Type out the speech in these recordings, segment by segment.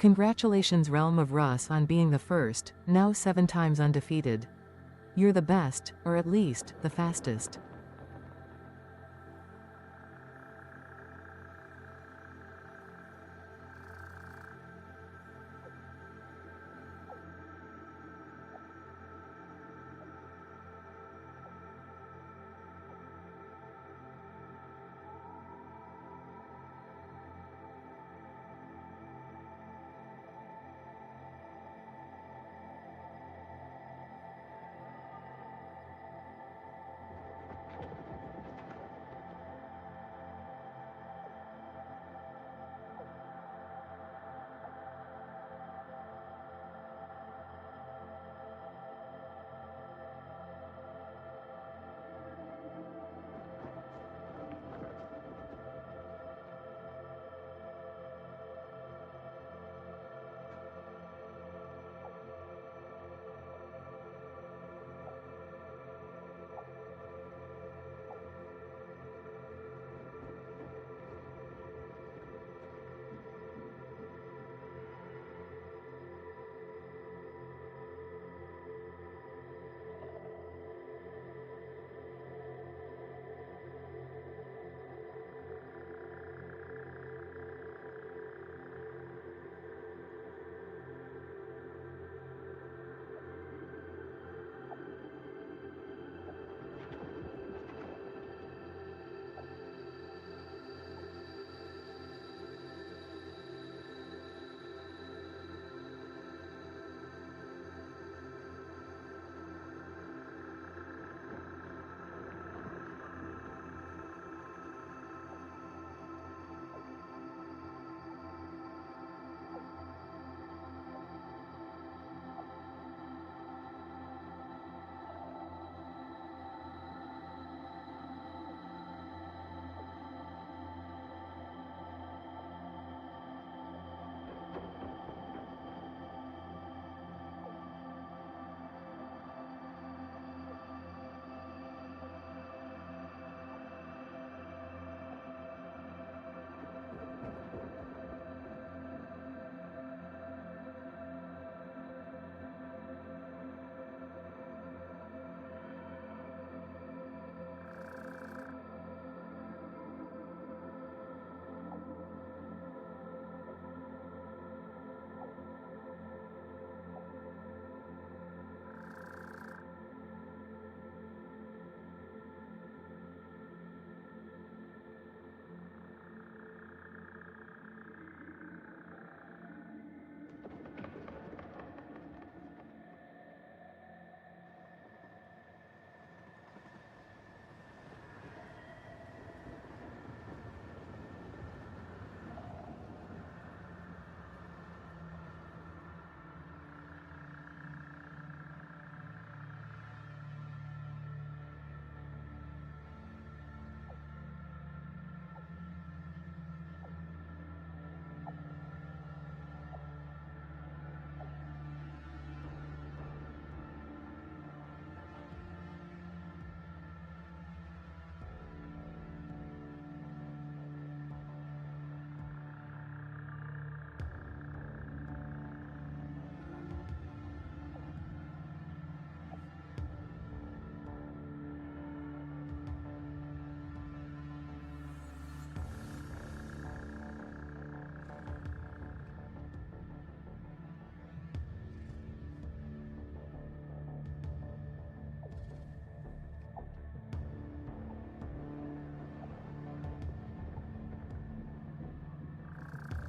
Congratulations Realm of Russ on being the first, now 7 times undefeated. You're the best, or at least, the fastest.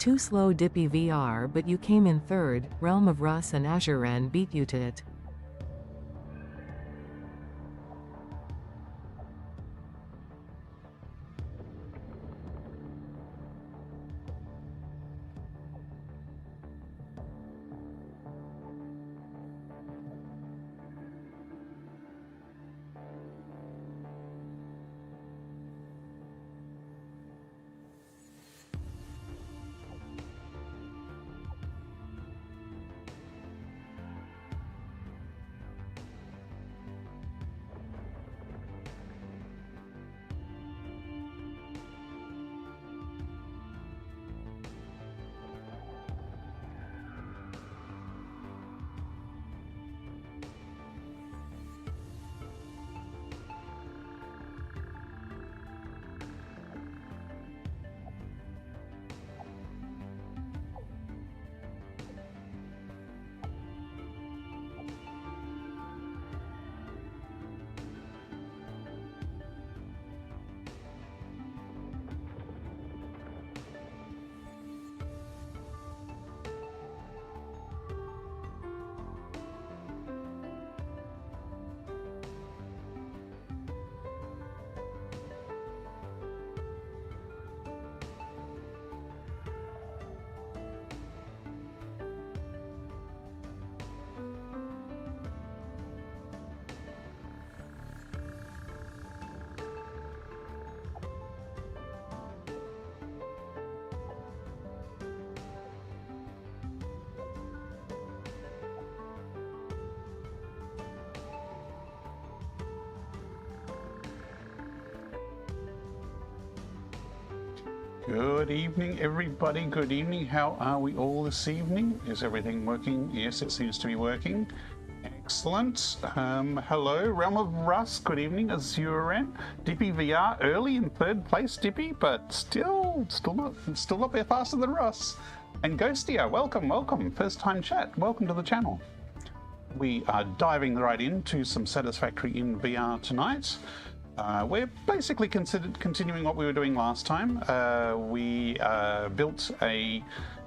Too slow Dippy VR, but you came in third. Realm of Russ and Azuren beat you to it. Good evening, everybody. Good evening. How are we all this evening? Is everything working? Yes, it seems to be working. Excellent. Hello, Realm of Rust. Good evening, Azuren. Dippy VR early in third place, Dippy, but still not there faster than Russ. And Ghostia, welcome. First time chat. Welcome to the channel. We are diving right into some Satisfactory in VR tonight. We're basically continuing what we were doing last time. We built a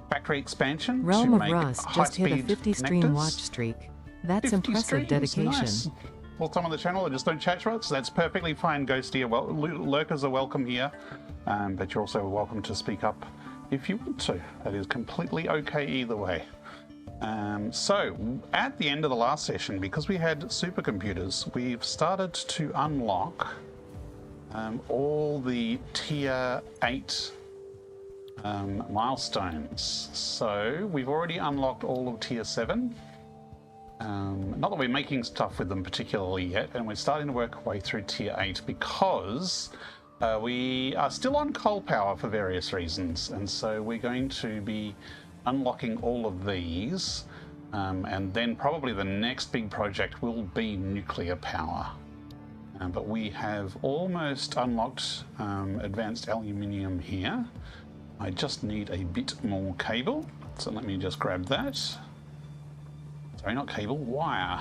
factory expansion Realm to of make Rust just hit a 50 stream watch streak. That's impressive streams, dedication. Nice. Well, some on the channel that just don't chat to us. That's perfectly fine, Ghosty. Well, lurkers are welcome here, but you're also welcome to speak up if you want to. That is completely okay either way. So, at the end of the last session, because we had supercomputers, we've started to unlock all the tier 8 milestones. So, we've already unlocked all of tier 7. Not that we're making stuff with them particularly yet, and we're starting to work our way through tier 8 because we are still on coal power for various reasons, and so we're going to be unlocking all of these, and then probably the next big project will be nuclear power. But we have almost unlocked advanced aluminium here. I just need a bit more cable, so let me just grab that. Sorry, not cable, wire.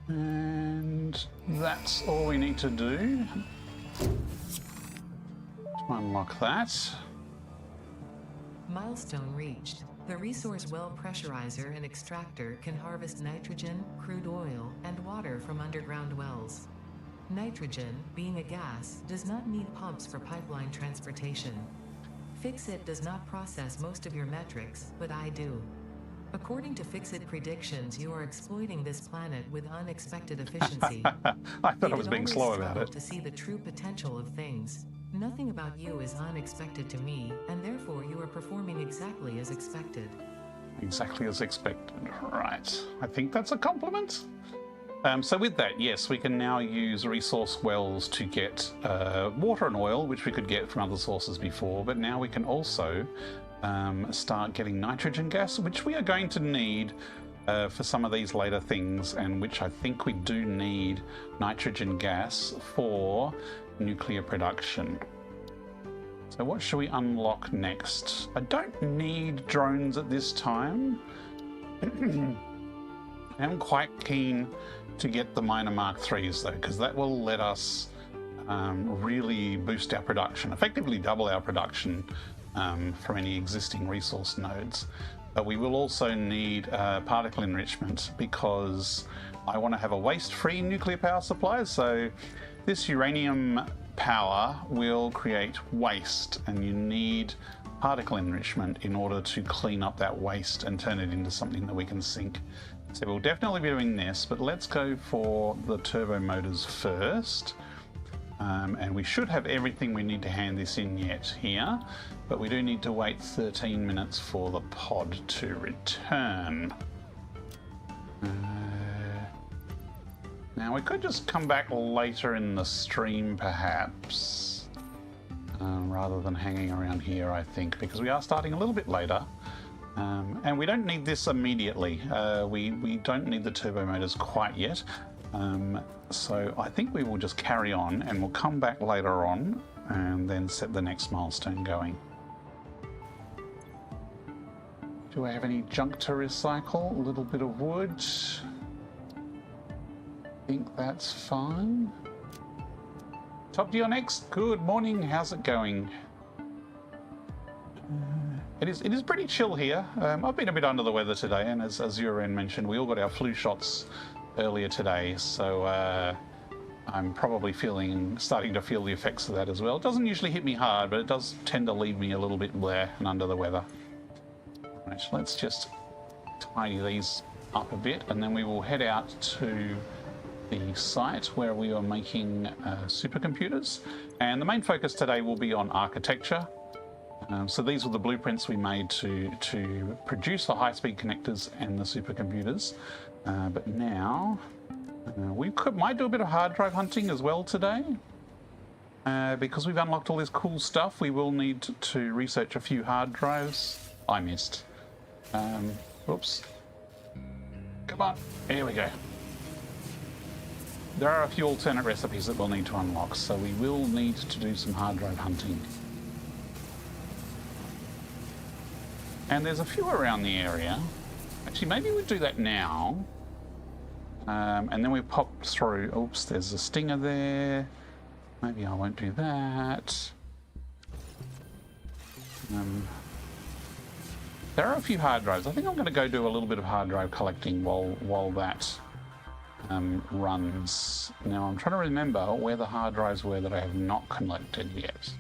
And that's all we need to do to unlock that. Milestone reached. The resource well pressurizer and extractor can harvest nitrogen, crude oil, and water from underground wells. Nitrogen, being a gas, does not need pumps for pipeline transportation. Fixit does not process most of your metrics, but I do. According to Fixit predictions, you are exploiting this planet with unexpected efficiency. I thought I was being slow about it. To see the true potential of things. Nothing about you is unexpected to me, and therefore you are performing exactly as expected. Exactly as expected. Right. I think that's a compliment. So with that, yes, we can now use resource wells to get water and oil, which we could get from other sources before, but now we can also start getting nitrogen gas, which we are going to need for some of these later things, and which I think we do need nitrogen gas for nuclear production. So what should we unlock next? I don't need drones at this time. I'm quite keen to get the minor Mark IIIs though, because that will let us really boost our production, effectively double our production from any existing resource nodes. But we will also need particle enrichment because I want to have a waste-free nuclear power supply. So this uranium power will create waste, and you need particle enrichment in order to clean up that waste and turn it into something that we can sink. So we'll definitely be doing this, but let's go for the turbo motors first. And we should have everything we need to hand this in yet here, but we do need to wait 13 minutes for the pod to return. Now we could just come back later in the stream perhaps, rather than hanging around here, I think, because we are starting a little bit later. And we don't need this immediately. We don't need the turbo motors quite yet. So I think we will just carry on, and we'll come back later on and then set the next milestone going. Do I have any junk to recycle? A little bit of wood. I think that's fine. Top to your next. Good morning. How's it going? It is pretty chill here. I've been a bit under the weather today, and as Uren mentioned, we all got our flu shots earlier today, so I'm probably starting to feel the effects of that as well. It doesn't usually hit me hard, but it does tend to leave me a little bit bleh and under the weather. Right, let's just tidy these up a bit, and then we will head out to the site where we are making supercomputers. And the main focus today will be on architecture. So these were the blueprints we made to produce the high-speed connectors and the supercomputers. But now we might do a bit of hard drive hunting as well today. Because we've unlocked all this cool stuff, we will need to research a few hard drives. I missed. Oops. Come on. Here we go. There are a few alternate recipes that we'll need to unlock, so we will need to do some hard drive hunting. And there's a few around the area. Actually, maybe we do that now. And then we pop through. Oops, there's a stinger there. Maybe I won't do that. There are a few hard drives. I think I'm going to go do a little bit of hard drive collecting while that runs. Now I'm trying to remember where the hard drives were that I have not collected yet.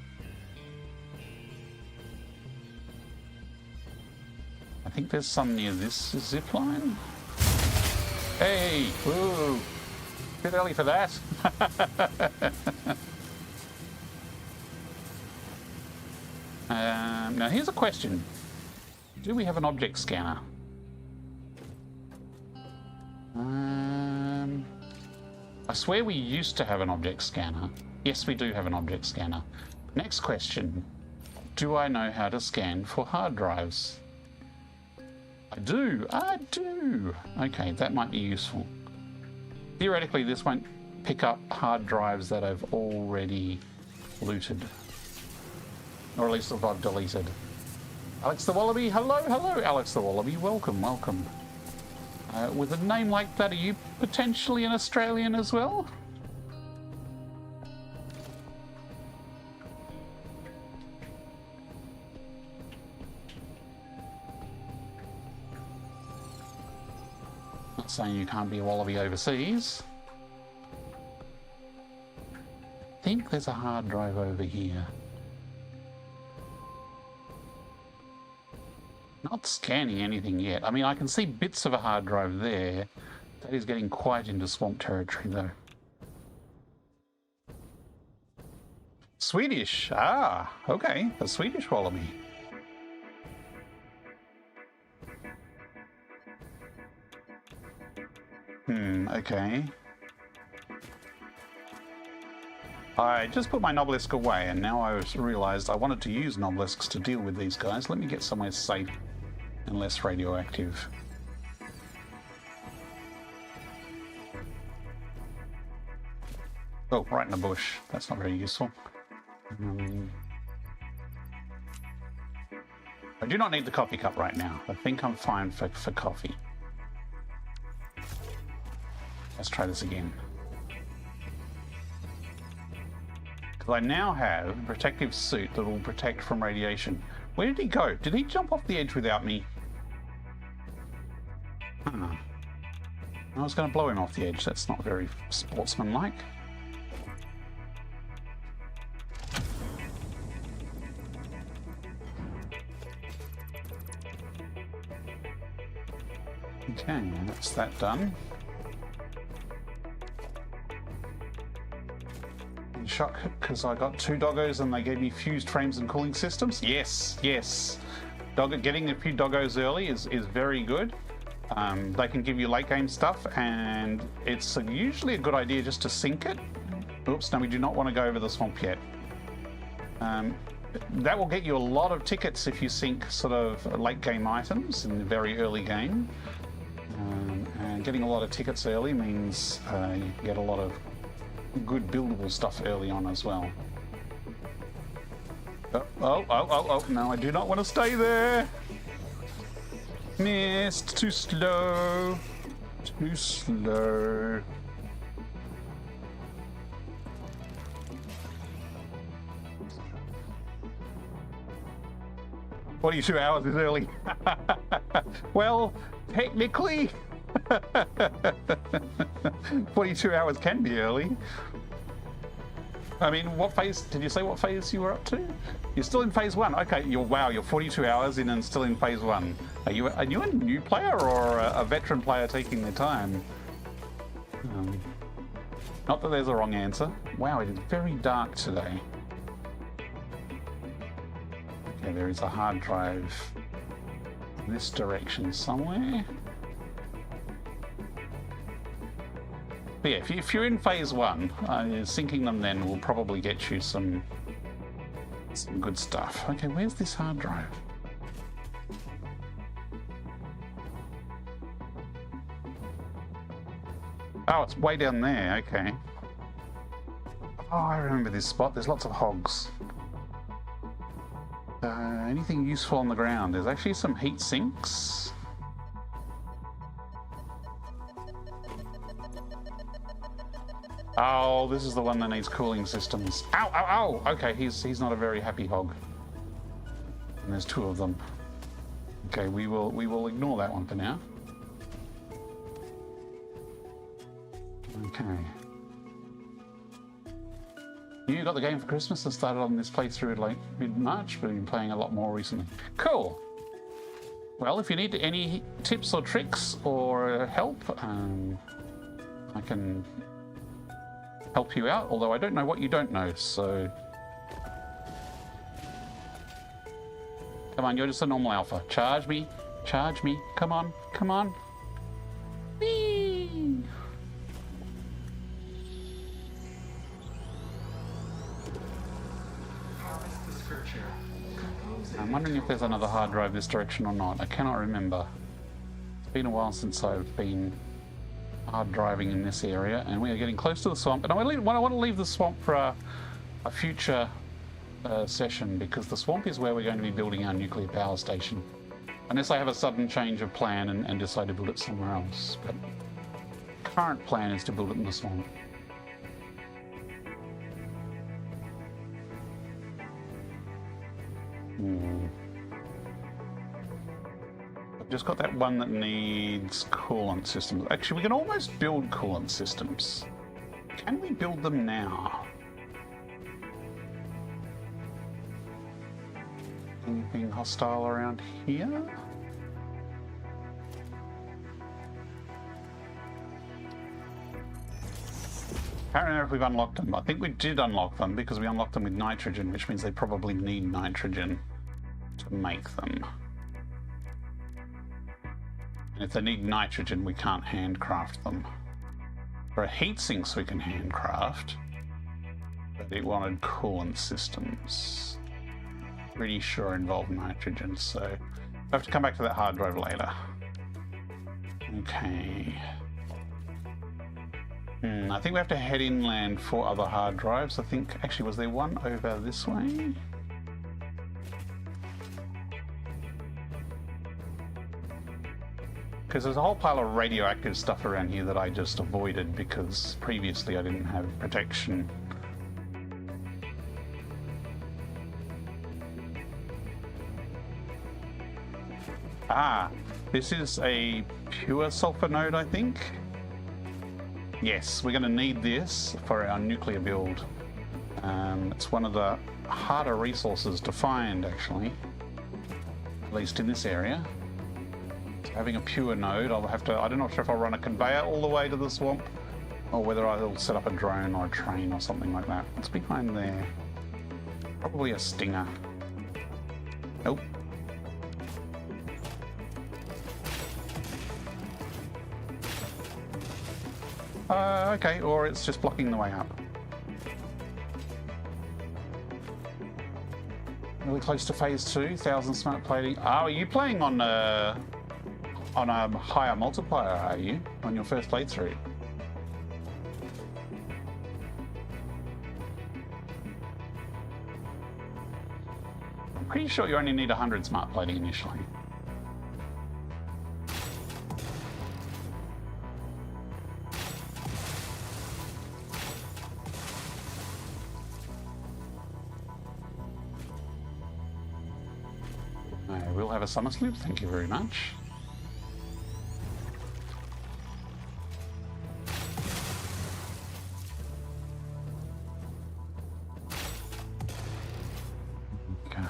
I think there's some near this zip line. Hey! Ooh! Bit early for that. Now here's a question. Do we have an object scanner? I swear we used to have an object scanner. Yes, we do have an object scanner. Next question. Do I know how to scan for hard drives? I do. I do. Okay, that might be useful. Theoretically, this won't pick up hard drives that I've already looted. Or at least if I've deleted. Alex the Wallaby, hello, hello, Alex the Wallaby, welcome, welcome. With a name like that, are you potentially an Australian as well? Not saying you can't be a Wallaby overseas. I think there's a hard drive over here. Not scanning anything yet. I mean, I can see bits of a hard drive there. That is getting quite into swamp territory, though. Swedish. Ah, okay. A Swedish wallaby. Okay. I just put my Nobelisks away, and now I realised I wanted to use Nobelisks to deal with these guys. Let me get somewhere safe and less radioactive. Oh, right in the bush. That's not very useful. I do not need the coffee cup right now. I think I'm fine for coffee. Let's try this again. Because I now have a protective suit that will protect from radiation. Where did he go? Did he jump off the edge without me? I was going to blow him off the edge. That's not very sportsmanlike. Okay, that's that done. Shock because I got 2 doggos and they gave me fused frames and cooling systems. Yes, yes. Getting a few doggos early is very good. They can give you late game stuff, and it's usually a good idea just to sink it. Oops, no, we do not want to go over the swamp yet. That will get you a lot of tickets if you sink sort of late game items in the very early game. And getting a lot of tickets early means you get a lot of good buildable stuff early on as well. Oh, no, I do not want to stay there. Missed, too slow, too slow. "42 hours is early." Well, technically, 42 hours can be early. I mean, what phase, did you say what phase you were up to? You're still in phase 1. Okay, you're 42 hours in and still in phase 1. Are you a new player or a veteran player taking their time? Not that there's a wrong answer. Wow, it is very dark today. Okay, Okay, there is a hard drive in this direction somewhere. But yeah, if you're in phase 1, sinking them then will probably get you some good stuff. Okay, where's this hard drive? Oh, it's way down there, okay. Oh, I remember this spot. There's lots of hogs. Anything useful on the ground? There's actually some heat sinks. Oh, this is the one that needs cooling systems. Ow, ow, ow! Okay, he's not a very happy hog. And there's 2 of them. Okay, we will ignore that one for now. Okay. You got the game for Christmas and started on this playthrough like mid-March, but you've been playing a lot more recently. Cool! Well, if you need any tips or tricks or help, I can help you out, although I don't know what you don't know, so... Come on, you're just a normal alpha. Charge me, come on, come on. Whee! I'm wondering if there's another hard drive this direction or not. I cannot remember. It's been a while since I've been hard driving in this area, and we are getting close to the swamp. And I want to leave the swamp for a future session, because the swamp is where we're going to be building our nuclear power station. Unless I have a sudden change of plan and decide to build it somewhere else. But current plan is to build it in the swamp. I've just got that one that needs coolant systems. Actually, we can almost build coolant systems. Can we build them now? Anything hostile around here? I can't remember if we've unlocked them. I think we did unlock them because we unlocked them with nitrogen, which means they probably need nitrogen to make them. And if they need nitrogen, we can't handcraft them. For heat sinks we can handcraft, but it wanted coolant systems. Pretty sure involved nitrogen, so we'll have to come back to that hard drive later. Okay. I think we have to head inland for other hard drives. I think, actually, was there one over this way? Because there's a whole pile of radioactive stuff around here that I just avoided because previously I didn't have protection. Ah, this is a pure sulfur node, I think. Yes, we're going to need this for our nuclear build. It's one of the harder resources to find, actually, at least in this area. So having a pure node, I'll have to, I'm not sure if I'll run a conveyor all the way to the swamp or whether I'll set up a drone or a train or something like that. What's behind there? Probably a stinger. Nope. Okay, or it's just blocking the way up. Really close to phase 2, 1000 smart plating. Oh, are you playing on a higher multiplier, are you? On your first playthrough? I'm pretty sure you only need 100 smart plating initially. We'll have a summer sloop, thank you very much. Okay.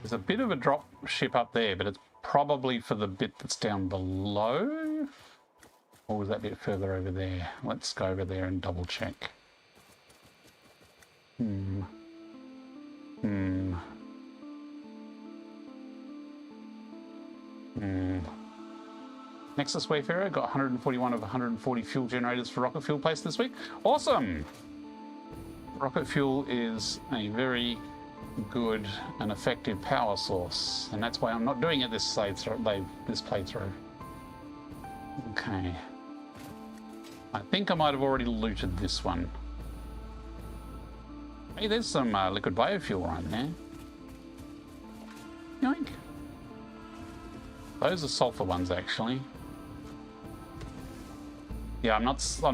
There's a bit of a drop ship up there, but it's probably for the bit that's down below. Or was that bit further over there? Let's go over there and double check. Nexus Wayfarer got 141 of 140 fuel generators for rocket fuel placed this week. Awesome! Rocket fuel is a very good and effective power source, and that's why I'm not doing it this playthrough. Okay. I think I might have already looted this one. Hey, there's some liquid biofuel right there. Yoink. Those are sulfur ones, actually. Yeah, I'm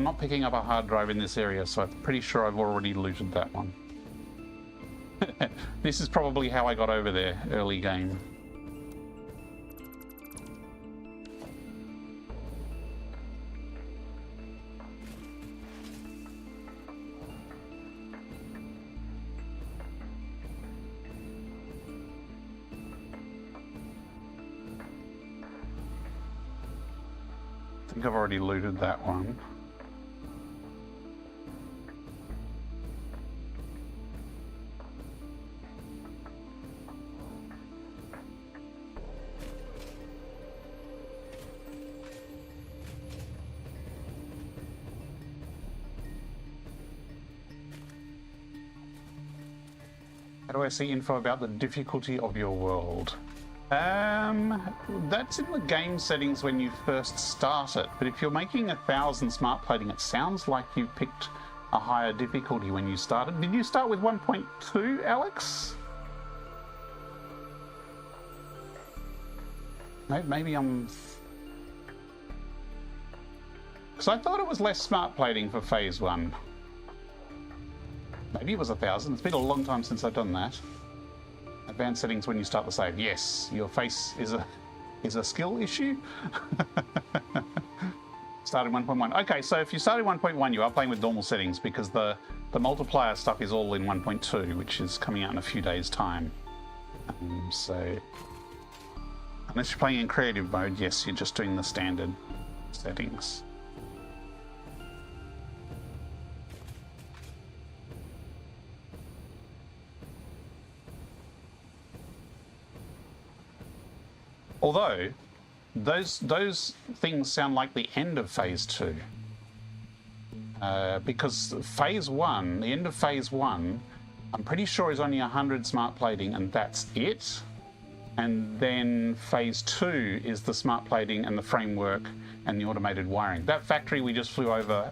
not picking up a hard drive in this area, so I'm pretty sure I've already looted that one. This is probably how I got over there early game. I think I've already looted that one. How do I see info about the difficulty of your world? That's in the game settings when you first start it, but if you're making 1,000 smart plating, it sounds like you picked a higher difficulty when you started. Did you start with 1.2, Alex? Maybe I'm... Because I thought it was less smart plating for phase 1. Maybe it was 1,000. It's been a long time since I've done that. Advanced settings when you start the save. Yes, your face is a skill issue. Started 1.1. Okay, so if you started 1.1, you are playing with normal settings because the multiplier stuff is all in 1.2, which is coming out in a few days' time. So unless you're playing in creative mode, yes, you're just doing the standard settings. Although, those things sound like the end of phase 2. Because phase 1, the end of phase 1, I'm pretty sure is only 100 smart plating and that's it. And then phase 2 is the smart plating and the framework and the automated wiring. That factory we just flew over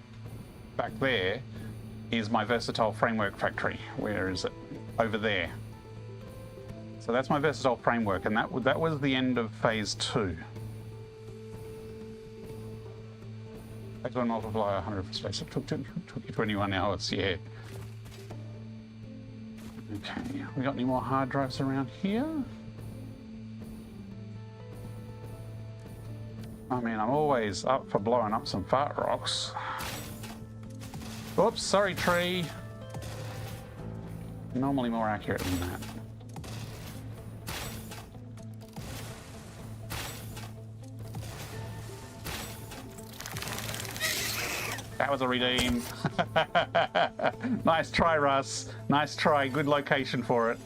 back there is my versatile framework factory. Where is it? Over there. So that's my versatile framework, and that was the end of phase 2. Phase 1 multiplier 100 for space. It took you 21 hours, yeah. Okay, we got any more hard drives around here? I mean, I'm always up for blowing up some fart rocks. Oops, sorry tree. Normally more accurate than that. That was a redeem. Nice try, Russ. Nice try. Good location for it.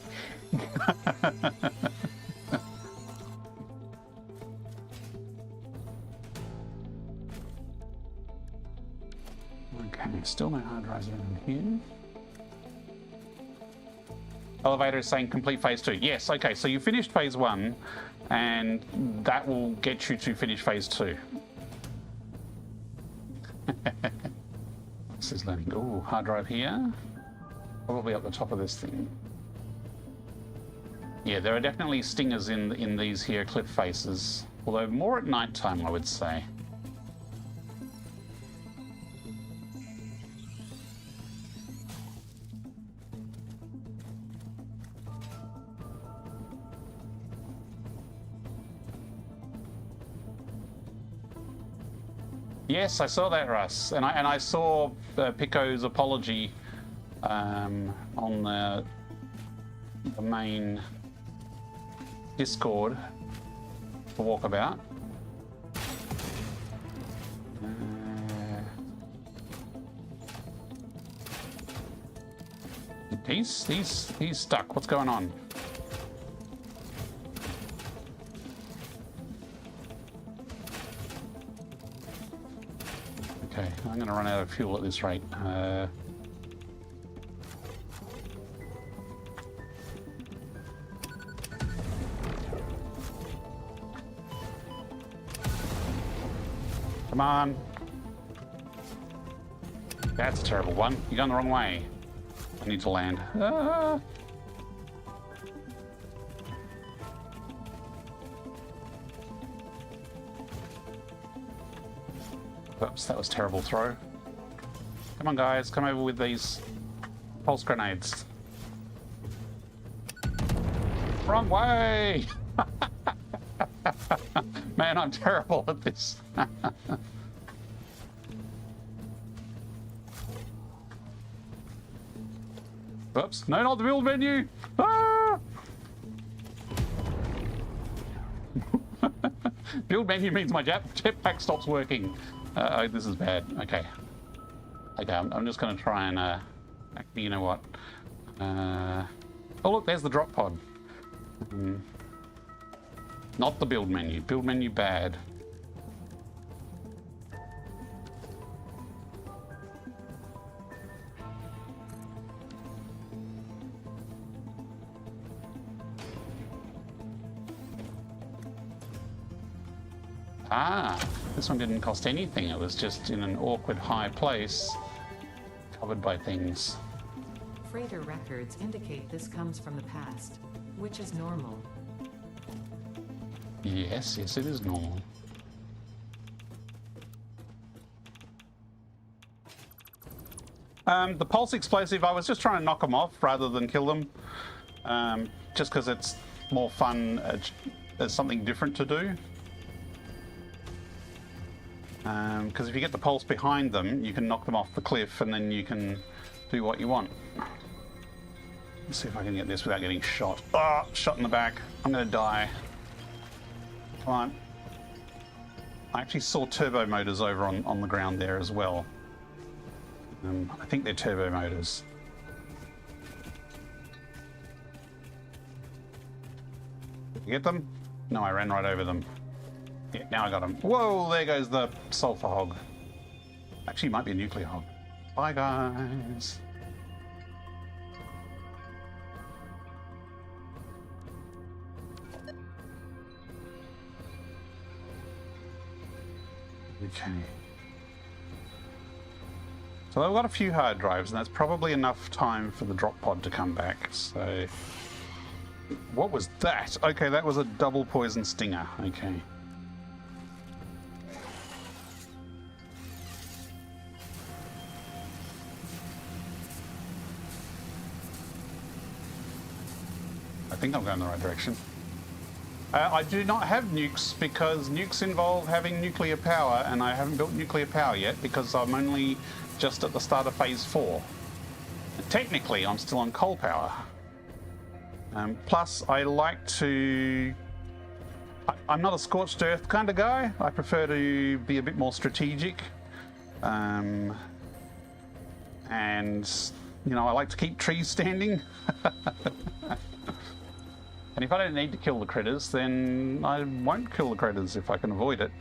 Okay, still no hard drives around here. Elevator is saying complete phase 2. Yes, okay, so you finished phase 1, and that will get you to finish phase 2. This is learning. Oh, hard drive here. Probably up the top of this thing. Yeah, there are definitely stingers in these here cliff faces. Although more at night time, I would say. Yes, I saw that, Russ, and I saw Pico's apology on the main Discord for Walkabout. He's stuck. What's going on? I'm going to run out of fuel at this rate. Come on. That's a terrible one. You're going the wrong way. I need to land. Ah. Oops, that was a terrible throw. Come on, guys. Come over with these pulse grenades. Wrong way! Man, I'm terrible at this. Oops. No, not the build menu! Ah! Build menu means my jetpack stops working. Oh, this is bad. Okay. Okay, I'm just going to try and... actually, you know what? Oh, look, there's the drop pod. Not the build menu. Build menu bad. Ah, this one didn't cost anything. It was just in an awkward high place, covered by things. Freighter records indicate this comes from the past, which is normal. Yes, yes, it is normal. The pulse explosive, I was just trying to knock them off rather than kill them, just because it's more fun as something different to do. Because if you get the pulse behind them, you can knock them off the cliff and then you can do what you want. Let's see if I can get this without getting shot. Ah, oh, shot in the back. I'm going to die. Come on. I actually saw turbo motors over on the ground there as well. I think they're turbo motors. Did you get them? No, I ran right over them. Yeah, now I got him. Whoa, there goes the sulfur hog. Actually, it might be a nuclear hog. Bye, guys. Okay. So I've got a few hard drives, and that's probably enough time for the drop pod to come back. So, what was that? Okay, that was a double poison stinger. Okay. I think I'm going the right direction. I do not have nukes because nukes involve having nuclear power, and I haven't built nuclear power yet because I'm only just at the start of phase 4. And technically, I'm still on coal power. Plus, I like to... I'm not a scorched earth kind of guy. I prefer to be a bit more strategic. And, you know, I like to keep trees standing. And if I don't need to kill the critters, then I won't kill the critters if I can avoid it.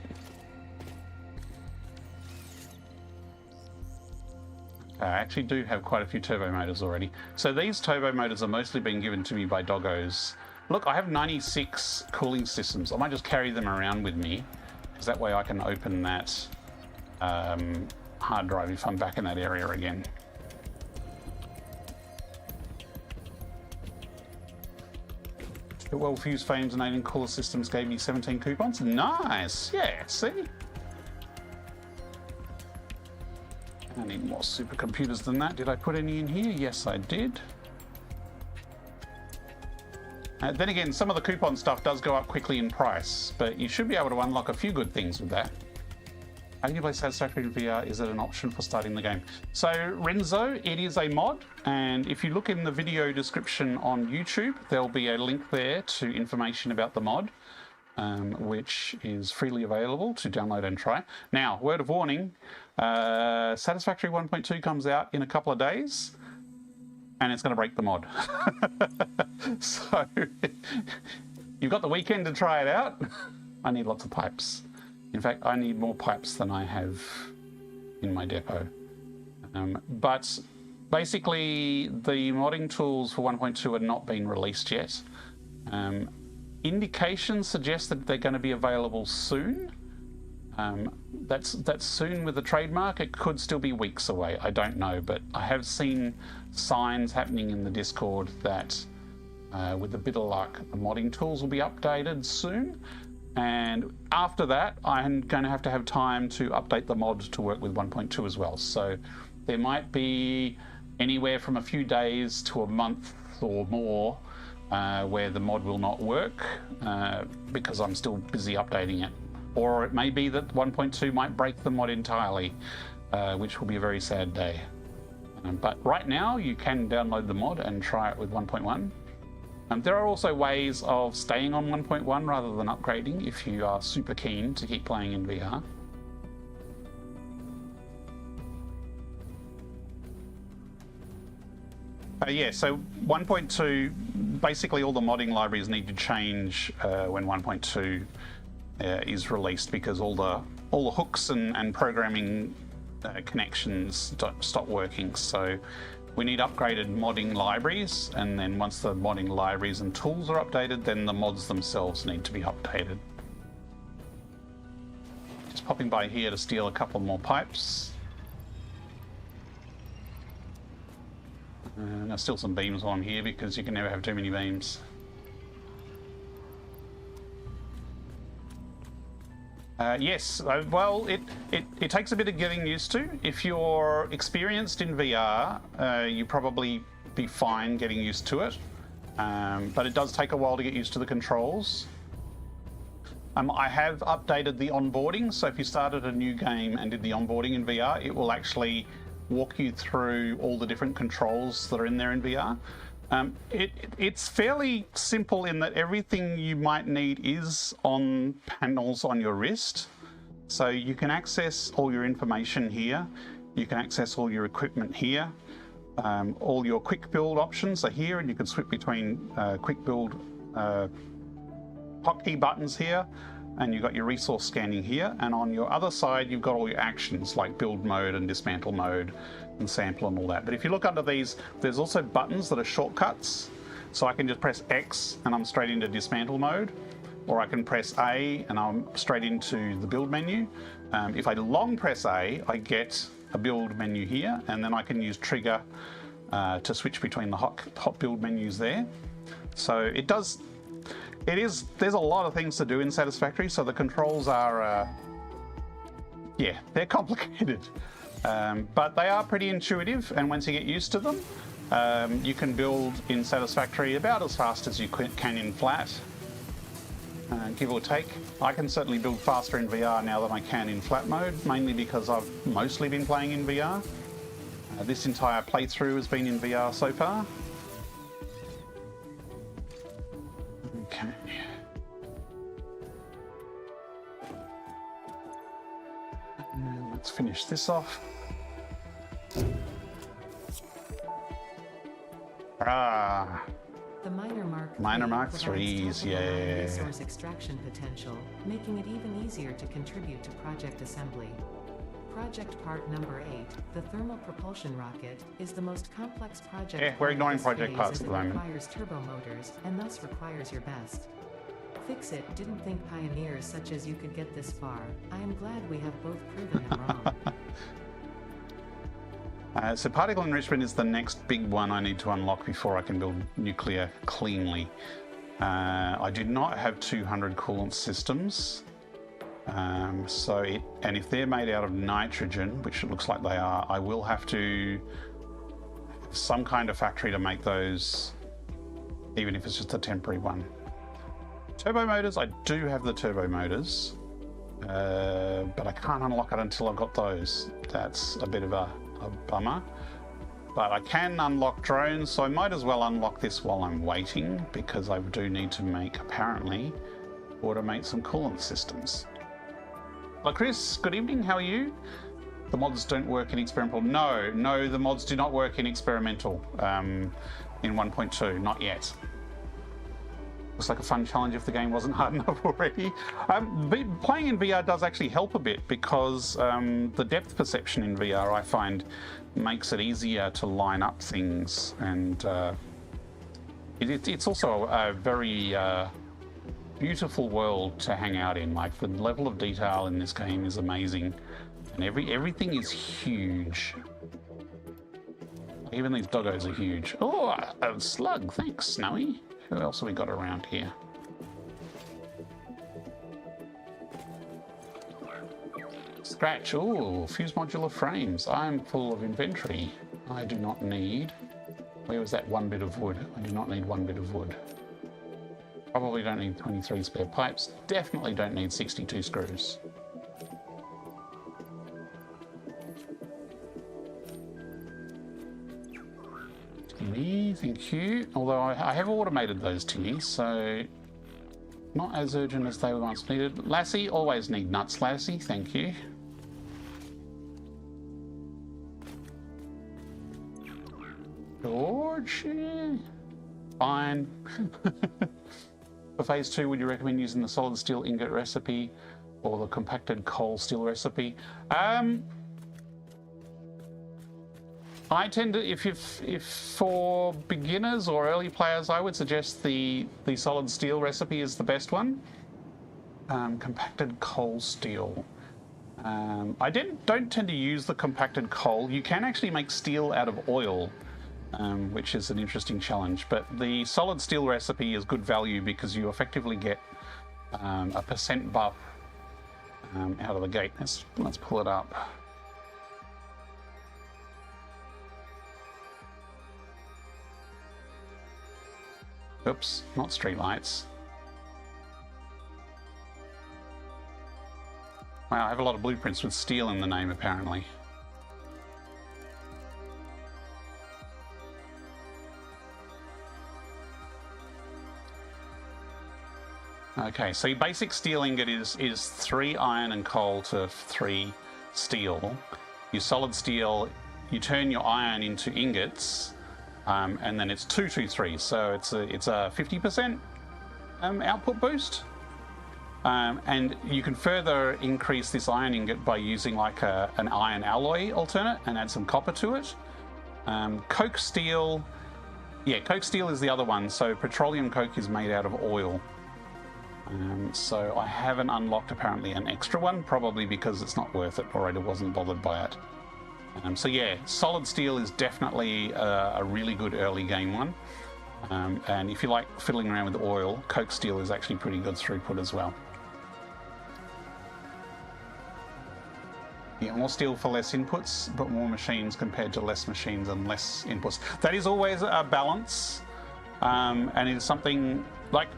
I actually do have quite a few turbo motors already. So these turbo motors are mostly being given to me by doggos. Look, I have 96 cooling systems. I might just carry them around with me, because that way I can open that hard drive if I'm back in that area again. The well-fused frames and 18 cooler systems gave me 17 coupons. Nice! Yeah, see? I need more supercomputers than that. Did I put any in here? Yes, I did. Then again, some of the coupon stuff does go up quickly in price, but you should be able to unlock a few good things with that. How can you play Satisfactory in VR? Is it an option for starting the game? So, Renzo, it is a mod, and if you look in the video description on YouTube, there'll be a link there to information about the mod, which is freely available to download and try. Now, word of warning, Satisfactory 1.2 comes out in a couple of days, and it's going to break the mod. So, you've got the weekend to try it out. I need lots of pipes. In fact, I need more pipes than I have in my depot. But basically, the modding tools for 1.2 are not being released yet. Indications suggest that they're going to be available soon. That's soon with the trademark. It could still be weeks away. I don't know, but I have seen signs happening in the Discord that with a bit of luck, the modding tools will be updated soon. And after that, I'm going to have time to update the mod to work with 1.2 as well. So there might be anywhere from a few days to a month or more where the mod will not work because I'm still busy updating it. Or it may be that 1.2 might break the mod entirely, which will be a very sad day. But right now, you can download the mod and try it with 1.1. There are also ways of staying on 1.1 rather than upgrading if you are super keen to keep playing in VR. Yeah, so 1.2, basically all the modding libraries need to change when 1.2 is released, because all the hooks and programming connections stop working. So we need upgraded modding libraries, and then once the modding libraries and tools are updated, then the mods themselves need to be updated. Just popping by here to steal a couple more pipes. And there's still some beams on here because you can never have too many beams. Yes, well, it takes a bit of getting used to. If you're experienced in VR, you probably be fine getting used to it. But it does take a while to get used to the controls. I have updated the onboarding, so if you started a new game and did the onboarding in VR, it will actually walk you through all the different controls that are in there in VR. It's fairly simple in that everything you might need is on panels on your wrist. So you can access all your information here. You can access all your equipment here. All your quick build options are here, and you can switch between quick build hotkey buttons here, and you've got your resource scanning here, and on your other side you've got all your actions like build mode and dismantle mode and sample and all that. But if you look under these, there's also buttons that are shortcuts. So I can just press X and I'm straight into dismantle mode, or I can press A and I'm straight into the build menu. If I long press A, I get a build menu here, and then I can use trigger to switch between the hot build menus there. So there's a lot of things to do in Satisfactory, so the controls are, yeah, they're complicated. But they are pretty intuitive, and once you get used to them, you can build in Satisfactory about as fast as you can in flat, give or take. I can certainly build faster in VR now than I can in flat mode, mainly because I've mostly been playing in VR. This entire playthrough has been in VR so far. Okay. Let's finish this off. The Minor Mark 3s, yeah. Resource extraction potential, making it even easier to contribute to project assembly. Project part number 8, the thermal propulsion rocket, is the most complex project. Yeah, we're ignoring project parts at the moment. It requires turbo motors and thus requires your best. Fix it, didn't think pioneers such as you could get this far. I am glad we have both proven him wrong. So particle enrichment is the next big one I need to unlock before I can build nuclear cleanly. I do not have 200 coolant systems. And if they're made out of nitrogen, which it looks like they are, I will have to have some kind of factory to make those, even if it's just a temporary one. Turbo motors, I do have the turbo motors, but I can't unlock it until I've got those. That's a bit of a bummer. But I can unlock drones, so I might as well unlock this while I'm waiting, because I do need to apparently, automate some coolant systems. Hello Chris, good evening, how are you? The mods don't work in experimental. No, the mods do not work in experimental in 1.2, not yet. Looks like a fun challenge if the game wasn't hard enough already. Playing in VR does actually help a bit because the depth perception in VR, I find, makes it easier to line up things, and it's also a very beautiful world to hang out in. Like, the level of detail in this game is amazing, and everything is huge. Even these doggos are huge. Oh, a slug. Thanks, Snowy. Who else have we got around here? Scratch. Oh, fuse modular frames. I'm full of inventory. I do not need... Where was that one bit of wood? I do not need one bit of wood. Probably don't need 23 spare pipes. Definitely don't need 62 screws. Thank you. Although I have automated those tinnies, so not as urgent as they were once needed. Lassie, always need nuts, Lassie. Thank you. George, fine. For phase 2, would you recommend using the solid steel ingot recipe or the compacted coal steel recipe? I tend to, if for beginners or early players, I would suggest the solid steel recipe is the best one. Compacted coal steel. I don't tend to use the compacted coal. You can actually make steel out of oil, which is an interesting challenge. But the solid steel recipe is good value because you effectively get a percent buff out of the gate. Let's pull it up. Oops, not streetlights. Wow, I have a lot of blueprints with steel in the name, apparently. Okay, so your basic steel ingot is 3 iron and coal to 3 steel. Your solid steel, you turn your iron into ingots, and then it's 223, so it's a 50% output boost. And you can further increase this iron ingot by using like an iron alloy alternate and add some copper to it. Coke steel, yeah, coke steel is the other one. So petroleum coke is made out of oil. So I haven't unlocked apparently an extra one, probably because it's not worth it or I wasn't bothered by it. So yeah, solid steel is definitely a really good early game one. And if you like fiddling around with oil, coke steel is actually pretty good throughput as well. Yeah, more steel for less inputs, but more machines compared to less machines and less inputs. That is always a balance, and it's something like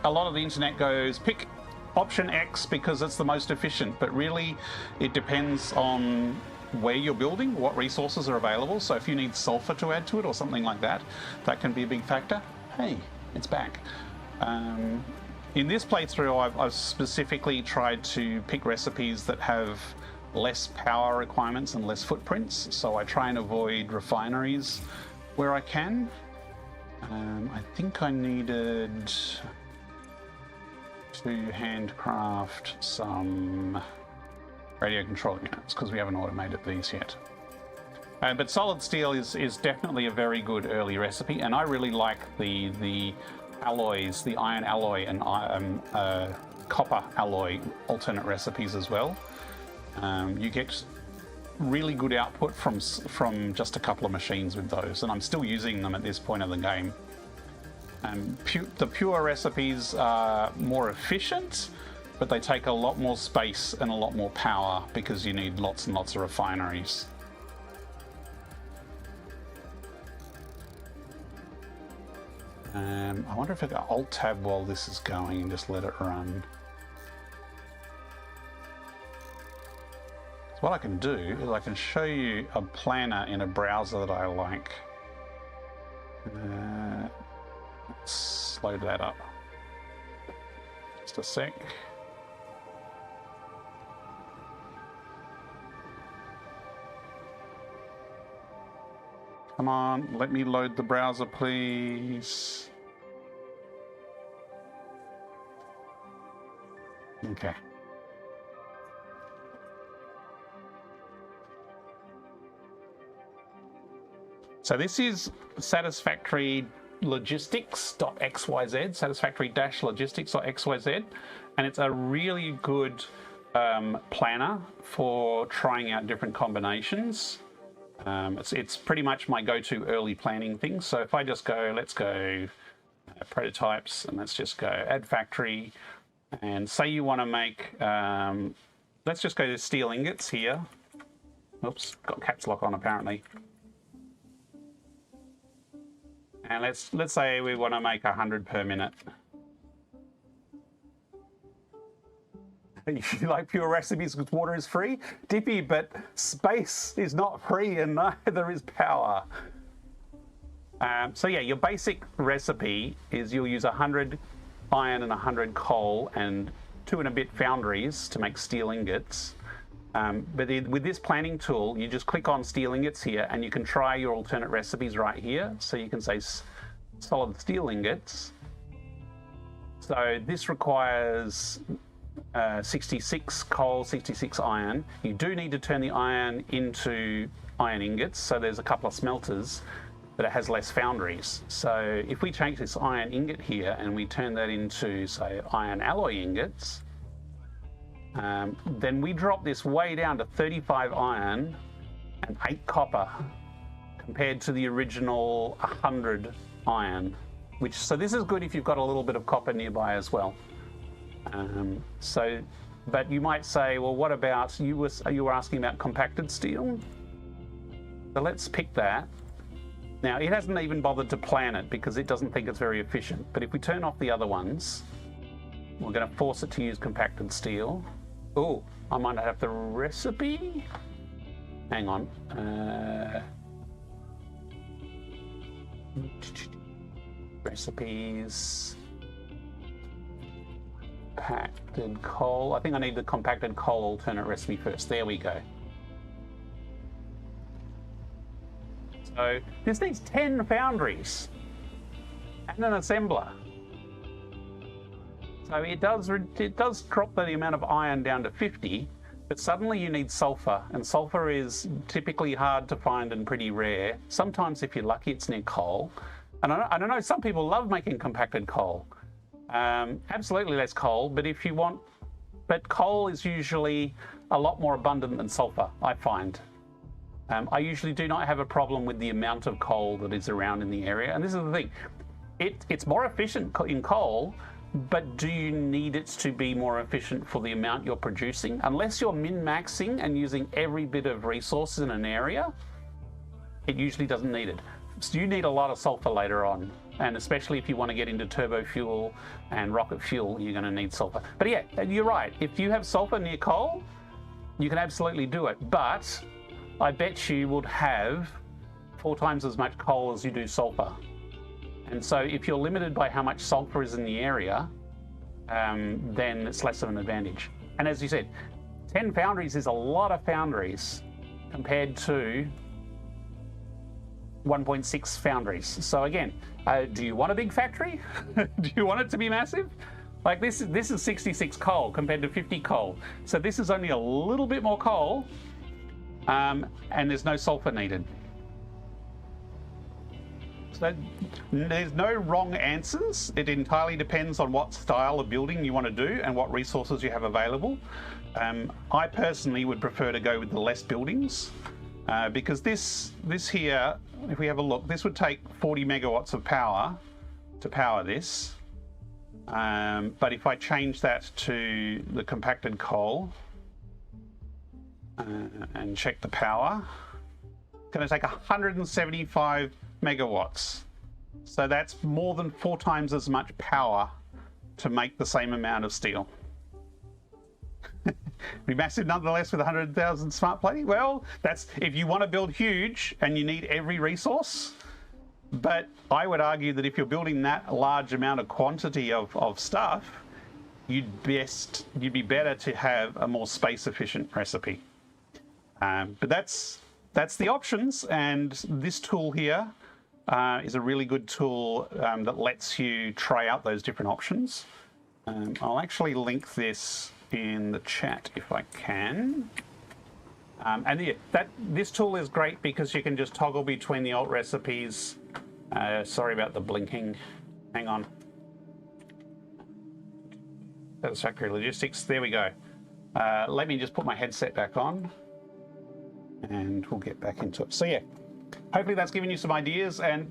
a lot of the internet goes, pick option X because it's the most efficient, but really it depends on where you're building, what resources are available. So if you need sulfur to add to it or something like that, that can be a big factor. Hey, it's back. In this playthrough, I've specifically tried to pick recipes that have less power requirements and less footprints, so I try and avoid refineries where I can. I think I needed to handcraft some radio control units because we haven't automated these yet. But solid steel is definitely a very good early recipe, and I really like the alloys, the iron alloy and copper alloy alternate recipes as well. You get really good output from just a couple of machines with those, and I'm still using them at this point of the game. The pure recipes are more efficient, but they take a lot more space and a lot more power because you need lots and lots of refineries. I wonder if I can Alt-Tab while this is going and just let it run. So what I can do is I can show you a planner in a browser that I like. Let's load that up. Just a sec. Come on, let me load the browser, please. Okay. So this is Satisfactory logistics.xyz, satisfactory-logistics.xyz, and it's a really good planner for trying out different combinations. It's pretty much my go-to early planning thing. So if I just go, let's go prototypes, and let's just go add factory, and say you want to make, let's just go to steel ingots here. Oops, got caps lock on apparently. And let's say we want to make 100 per minute. You like pure recipes because water is free? Dippy, but space is not free and neither is power. So yeah, your basic recipe is you'll use 100 iron and 100 coal and 2 and a bit foundries to make steel ingots. But with this planning tool, you just click on steel ingots here and you can try your alternate recipes right here. So you can say solid steel ingots. So this requires 66 coal, 66 iron. You do need to turn the iron into iron ingots. So there's a couple of smelters, but it has less foundries. So if we change this iron ingot here and we turn that into, say, iron alloy ingots, then we drop this way down to 35 iron and 8 copper compared to the original 100 iron, so this is good if you've got a little bit of copper nearby as well. But you might say, well, what about, you were asking about compacted steel? So let's pick that. Now, it hasn't even bothered to plan it because it doesn't think it's very efficient. But if we turn off the other ones, we're going to force it to use compacted steel. Oh, I might not have the recipe. Hang on. Recipes. Compacted coal. I think I need the compacted coal alternate recipe first. There we go. So this needs 10 foundries and an assembler. So it does drop the amount of iron down to 50, but suddenly you need sulfur, and sulfur is typically hard to find and pretty rare. Sometimes if you're lucky it's near coal. And I don't know, some people love making compacted coal. Absolutely less coal, but coal is usually a lot more abundant than sulfur, I find. I usually do not have a problem with the amount of coal that is around in the area. And this is the thing, it's more efficient in coal, but do you need it to be more efficient for the amount you're producing? Unless you're min-maxing and using every bit of resources in an area, it usually doesn't need it. So you need a lot of sulfur later on. And especially if you want to get into turbo fuel and rocket fuel, you're going to need sulfur. But yeah, you're right. If you have sulfur near coal, you can absolutely do it. But I bet you would have 4 times as much coal as you do sulfur. And so if you're limited by how much sulfur is in the area, then it's less of an advantage. And as you said, 10 foundries is a lot of foundries compared to 1.6 foundries. So again, do you want a big factory? Do you want it to be massive? Like this is 66 coal compared to 50 coal. So this is only a little bit more coal, and there's no sulfur needed. So there's no wrong answers. It entirely depends on what style of building you want to do and what resources you have available. I personally would prefer to go with the less buildings because this here, if we have a look, this would take 40 megawatts of power to power this. But if I change that to the compacted coal and check the power, it's going to take 175 megawatts. So that's more than 4 times as much power to make the same amount of steel. Be massive nonetheless with 100,000 smart plating. Well, that's if you want to build huge and you need every resource. But I would argue that if you're building that large amount of quantity of stuff, you'd be better to have a more space efficient recipe. But that's the options, and this tool here is a really good tool that lets you try out those different options. I'll actually link this in the chat if I can. And yeah, this tool is great because you can just toggle between the alt recipes. Sorry about the blinking. Hang on. Satisfactory logistics. There we go. Let me just put my headset back on and we'll get back into it. So yeah, hopefully that's given you some ideas and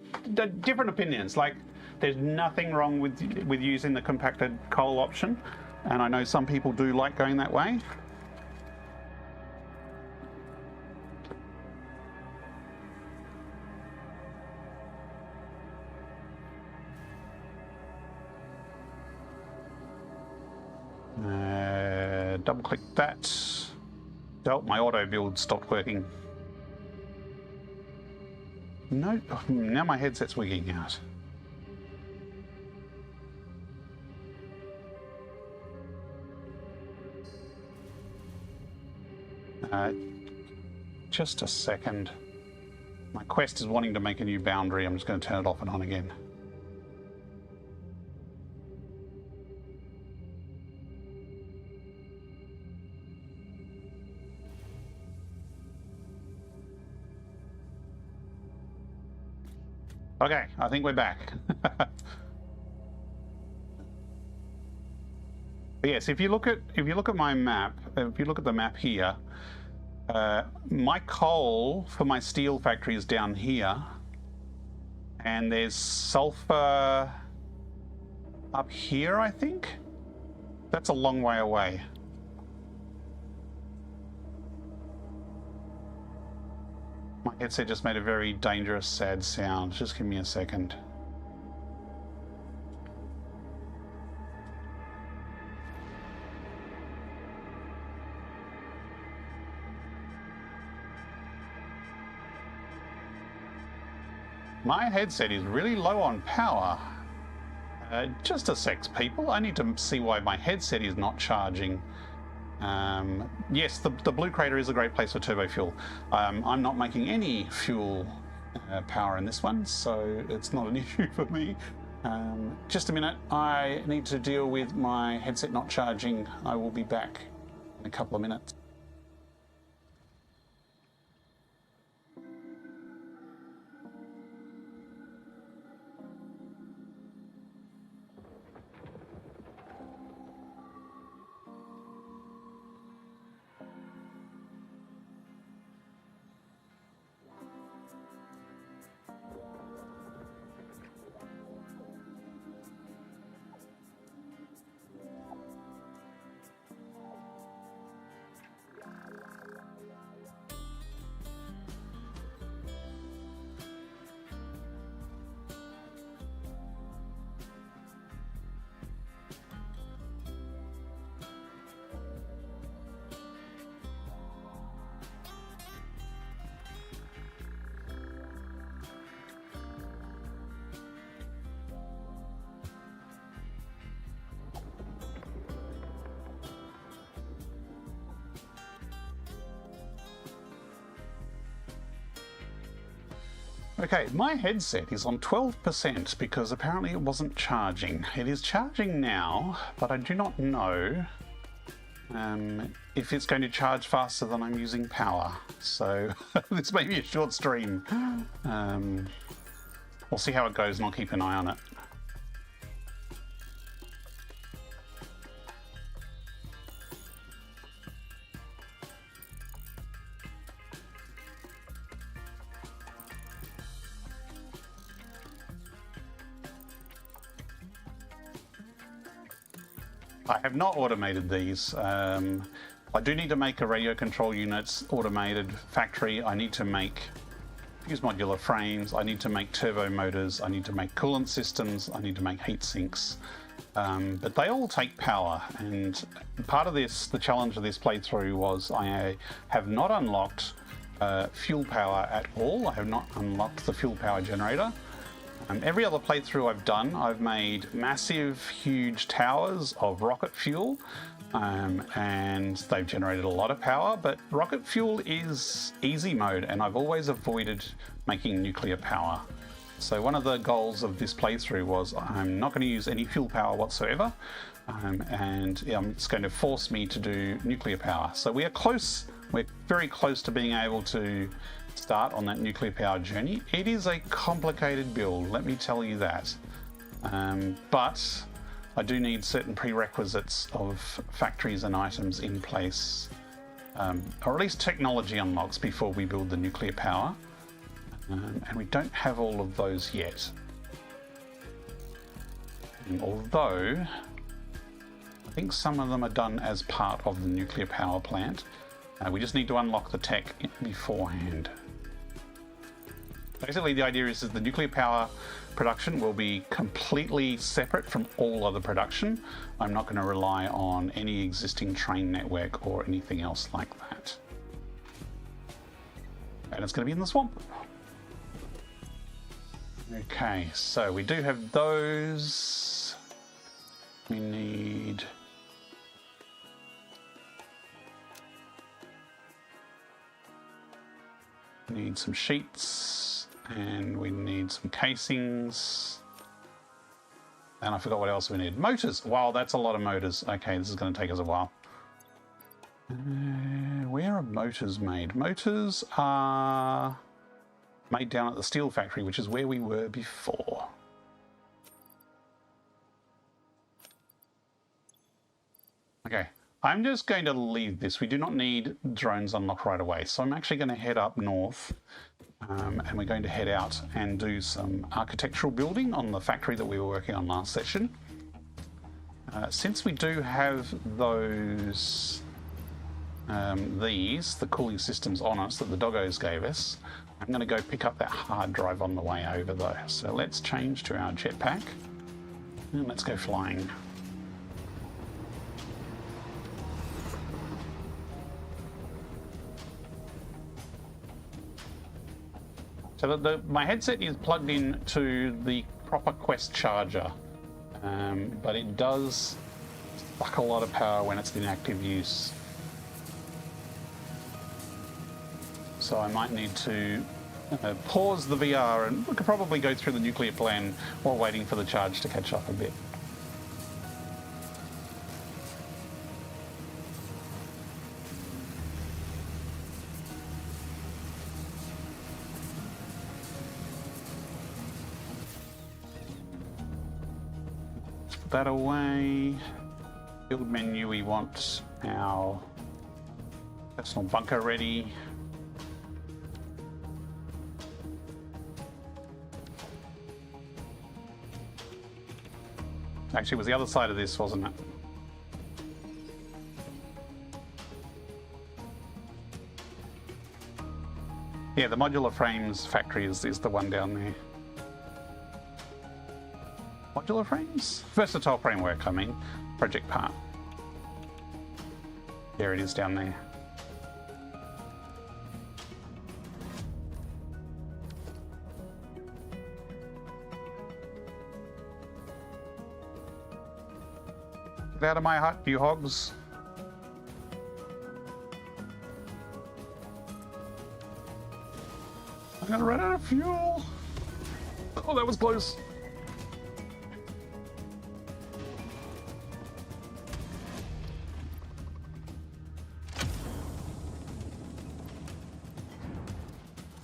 different opinions. Like, there's nothing wrong with using the compacted coal option, and I know some people do like going that way. Double click that. Oh, my auto build stopped working. No, now my headset's wigging out. Just a second. My Quest is wanting to make a new boundary. I'm just going to turn it off and on again. Okay, I think we're back. But yes, if you look at my map, if you look at the map here, my coal for my steel factory is down here, and there's sulfur up here, I think. That's a long way away. My headset just made a very dangerous, sad sound. Just give me a second. My headset is really low on power. Just a sec, people. I need to see why my headset is not charging. Yes, the Blue Crater is a great place for turbo fuel. I'm not making any fuel power in this one, so it's not an issue for me. Just a minute, I need to deal with my headset not charging. I will be back in a couple of minutes. Okay, my headset is on 12% because apparently it wasn't charging. It is charging now, but I do not know if it's going to charge faster than I'm using power. So this may be a short stream. We'll see how it goes and I'll keep an eye on it. I have not automated these. I do need to make a radio control units automated factory. I need to use modular frames. I need to make turbo motors. I need to make coolant systems. I need to make heat sinks. But they all take power. And part of this, the challenge of this playthrough was I have not unlocked fuel power at all. I have not unlocked the fuel power generator. Every other playthrough I've done, I've made massive, huge towers of rocket fuel, and they've generated a lot of power, but rocket fuel is easy mode, and I've always avoided making nuclear power. So one of the goals of this playthrough was I'm not going to use any fuel power whatsoever. and it's going to force me to do nuclear power. So we are close. We're very close to being able to start on that nuclear power journey. It is a complicated build, let me tell you that. But I do need certain prerequisites of factories and items in place, or at least technology unlocks before we build the nuclear power. And we don't have all of those yet. And although I think some of them are done as part of the nuclear power plant, we just need to unlock the tech beforehand. Basically, the idea is that the nuclear power production will be completely separate from all other production. I'm not going to rely on any existing train network or anything else like that. And it's going to be in the swamp. Okay, so we do have those. We need... some sheets, and we need some casings. And I forgot what else we need. Motors! Wow, that's a lot of motors. Okay, this is going to take us a while. Where are motors made? Motors are made down at the steel factory, which is where we were before. Okay, I'm just going to leave this. We do not need drones unlocked right away. So I'm actually going to head up north, and we're going to head out and do some architectural building on the factory that we were working on last session. Since we do have those, the cooling systems on us that the doggos gave us, I'm going to go pick up that hard drive on the way over though. So let's change to our jetpack and let's go flying. So that my headset is plugged in to the proper Quest charger, but it does suck a lot of power when it's in active use. So I might need to pause the VR, and we could probably go through the nuclear plan while waiting for the charge to catch up a bit. Put that away. Build menu, we want our personal bunker ready. Actually, it was the other side of this, wasn't it? Yeah, the modular frames factory is the one down there. Modular frames? Versatile framework, I mean. Project part. There it is down there. Get out of my hut, you hogs. I'm gonna run out of fuel. Oh, that was close.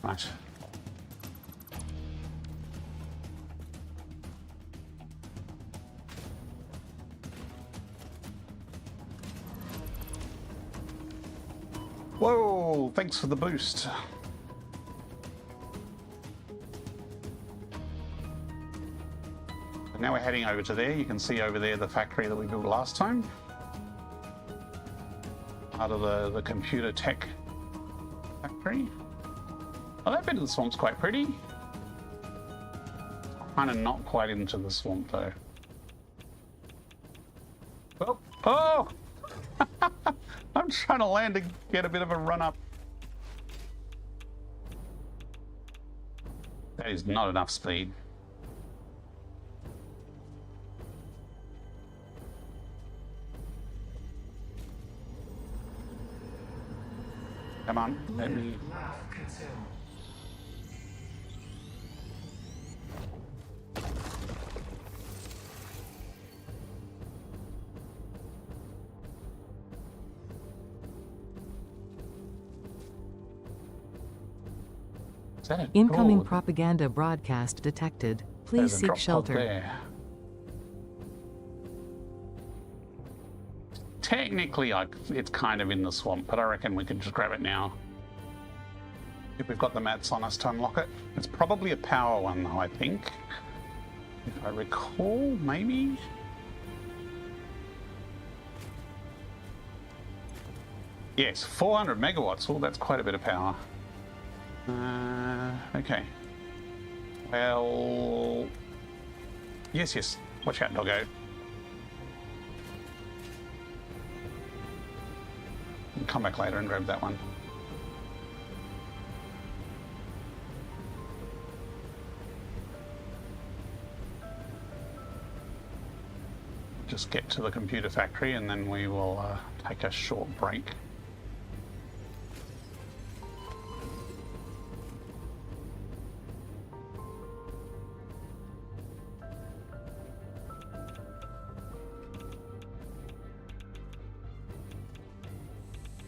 Right. Whoa, thanks for the boost. And now we're heading over to there. You can see over there the factory that we built last time. Part of the computer tech factory. Oh, that bit of the swamp's quite pretty. Kind of not quite into the swamp though. Oh! Oh! I'm trying to land to get a bit of a run up. That is not enough speed. Come on, let me... Is that a Incoming door? propaganda broadcast detected. Please There's a seek drop pod shelter. there. Technically, it's kind of in the swamp, but I reckon we can just grab it now. If we've got the mats on us to unlock it. It's probably a power one, though, I think. If I recall, maybe? Yes, 400 megawatts. Oh, that's quite a bit of power. Okay. Well... Yes. Watch out, doggo. Come back later and grab that one. Just get to the computer factory and then we will take a short break.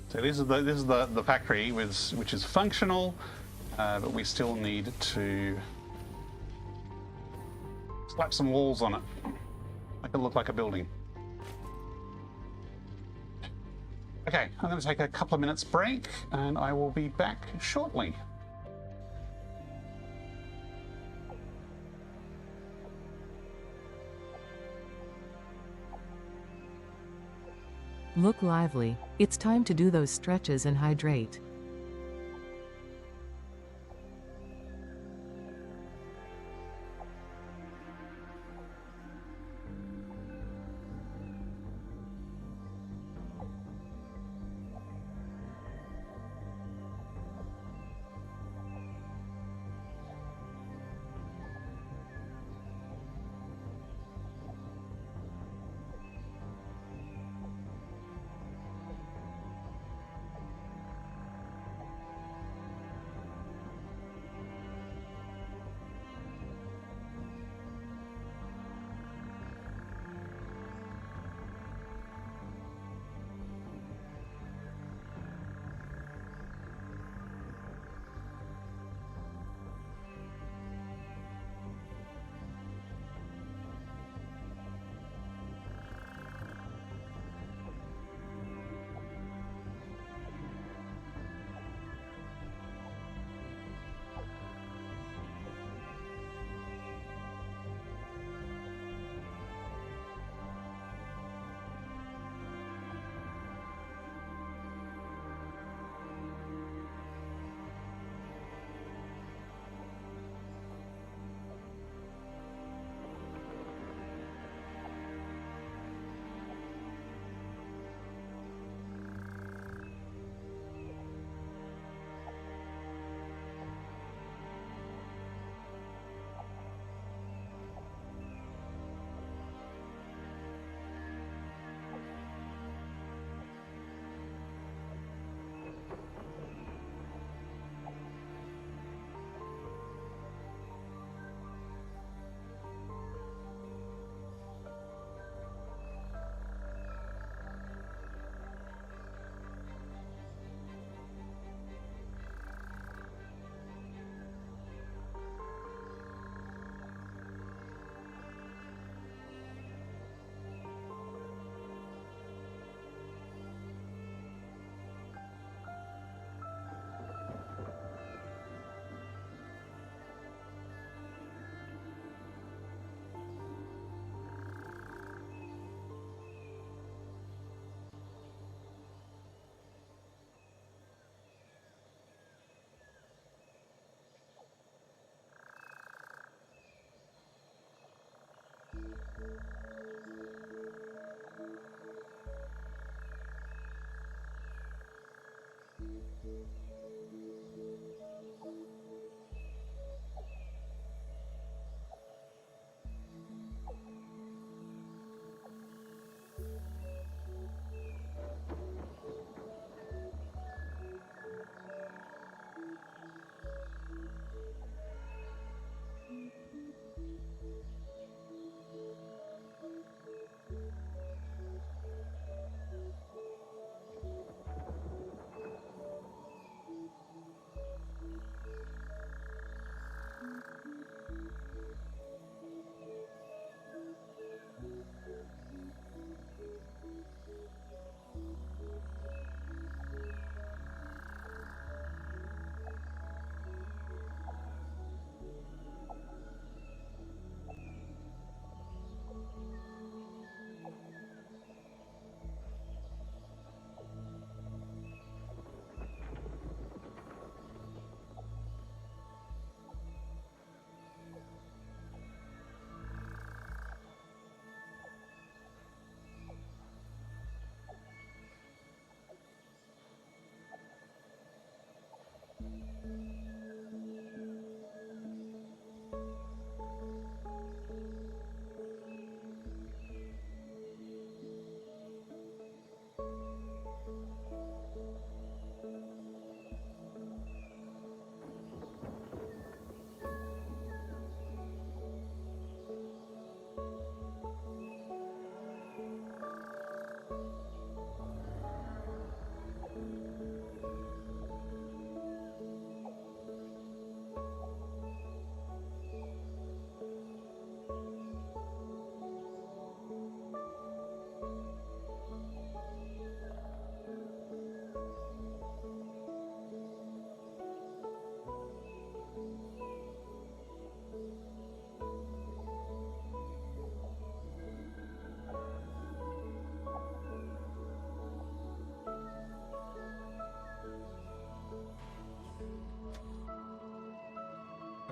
So this is the factory which is functional, but we still need to slap some walls on it. Make it look like a building. Okay, I'm going to take a couple of minutes break and I will be back shortly. Look lively. It's time to do those stretches and hydrate.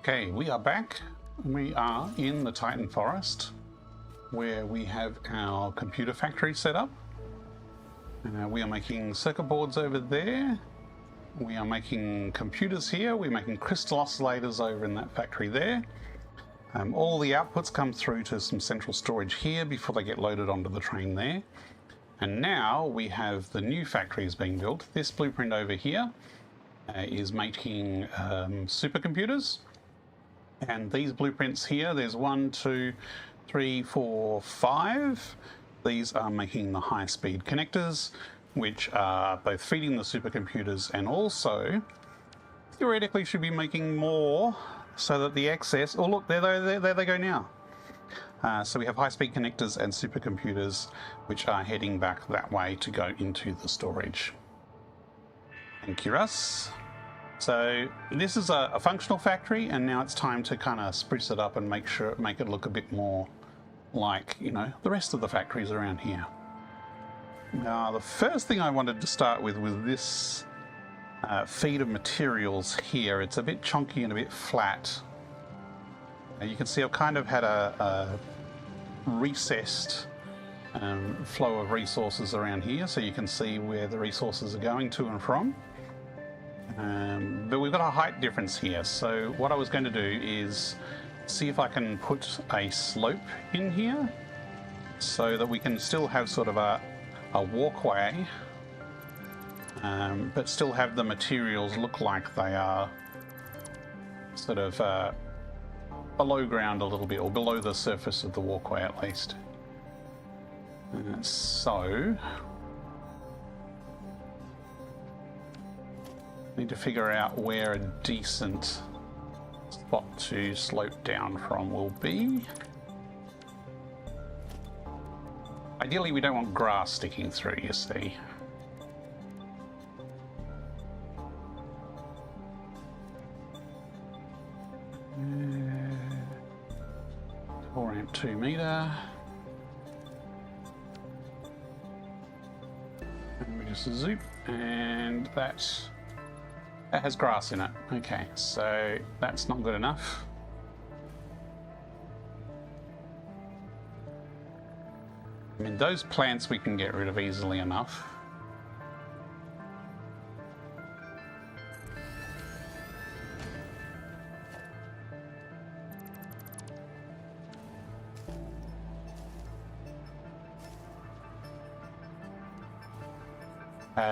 Okay, we are back. We are in the Titan Forest where we have our computer factory set up. We are making circuit boards over there. We are making computers here. We're making crystal oscillators over in that factory there. All the outputs come through to some central storage here before they get loaded onto the train there. And now we have the new factories being built. This blueprint over here is making supercomputers. And these blueprints here, there's 1, 2, 3, 4, 5. These are making the high-speed connectors, which are both feeding the supercomputers and also theoretically should be making more so that the excess... Oh, look, there they go now. So we have high-speed connectors and supercomputers, which are heading back that way to go into the storage. Thank you, Russ. So this is a functional factory, and now it's time to kind of spruce it up and make it look a bit more like, you know, the rest of the factories around here. Now, the first thing I wanted to start with was this feed of materials here. It's a bit chunky and a bit flat. You can see I've kind of had a recessed flow of resources around here, so you can see where the resources are going to and from. But we've got a height difference here, so what I was going to do is see if I can put a slope in here so that we can still have sort of a walkway, but still have the materials look like they are sort of below ground a little bit, or below the surface of the walkway at least. So need to figure out where a decent spot to slope down from will be. Ideally, we don't want grass sticking through, you see. Ramp 2 meter. And we just zoop, and that has grass in it. Okay, so that's not good enough. I mean, those plants we can get rid of easily enough.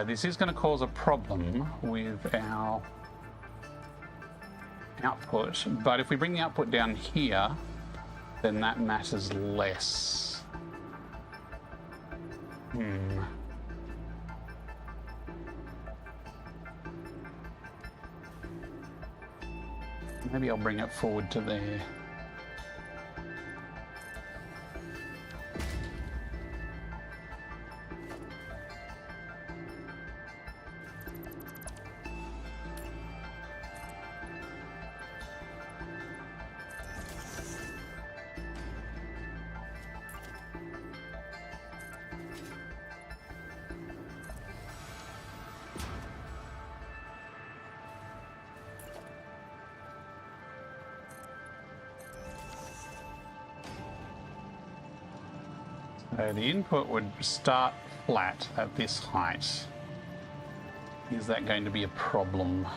This is going to cause a problem with our output, but if we bring the output down here, then that matters less. Maybe I'll bring it forward to there. So the input would start flat at this height. Is that going to be a problem?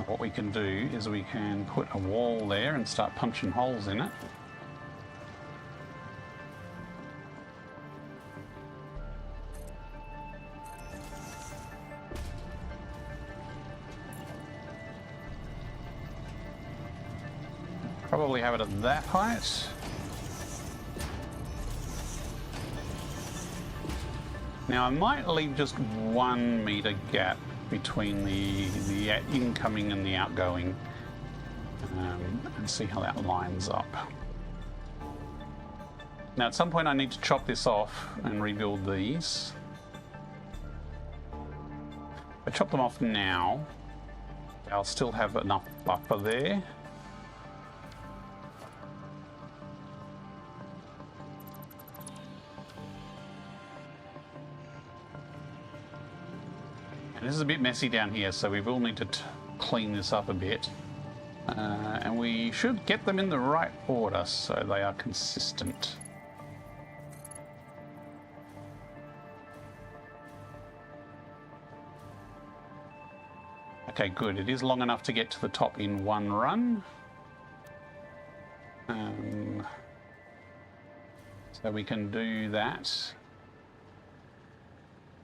What we can do is we can put a wall there and start punching holes in it. Probably have it at that height. Now I might leave just 1 meter gap between the incoming and the outgoing, and see how that lines up. Now at some point I need to chop this off and rebuild these. If I chop them off now, I'll still have enough buffer there. This is a bit messy down here, so we will need to clean this up a bit. And we should get them in the right order so they are consistent. Okay, good. It is long enough to get to the top in one run. So we can do that.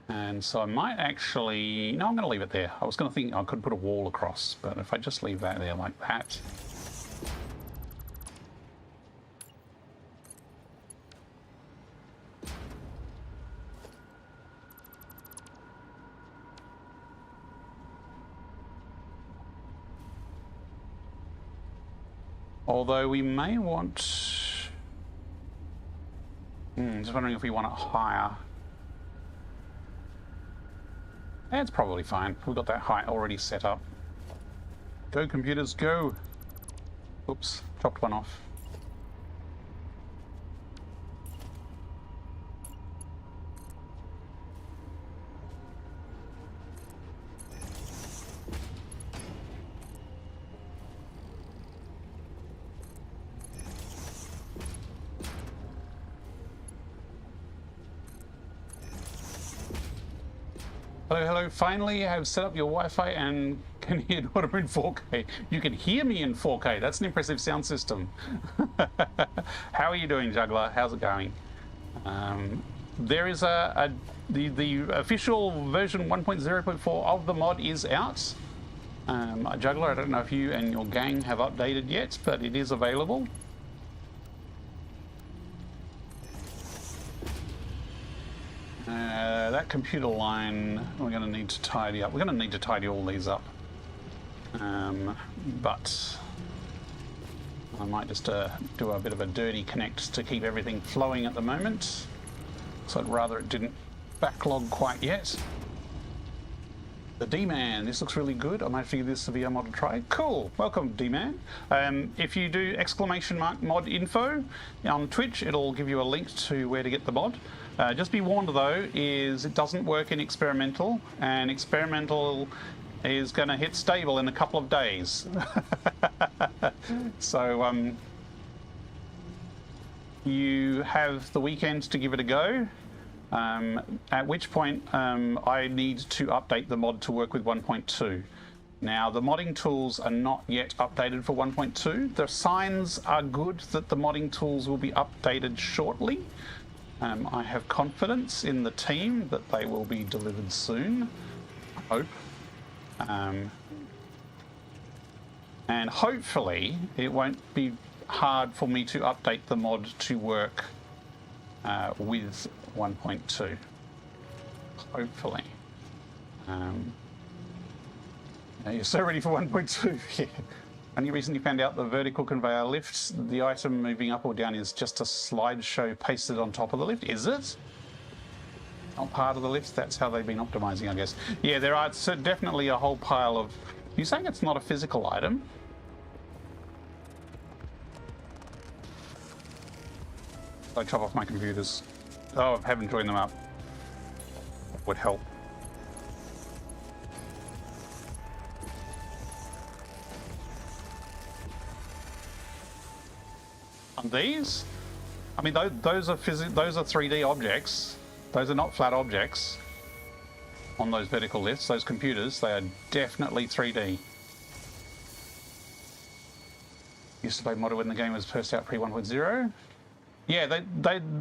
And so I might actually... No, I'm going to leave it there. I was going to think I could put a wall across, but if I just leave that there like that... Although we may want... just wondering if we want it higher. That's probably fine. We've got that height already set up. Go, computers, go! Oops, chopped one off. Hello, hello. Finally, I have set up your Wi-Fi and can hear daughter in 4K. You can hear me in 4K. That's an impressive sound system. How are you doing, Juggler? How's it going? There is the official version 1.0.4 of the mod is out. Juggler, I don't know if you and your gang have updated yet, but it is available. That computer line, we're going to need to tidy up. We're going to need to tidy all these up. But I might just do a bit of a dirty connect to keep everything flowing at the moment. So I'd rather it didn't backlog quite yet. The D-Man, this looks really good. I might have to give this a VR mod a try. Cool, welcome D-Man. If you do ! mod info on Twitch, it'll give you a link to where to get the mod. Just be warned though, is it doesn't work in experimental, and experimental is going to hit stable in a couple of days. So you have the weekend to give it a go. At which point I need to update the mod to work with 1.2. Now the modding tools are not yet updated for 1.2. The signs are good that the modding tools will be updated shortly. I have confidence in the team that they will be delivered soon, I hope. And hopefully it won't be hard for me to update the mod to work with 1.2. Hopefully. You're so ready for 1.2. Yeah. Only reason you found out the vertical conveyor lifts the item moving up or down is just a slideshow pasted on top of the lift, is it? Not part of the lift? That's how they've been optimizing, I guess. Yeah, there are definitely a whole pile of... You're saying it's not a physical item? I chop off my computers. Oh, I haven't joined them up. Would help. On these? I mean, those are 3D objects. Those are not flat objects. On those vertical lifts, those computers, they are definitely 3D. Used to play modder when the game was first out pre 1.0. Yeah, the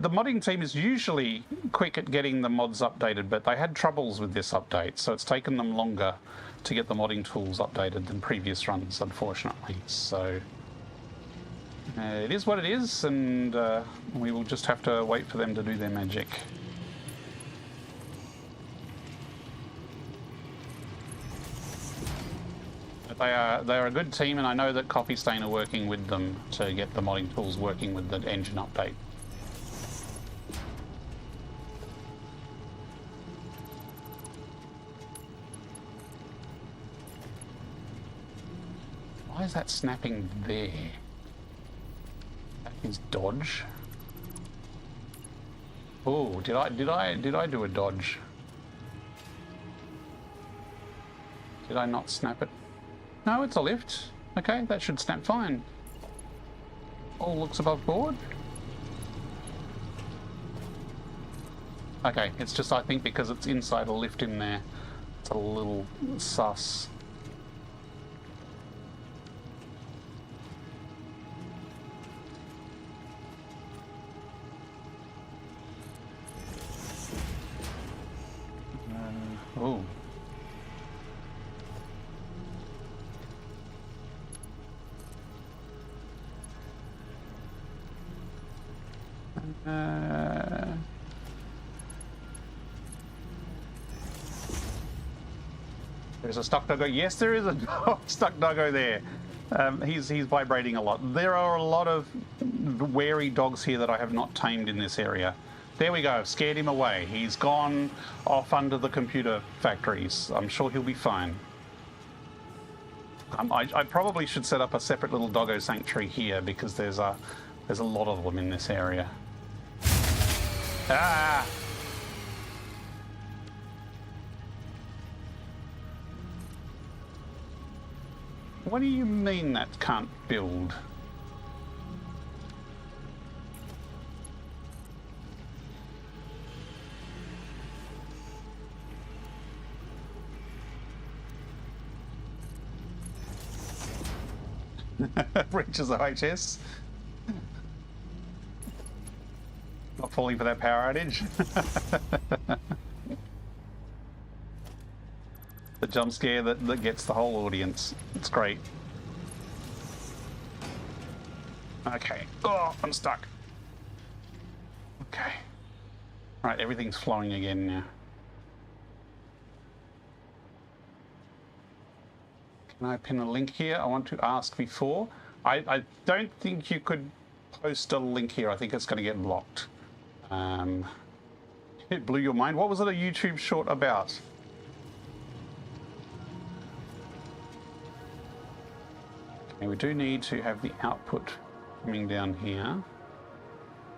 modding team is usually quick at getting the mods updated, but they had troubles with this update, so it's taken them longer to get the modding tools updated than previous runs, unfortunately. So it is what it is, and we will just have to wait for them to do their magic. But they are a good team, and I know that Coffee Stain are working with them to get the modding tools working with the engine update. Why is that snapping there? That is dodge. Oh, did I do a dodge? Did I not snap it? No, it's a lift. Okay, that should snap fine. All looks above board. Okay, it's just, I think, because it's inside a lift in there, it's a little sus. Oh. There's a stuck doggo. Yes, there is a stuck doggo there. He's vibrating a lot. There are a lot of wary dogs here that I have not tamed in this area. There we go. Scared him away. He's gone off under the computer factories. I'm sure he'll be fine. I probably should set up a separate little doggo sanctuary here because there's a lot of them in this area. Ah! What do you mean that can't build? Breaches the HS. Not falling for that power outage. The jump scare that gets the whole audience. It's great. Okay. Oh, I'm stuck. Okay. Right, everything's flowing again now. Can I pin a link here? I want to ask before. I don't think you could post a link here. I think it's going to get blocked. It blew your mind. What was it a YouTube short about? Okay, we do need to have the output coming down here.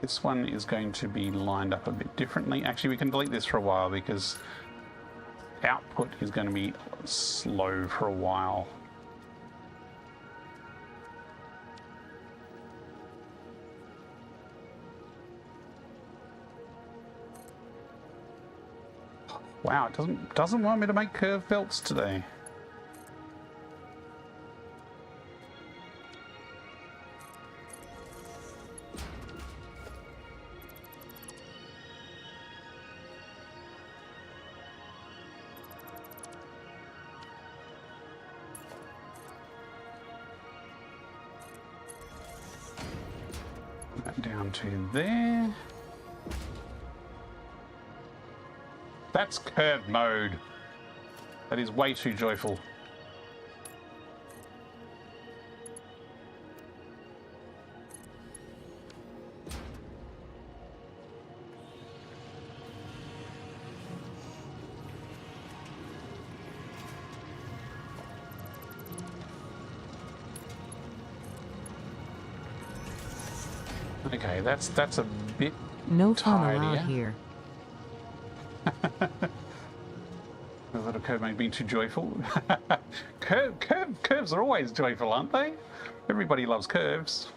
This one is going to be lined up a bit differently. Actually, we can delete this for a while because output is going to be slow for a while. Wow, it doesn't want me to make curve belts today. Down to there. That's curved mode. That is way too joyful. Okay, that's a bit No fun tidier. allowed here. A little curve mode being too joyful. Curves are always joyful, aren't they? Everybody loves curves.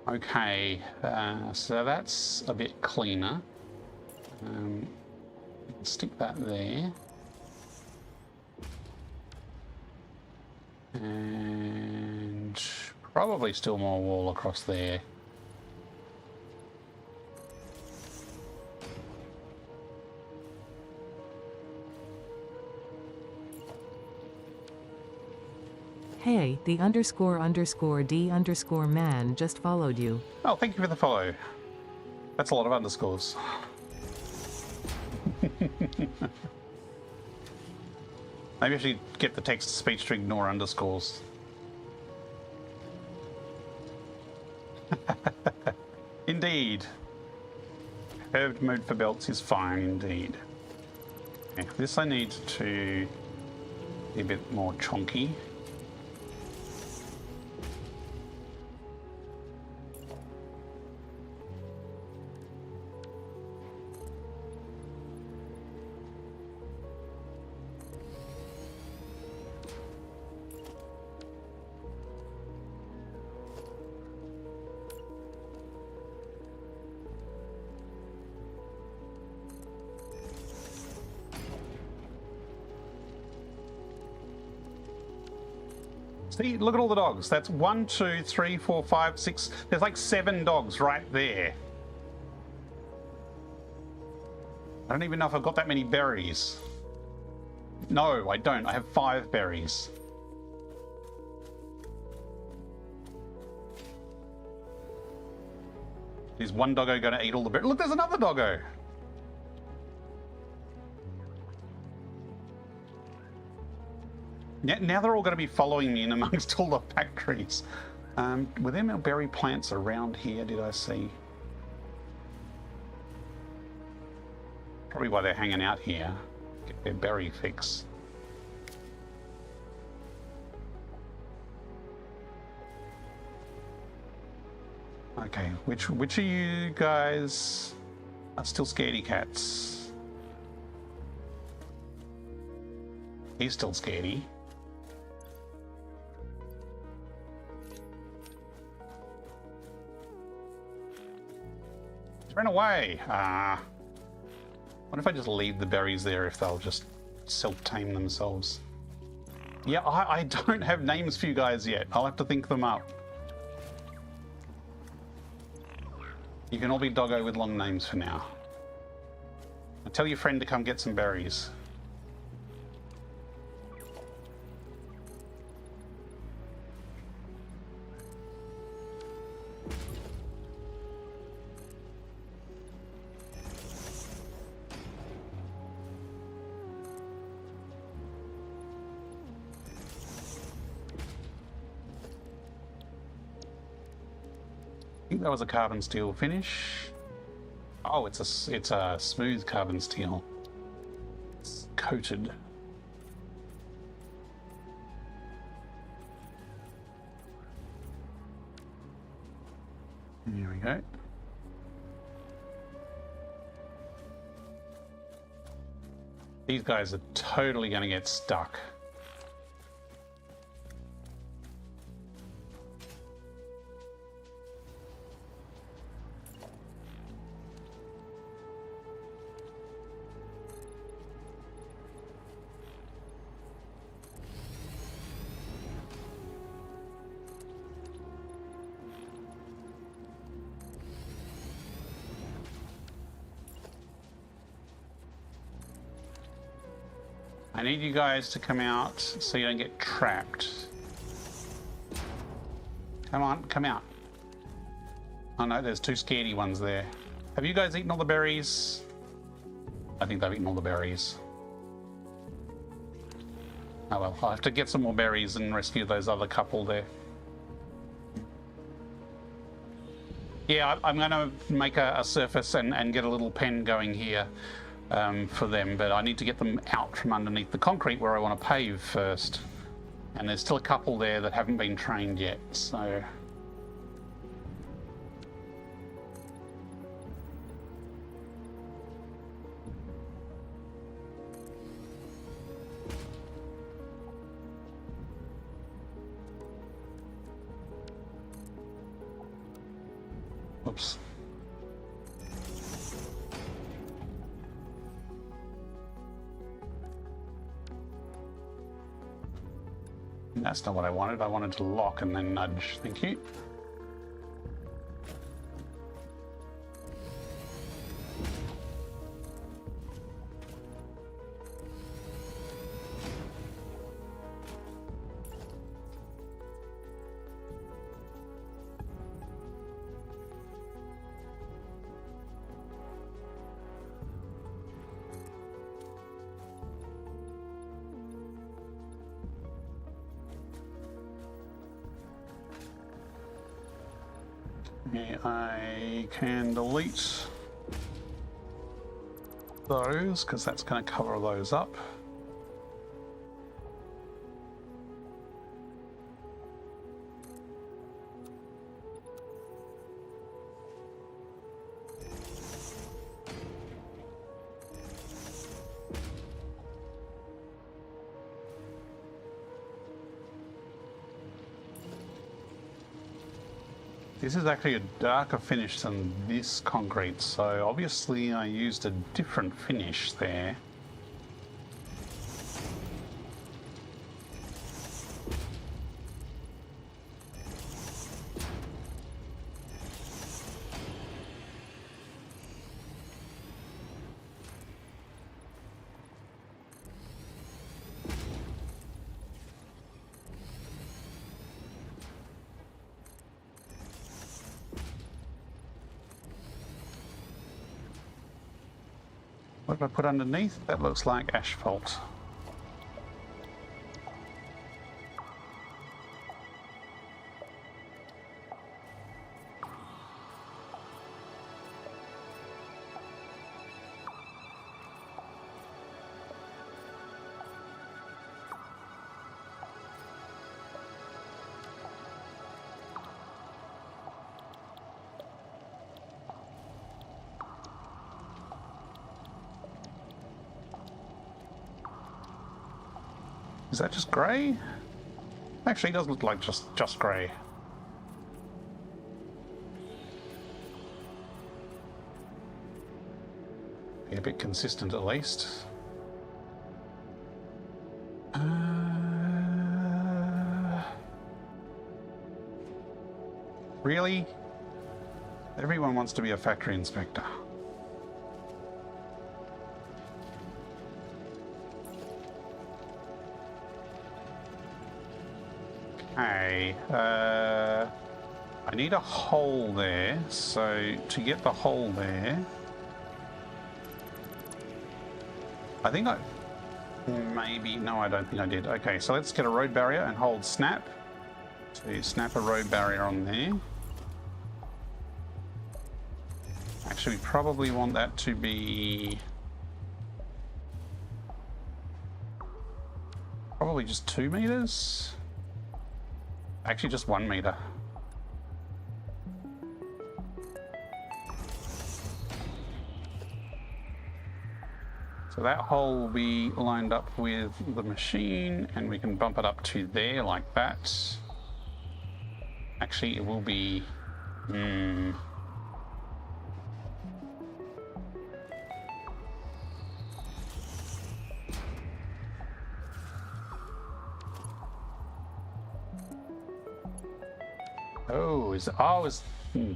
Okay, so that's a bit cleaner. Stick that there. And probably still more wall across there. Hey, the __D_man just followed you. Oh, thank you for the follow. That's a lot of underscores. Maybe I should get the text-to-speech to ignore underscores. Indeed. Curved mode for belts is fine indeed. Okay, this I need to be a bit more chonky. See, look at all the dogs. That's 1, 2, 3, 4, 5, 6. There's like 7 dogs right there. I don't even know if I've got that many berries. No, I don't. I have 5 berries. Is one doggo going to eat all the berries? Look, there's another doggo. Now they're all going to be following me in amongst all the factories. Were there more berry plants around here, did I see? Probably why they're hanging out here. Get their berry fix. Okay, which of you guys are still scaredy cats? He's still scaredy. He's ran away. What if I just leave the berries there if they'll just self-tame themselves? Yeah, I don't have names for you guys yet. I'll have to think them up. You can all be doggo with long names for now. Now tell your friend to come get some berries. I think that was a carbon steel finish. Oh, it's a smooth carbon steel. It's coated. Here we go. These guys are totally going to get stuck. I need you guys to come out so you don't get trapped. Come on, come out. Oh no, there's 2 scaredy ones there. Have you guys eaten all the berries? I think they've eaten all the berries. Oh well, I'll have to get some more berries and rescue those other couple there. Yeah, I'm going to make a surface and get a little pen going here. For them, but I need to get them out from underneath the concrete where I want to pave first. And there's still a couple there that haven't been trained yet, so... Whoops. That's not what I wanted. I wanted to lock and then nudge. Thank you. I can delete those because that's going to cover those up. This is actually a darker finish than this concrete, so obviously I used a different finish there. What did I put underneath? That looks like asphalt. Is that just grey? Actually, it does look like just grey. Be a bit consistent at least. Really? Everyone wants to be a factory inspector. Okay, I need a hole there, so to get the hole there, I think I maybe, no, I don't think I did. Okay, so let's get a road barrier and hold snap. So you snap a road barrier on there. Actually, we probably want that to be probably just 2 meters. Actually, just 1 meter. So that hole will be lined up with the machine, and we can bump it up to there like that. Actually, it will be...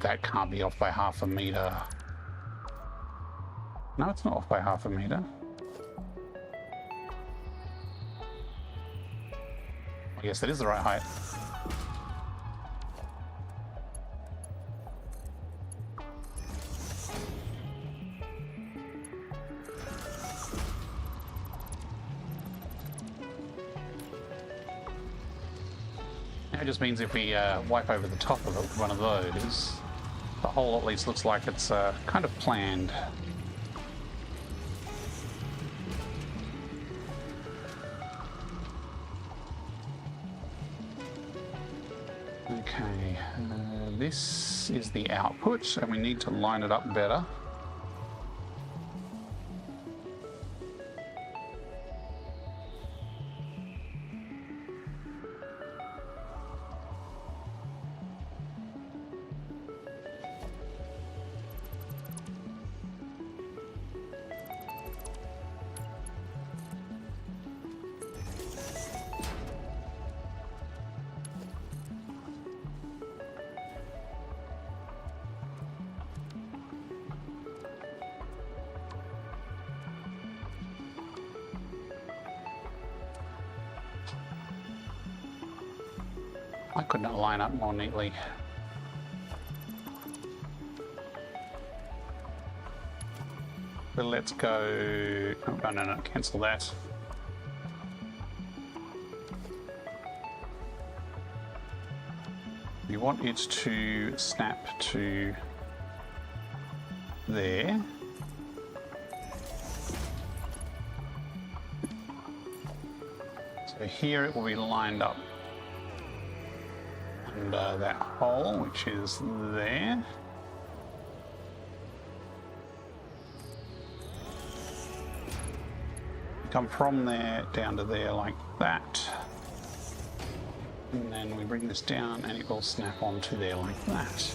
that can't be off by half a meter. No, it's not off by half a meter. I guess that is the right height. It just means if we wipe over the top of one of those, the hole at least looks like it's kind of planned. Okay, this is the output, and we need to line it up better. I could not line up more neatly. But let's go... Oh, no, cancel that. You want it to snap to there. So here it will be lined up under that hole, which is there. Come from there down to there like that. And then we bring this down and it will snap onto there like that.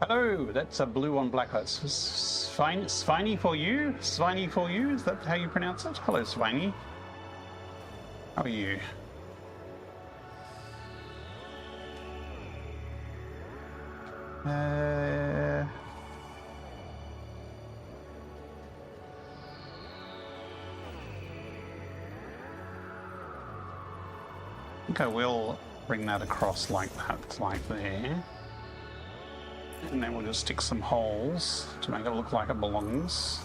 Hello, that's a blue on black. That's Sviny for you? Sviny for you? Is that how you pronounce it? Hello, Sviny. How are you? think I will bring that across like that, like there. And then we'll just stick some holes to make it look like it belongs.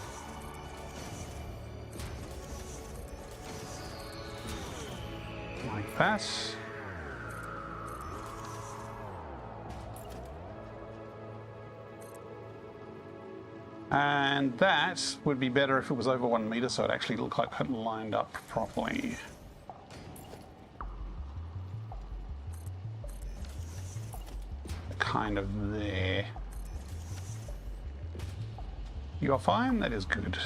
Like that. And that would be better if it was over 1 meter, so it actually looked like it lined up properly. Kind of there. You are fine? That is good.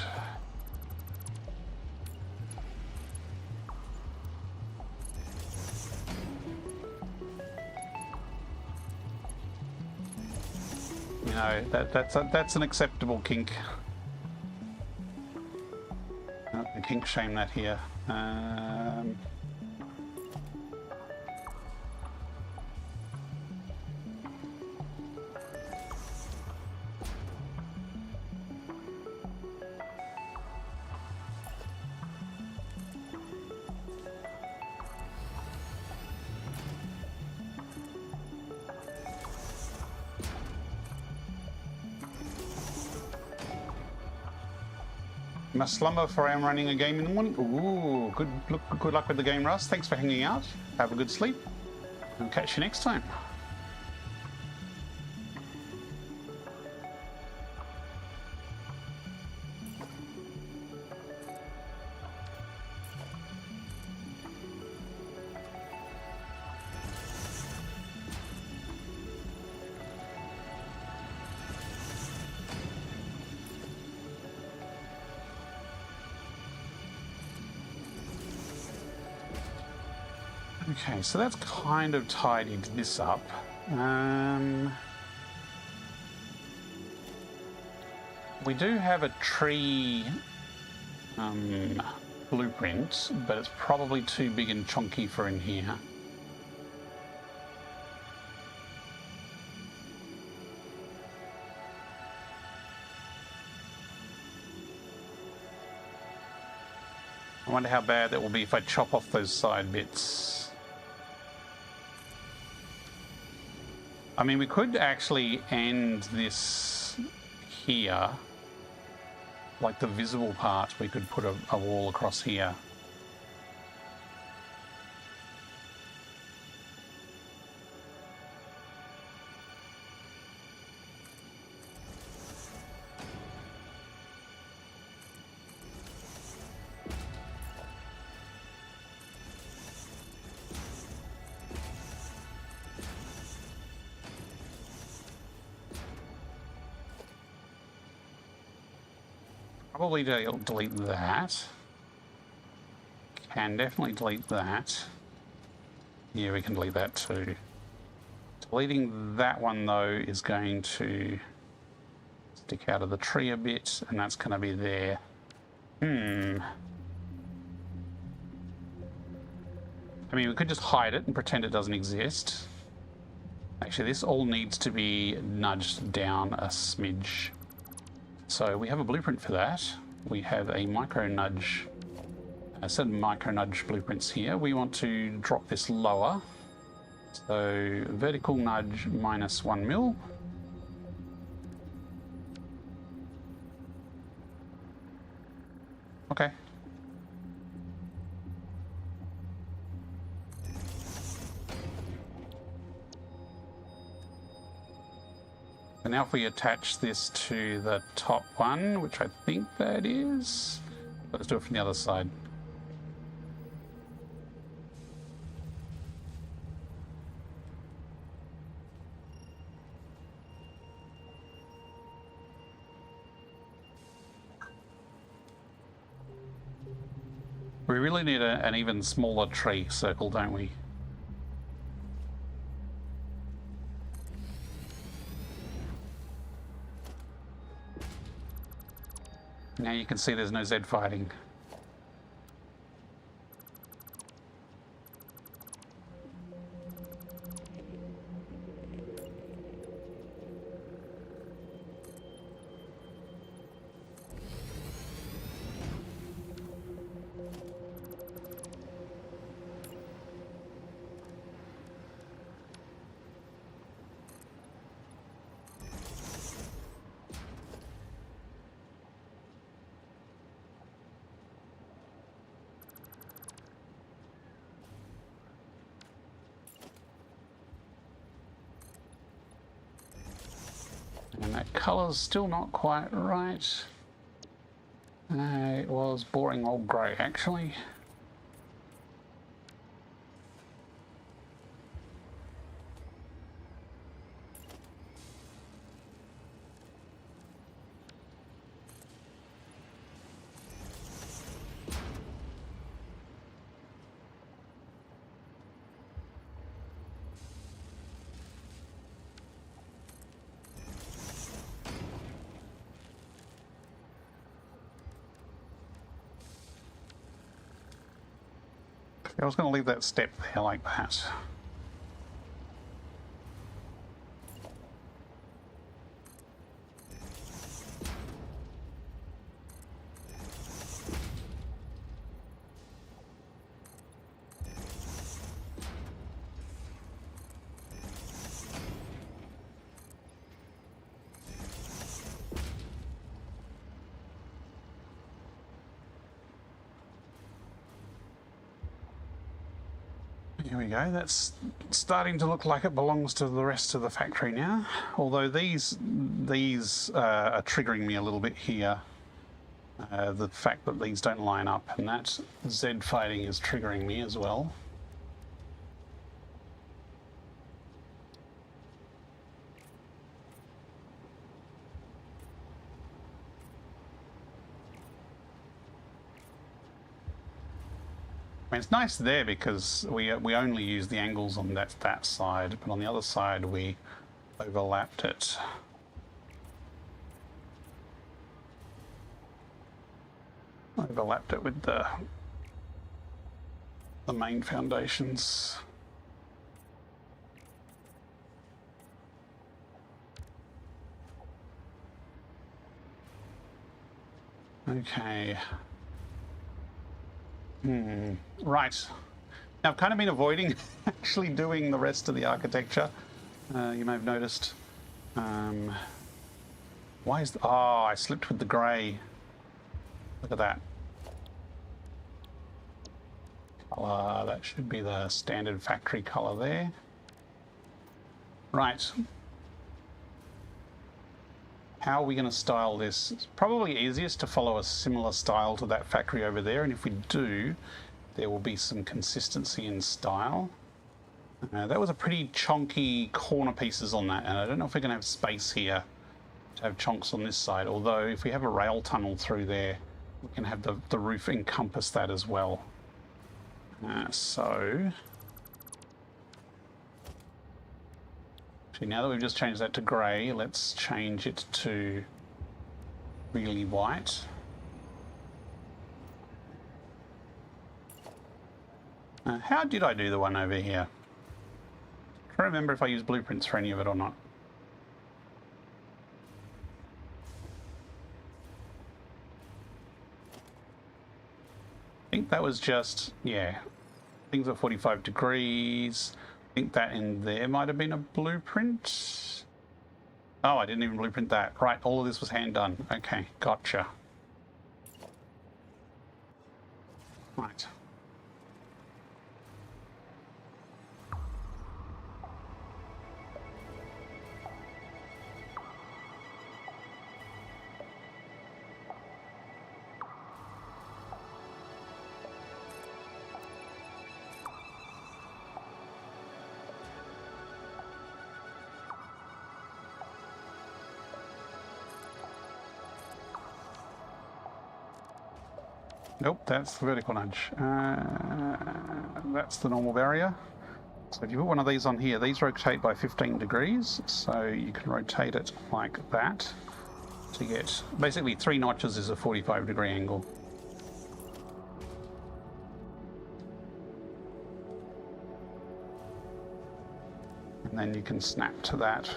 You know, that's an acceptable kink. Oh, the kink shame that here. Must slumber for I am running a game in the morning. Ooh, good luck with the game, Russ. Thanks for hanging out. Have a good sleep. I'll catch you next time. Okay, so that's kind of tidied this up. We do have a tree blueprint, but it's probably too big and chunky for in here. I wonder how bad that will be if I chop off those side bits. I mean, we could actually end this here, like the visible part, we could put a wall across here. Probably delete that. Can definitely delete that. Yeah, we can delete that too. Deleting that one though is going to stick out of the tree a bit, and that's going to be there. I mean, we could just hide it and pretend it doesn't exist. Actually, this all needs to be nudged down a smidge. So we have a blueprint for that. We have a micro nudge, a set of micro nudge blueprints here. We want to drop this lower. So vertical nudge minus 1 mil. Okay. And now if we attach this to the top one, which I think that is, let's do it from the other side. We really need an even smaller tree circle, don't we? Now you can see there's no Z fighting. And that colour's still not quite right. It was boring old grey, actually. I was going to leave that step there like that. Here we go, that's starting to look like it belongs to the rest of the factory now. Although these are triggering me a little bit here. The fact that these don't line up, and that Z fighting is triggering me as well. I mean, it's nice there because we only use the angles on that side, but on the other side we overlapped it. Overlapped it with the main foundations. Okay. Right. Now I've kind of been avoiding actually doing the rest of the architecture. You may have noticed. Why is oh, I slipped with the grey. Look at that. Colour, that should be the standard factory colour there. Right. How are we going to style this? It's probably easiest to follow a similar style to that factory over there, and if we do, there will be some consistency in style. That was a pretty chonky corner pieces on that, and I don't know if we're going to have space here to have chonks on this side, although if we have a rail tunnel through there, we can have the roof encompass that as well. Now that we've just changed that to grey, let's change it to really white. How did I do the one over here? I can't remember if I used blueprints for any of it or not. I think that was just, yeah, things are 45 degrees. I think that in there might have been a blueprint. Oh, I didn't even blueprint that. Right, all of this was hand done. Okay, gotcha. Right. Nope, that's the vertical nudge. That's the normal barrier. So if you put one of these on here, these rotate by 15 degrees, so you can rotate it like that to get, basically 3 notches is a 45-degree angle. And then you can snap to that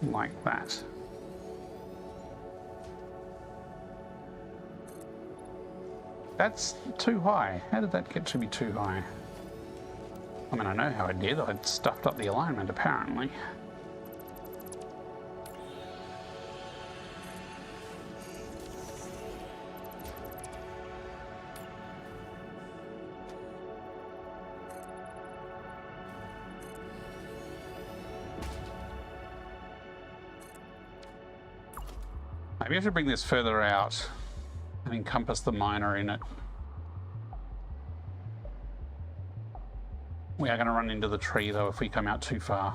like that. That's too high. How did that get to be too high? I mean, I know how I did. I'd stuffed up the alignment, apparently. Maybe I should bring this further out and encompass the miner in it. We are going to run into the tree though if we come out too far.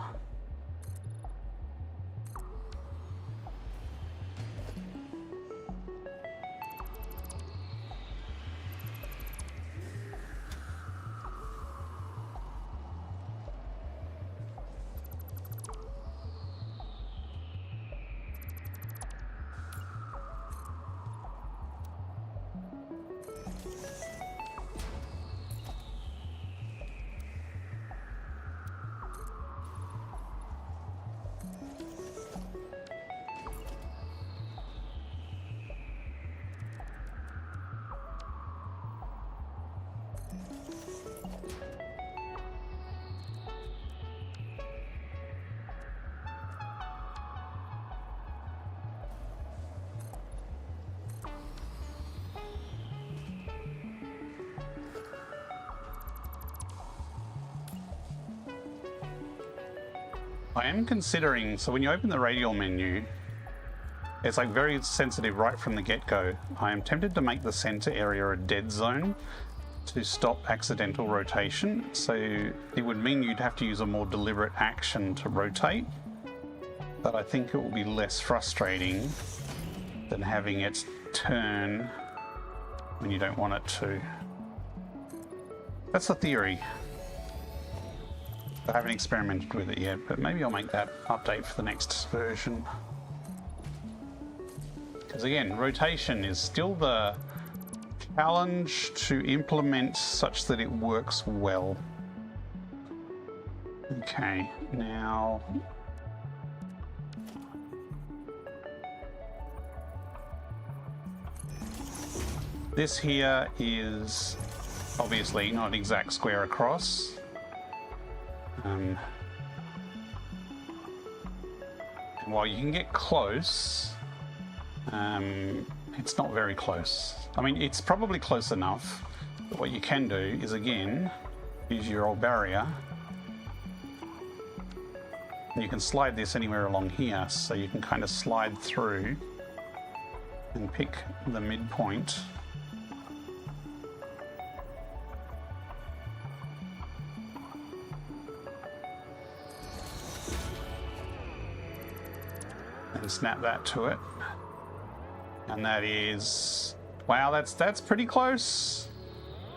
I am considering, so when you open the radial menu, it's like very sensitive right from the get-go. I am tempted to make the center area a dead zone to stop accidental rotation. So it would mean you'd have to use a more deliberate action to rotate, but I think it will be less frustrating than having it turn when you don't want it to. That's the theory. I haven't experimented with it yet, but maybe I'll make that update for the next version. Because again, rotation is still the challenge to implement such that it works well. Okay, now... this here is obviously not an exact square across. And while you can get close, it's not very close. I mean, it's probably close enough, but what you can do is, again, use your old barrier. And you can slide this anywhere along here, so you can kind of slide through and pick the midpoint. And snap that to it, and that is, wow, that's pretty close.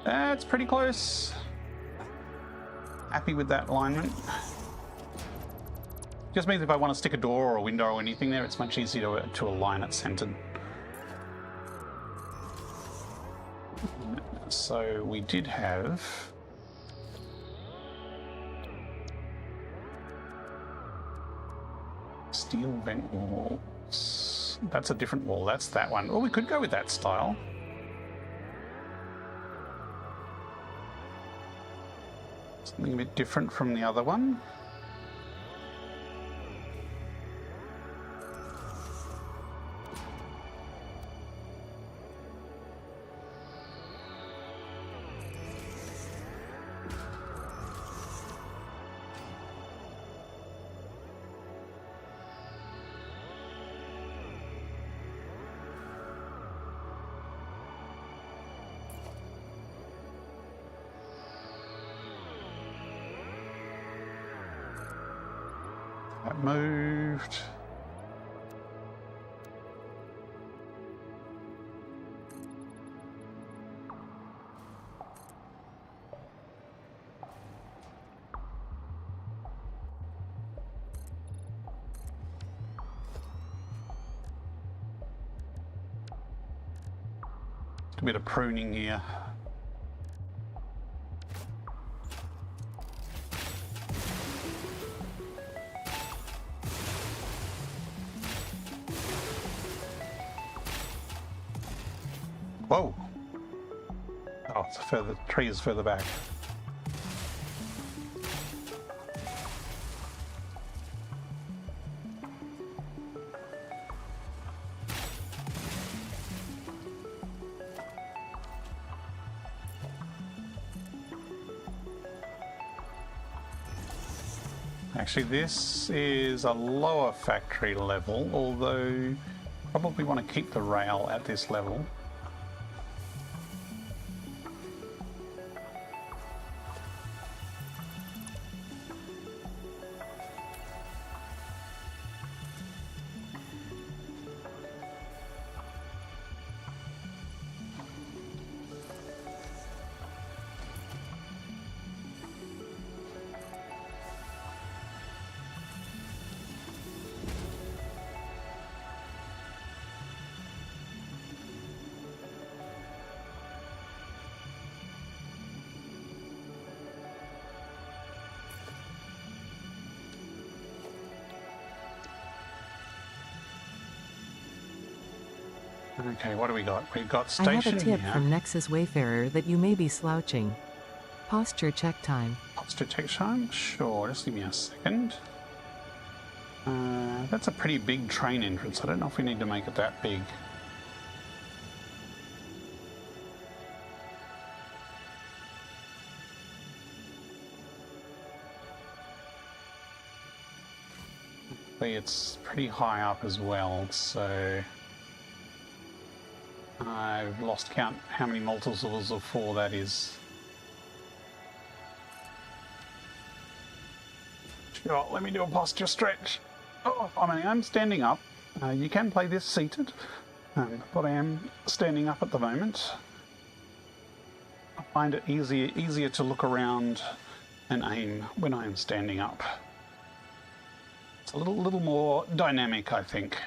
That's pretty close. Happy with that alignment. Just means if I want to stick a door or a window or anything there, it's much easier to align it centered. So we did have steel vent walls. That's a different wall. That's that one. Oh, we could go with that style. Something a bit different from the other one. That moved. A bit of pruning here. Whoa! Oh, it's further. The tree is further back. Actually, this is a lower factory level, although Probably want to keep the rail at this level. Okay, what do we got? We've got station I have a tip here. from Nexus Wayfarer that you may be slouching. Posture check time. Posture check time? Sure, just give me a second. That's a pretty big train entrance. I don't know if we need to make it that big. It's pretty high up as well, so I've lost count how many multiples of 4 that is. Sure, let me do a posture stretch. Oh, I'm standing up. You can play this seated, but I am standing up at the moment. I find it easier to look around and aim when I am standing up. It's a little more dynamic, I think.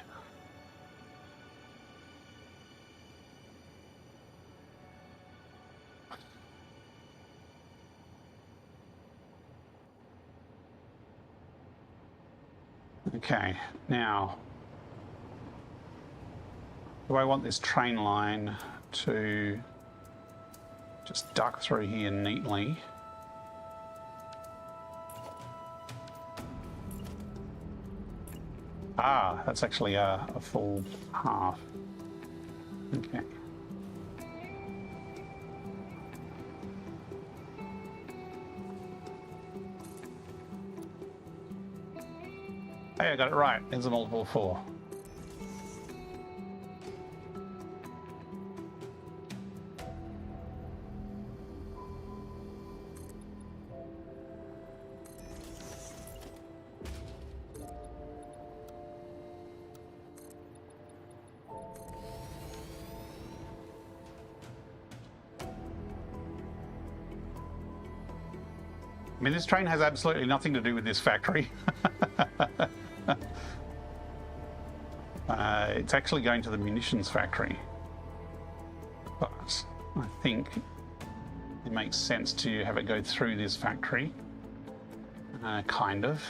Okay, now, do I want this train line to just duck through here neatly? Ah, that's actually a full half. Okay. Hey, I got it right. It's a multiple of 4. I mean, this train has absolutely nothing to do with this factory. It's actually going to the munitions factory. But I think it makes sense to have it go through this factory. Kind of.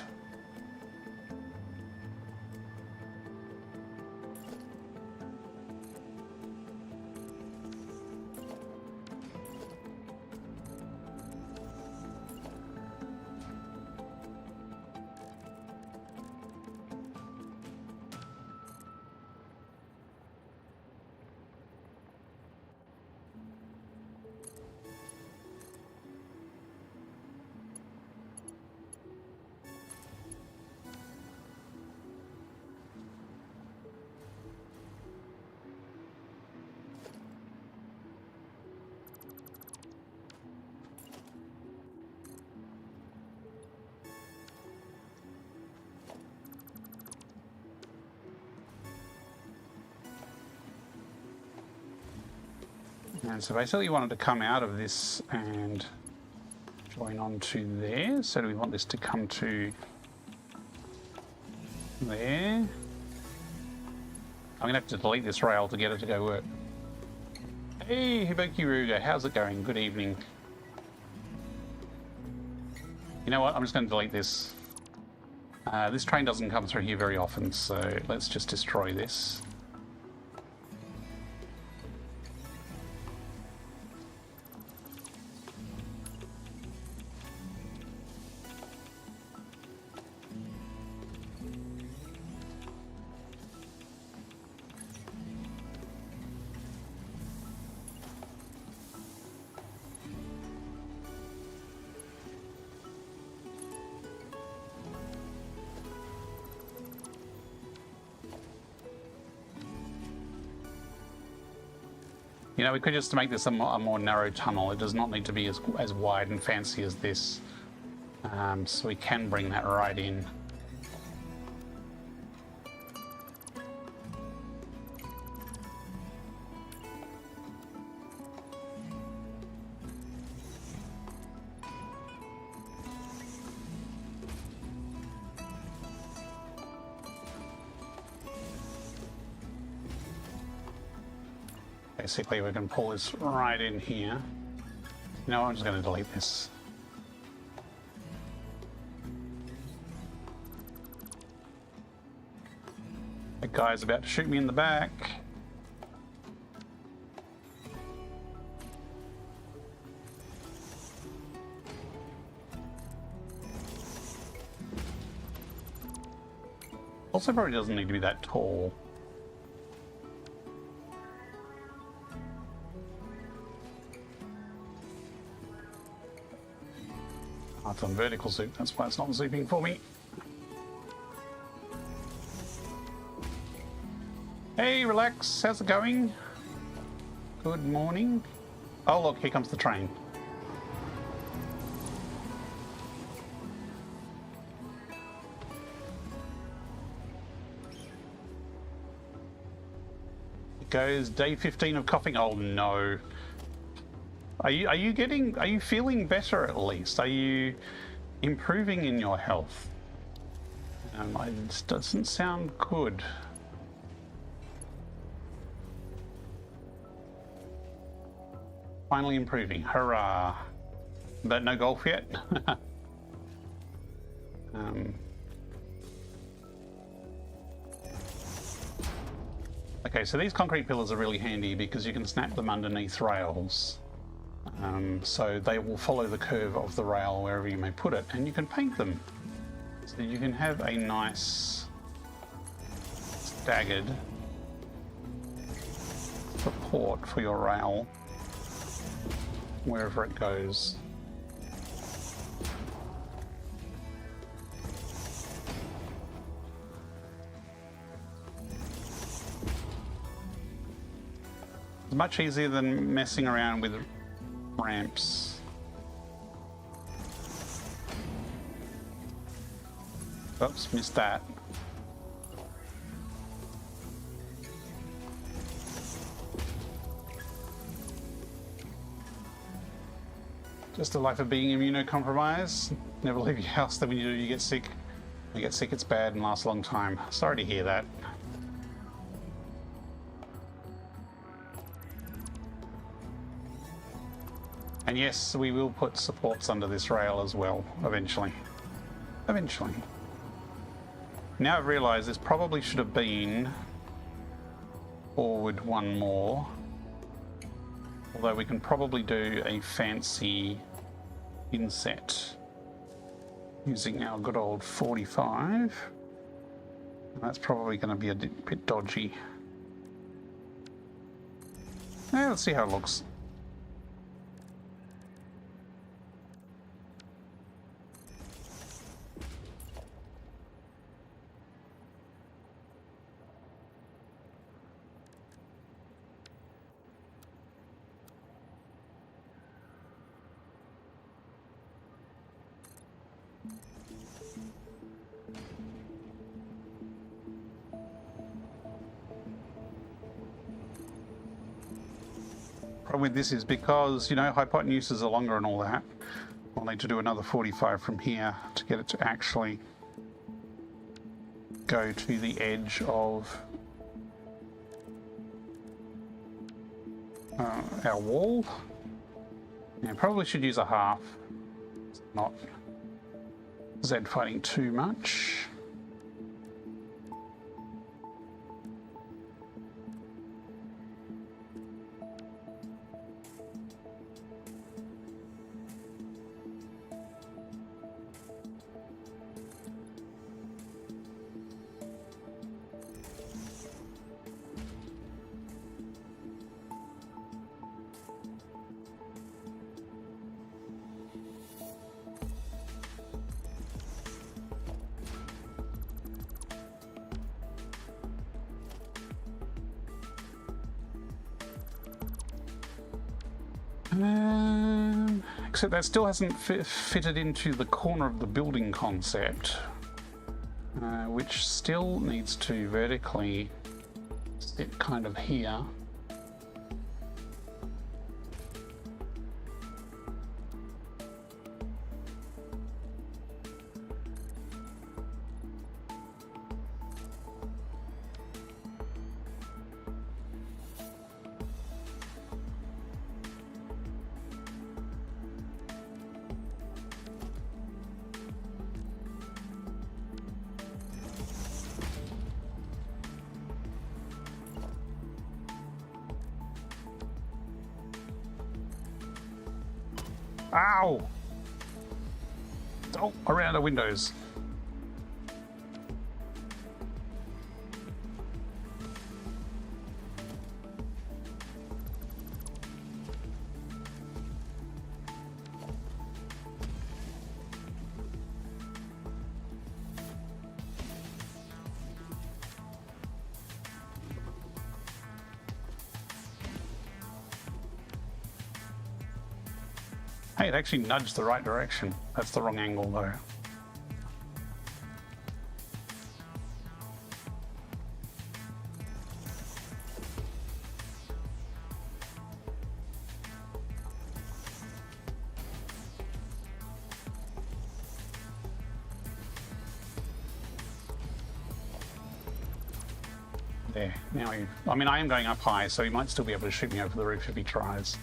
And so basically you wanted to come out of this and join on to there. So do we want this to come to there? I'm going to have to delete this rail to get it to go work. Hey, Hiboki Ruga, how's it going? Good evening. You know what? I'm just going to delete this. This train doesn't come through here very often, so let's just destroy this. You know, we could just make this a more narrow tunnel. It does not need to be as wide and fancy as this. So we can bring that right in. Basically, we can pull this right in here. You know, I'm just going to delete this. That guy's about to shoot me in the back. Also, probably doesn't need to be that tall. Oh, it's on vertical zoom, that's why it's not zooming for me. Hey, relax, how's it going? Good morning. Oh look, here comes the train. It goes day 15 of coughing. Oh no. Are you feeling better at least? Are you improving in your health? It doesn't sound good. Finally improving, hurrah. But no golf yet? Okay, so these concrete pillars are really handy because you can snap them underneath rails. So they will follow the curve of the rail wherever you may put it, and you can paint them. So you can have a nice staggered support for your rail wherever it goes. It's much easier than messing around with ramps. Oops, missed that. Just the life of being immunocompromised. Never leave your house, then when you do, you get sick. When you get sick, it's bad and lasts a long time. Sorry to hear that. And yes, we will put supports under this rail as well, eventually. Eventually. Now I've realised this probably should have been forward one more. Although we can probably do a fancy inset using our good old 45. That's probably going to be a bit dodgy. Yeah, let's see how it looks. Problem with this is because, you know, hypotenuses are longer and all that. We'll need to do another 45 from here to get it to actually go to the edge of our wall. Yeah, probably should use a half. Not Z fighting too much. Except that still hasn't fitted into the corner of the building concept, which still needs to vertically sit kind of here. Ow! Oh, around the windows. Hey, it actually nudged the right direction. That's the wrong angle though. There, now I mean, I am going up high, so he might still be able to shoot me over the roof if he tries.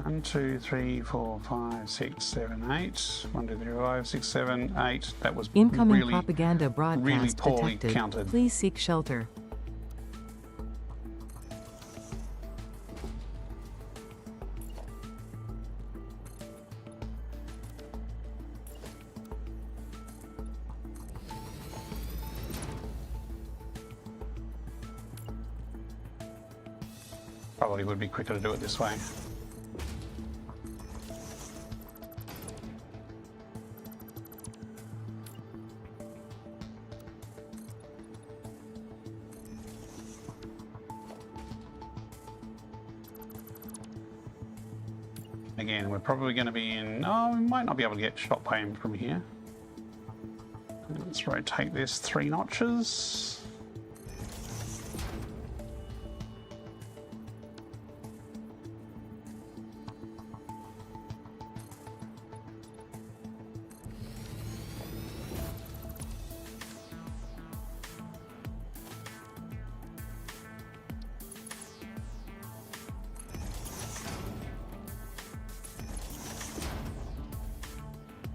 One, two, three, 4, 5, 6, 7, 8. 1, 2, 3, 4, 5, 6, 7, 8. That was Incoming really, propaganda broadcast really poorly detected. counted. Please seek shelter. Probably would be quicker to do it this way. Again, we're probably going to be in... Oh, we might not be able to get shot by him from here. Let's rotate this 3 notches.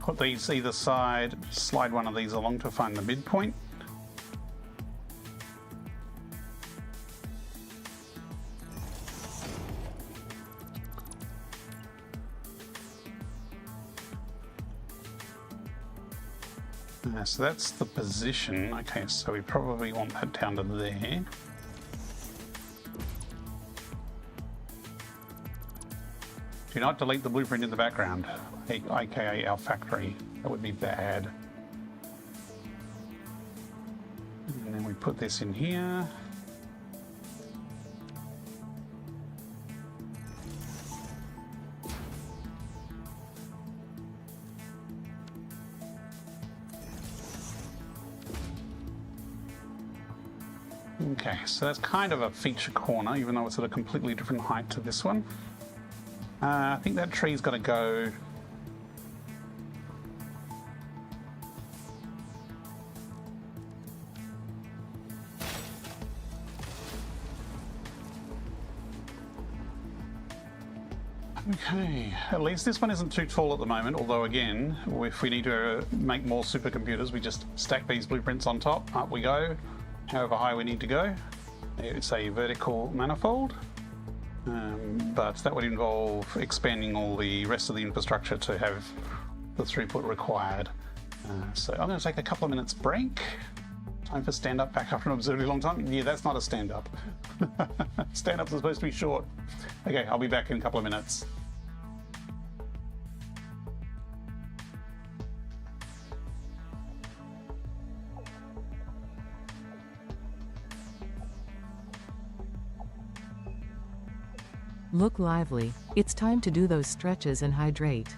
Put these either side, slide one of these along to find the midpoint. So that's the position. Okay, so we probably want that down to there. Do not delete the blueprint in the background, aka our factory. That would be bad. And then we put this in here. Okay, so that's kind of a feature corner, even though it's at a completely different height to this one. I think that tree's got to go... Okay, at least this one isn't too tall at the moment, although again, if we need to make more supercomputers, we just stack these blueprints on top, up we go, however high we need to go. It's a vertical manifold. But that would involve expanding all the rest of the infrastructure to have the throughput required. So I'm going to take a couple of minutes break. Time for stand-up back after an absurdly long time. Yeah, that's not a stand-up. Stand-ups are supposed to be short. Okay, I'll be back in a couple of minutes. Look lively, it's time to do those stretches and hydrate.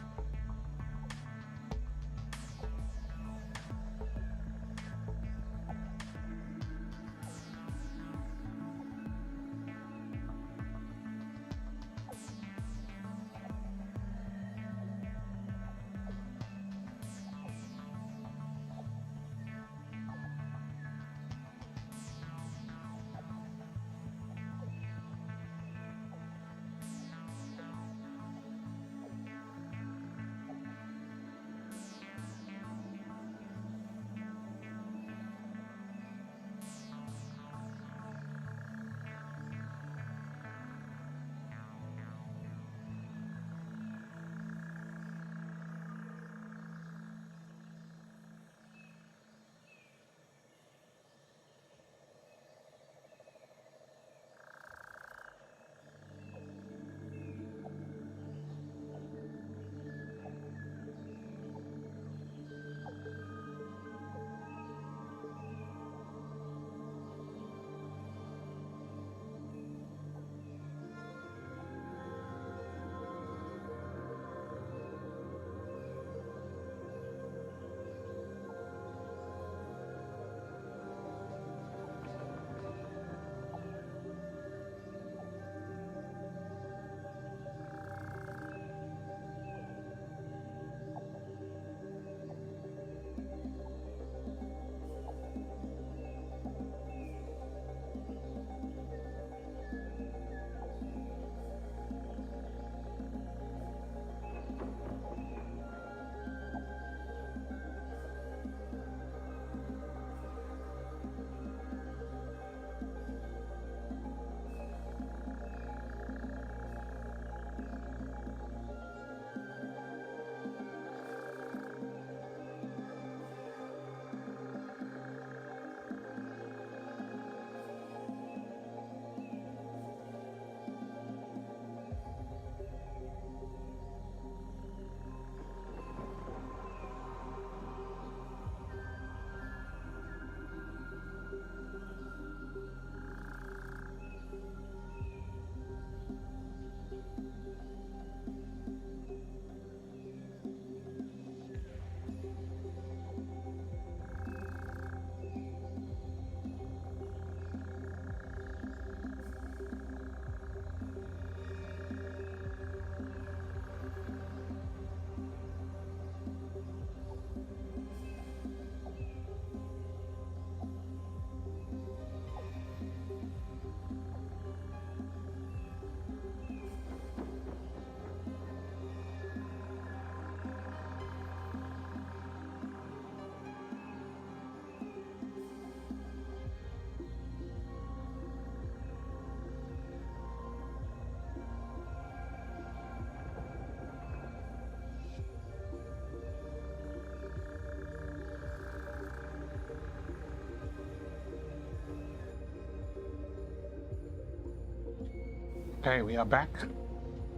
Okay, we are back.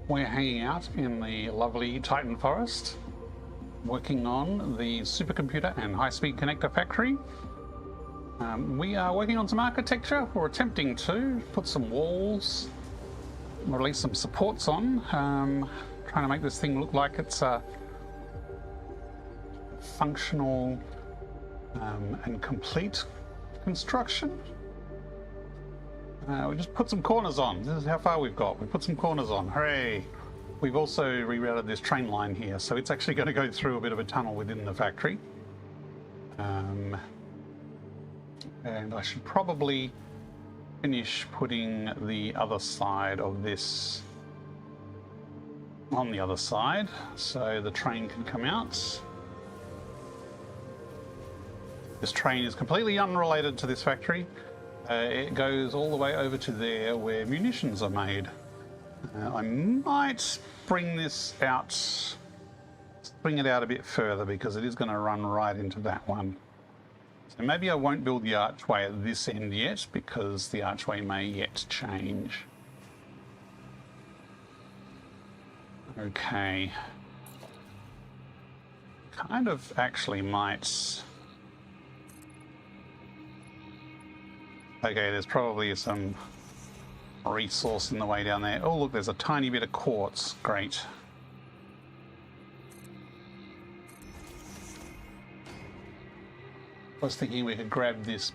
We're hanging out in the lovely Titan Forest, working on the supercomputer and high-speed connector factory. We are working on some architecture. We're attempting to put some walls, release some supports on, trying to make this thing look like it's a functional and complete construction. We just put some corners on. This is how far we've got. We put some corners on. Hooray! We've also rerouted this train line here, so it's actually going to go through a bit of a tunnel within the factory. And I should probably finish putting the other side of this on the other side, so the train can come out. This train is completely unrelated to this factory. It goes all the way over to there where munitions are made. I might bring this out, bring it out a bit further because it is going to run right into that one. So maybe I won't build the archway at this end yet because the archway may yet change. Okay. Kind of actually might... Okay, there's probably some resource in the way down there. Oh, look, there's a tiny bit of quartz. Great. I was thinking we could grab this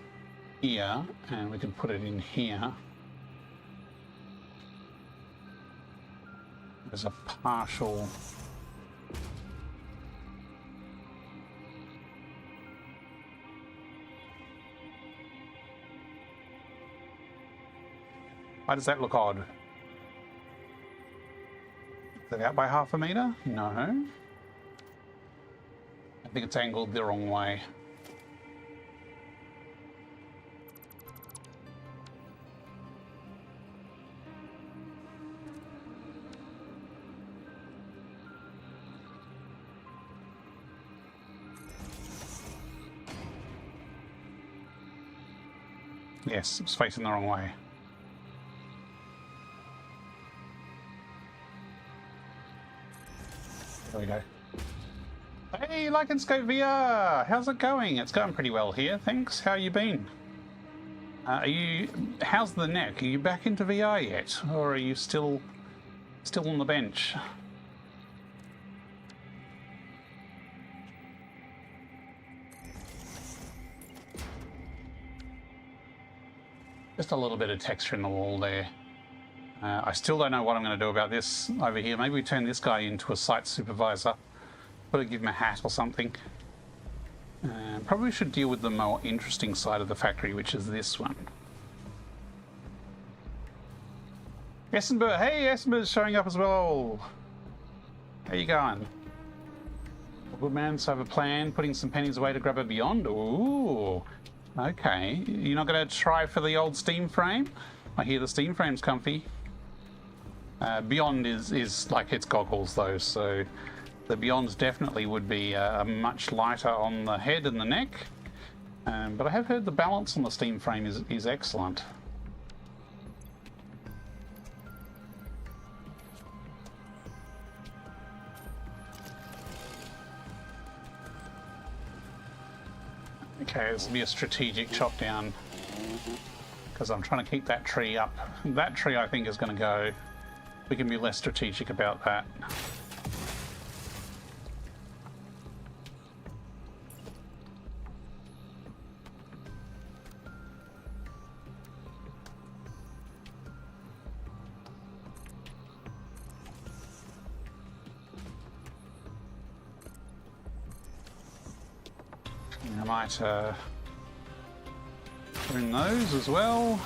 here and we could put it in here. There's a partial... Why does that look odd? Is it out by half a meter? No. I think it's angled the wrong way. Yes, it's facing the wrong way. There we go. Hey, Lycanscope VR! How's it going? It's going pretty well here, thanks. How you been? How's the neck? Are you back into VR yet? Or are you still on the bench? Just a little bit of texture in the wall there. I still don't know what I'm going to do about this over here. Maybe we turn this guy into a site supervisor. Probably give him a hat or something. Probably should deal with the more interesting side of the factory, which is this one. Essenberg, hey, Essenberg's showing up as well. How you going? Good man, so I have a plan, putting some pennies away to grab a Beyond. Ooh, okay. You're not going to try for the old Steam frame? I hear the Steam frame's comfy. Beyond is like its goggles though, so the Beyonds definitely would be much lighter on the head and the neck. But I have heard the balance on the Steam frame is excellent. Okay, this will be a strategic chop down because I'm trying to keep that tree up. That tree I think is going to go. We can be less strategic about that. I might put in those as well.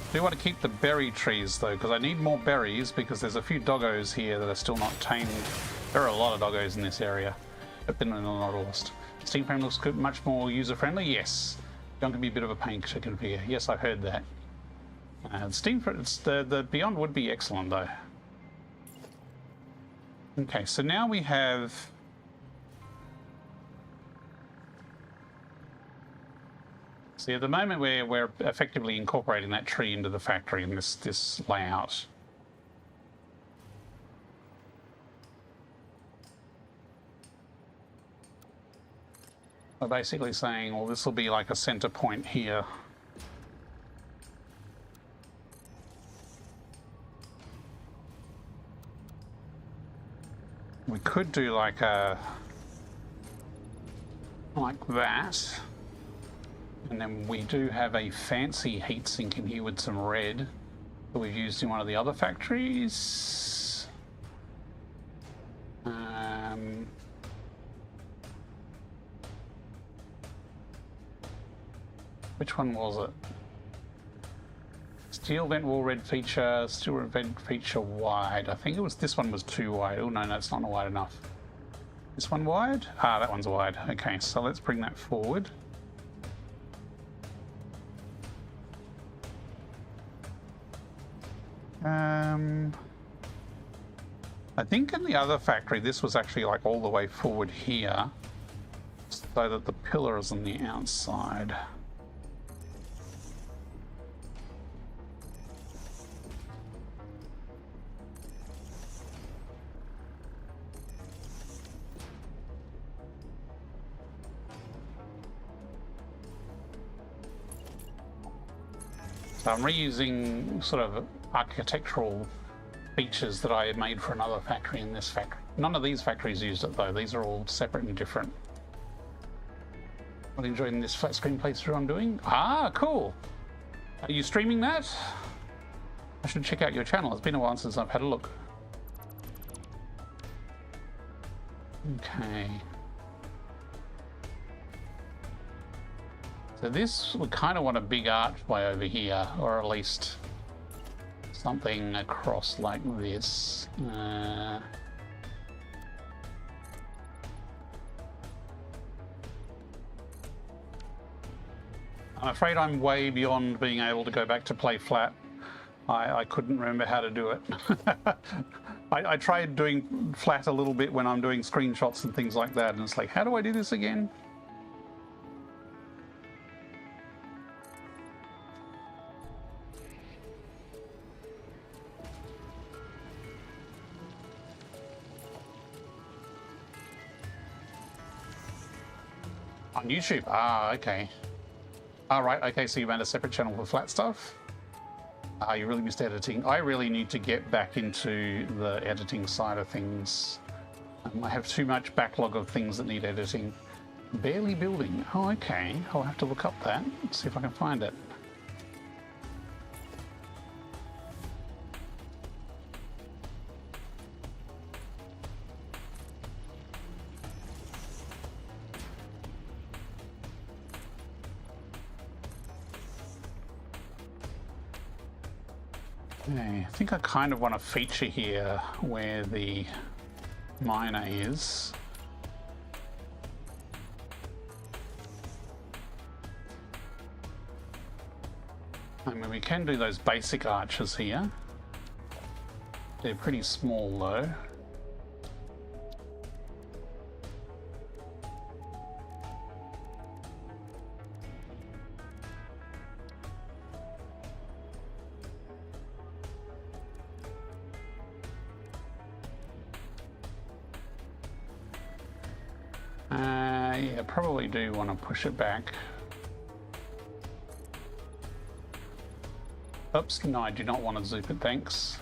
I do want to keep the berry trees though, because I need more berries because there's a few doggos here that are still not tamed. There are a lot of doggos in this area, but they're not lost. Steam frame looks good, much more user-friendly. Yes. Don't give me a bit of a pain configure. Yes, I heard that. The Beyond would be excellent though. Okay, so now we have. See, at the moment we're effectively incorporating that tree into the factory in this layout. We're basically saying, well, this will be like a center point here. We could do like that. And then we do have a fancy heatsink in here with some red that we've used in one of the other factories. Which one was it? Steel vent wall red feature, steel vent feature wide. I think it was this one was too wide. Oh no, it's not wide enough. This one wide? Ah, that one's wide. Okay, so let's bring that forward. I think in the other factory this was actually like all the way forward here so that the pillar is on the outside. So I'm reusing sort of architectural features that I made for another factory in this factory. None of these factories used it though. These are all separate and different. I'm enjoying this flat screen playthrough I'm doing. Ah, cool. Are you streaming that? I should check out your channel. It's been a while since I've had a look. Okay. So this, we kind of want a big archway over here, or at least something across like this. I'm afraid I'm way beyond being able to go back to play flat. I couldn't remember how to do it. I tried doing flat a little bit when I'm doing screenshots and things like that, and it's like, how do I do this again? On YouTube? Ah, okay. All right, okay, so you made a separate channel for flat stuff? You really missed editing. I really need to get back into the editing side of things. I have too much backlog of things that need editing. Barely building. Oh, okay. I'll have to look up that. See if I can find it. Okay, I think I kind of want to feature here where the miner is. I mean, we can do those basic arches here. They're pretty small though. Yeah, probably do want to push it back. Oops, no, I do not want to zoop it, thanks.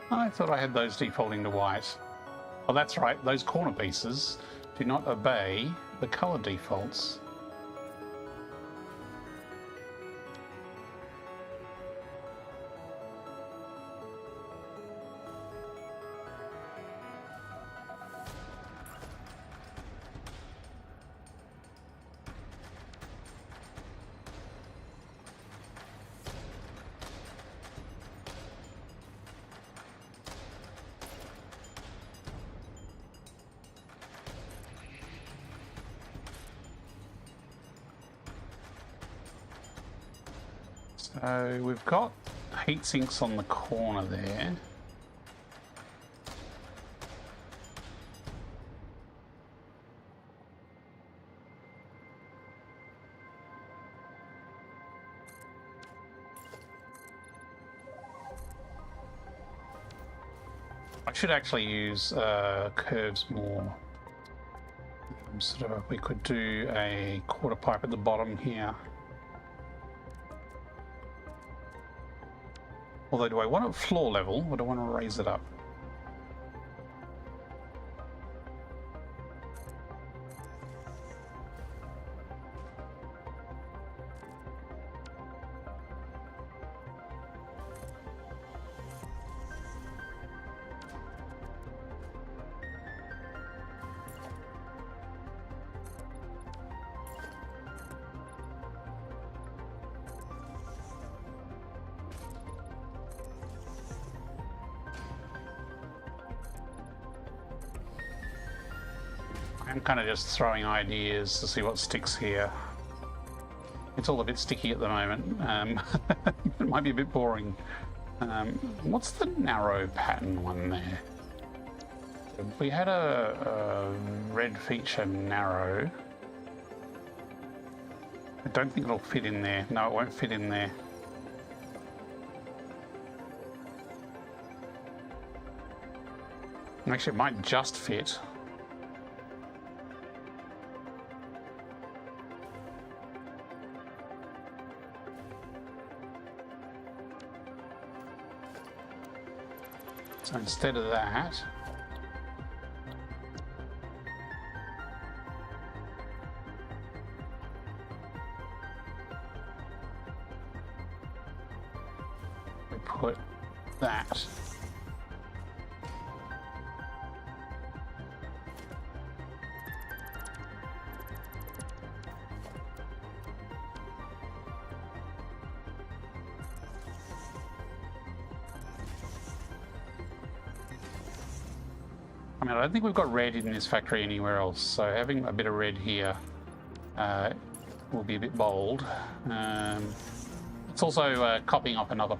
I thought I had those defaulting to white. Oh, that's right, those corner pieces do not obey the color defaults. So we've got heat sinks on the corner there. I should actually use curves more. Sort of, we could do a quarter pipe at the bottom here. Although, do I want it floor level, or do I want to raise it up? I'm kind of just throwing ideas to see what sticks here. It's all a bit sticky at the moment. It might be a bit boring. What's the narrow pattern one there? We had a red feature narrow. I don't think it'll fit in there. No, it won't fit in there. Actually, it might just fit. So instead of that, we put that. I mean, I don't think we've got red in this factory anywhere else, so having a bit of red here will be a bit bold. It's also copying up another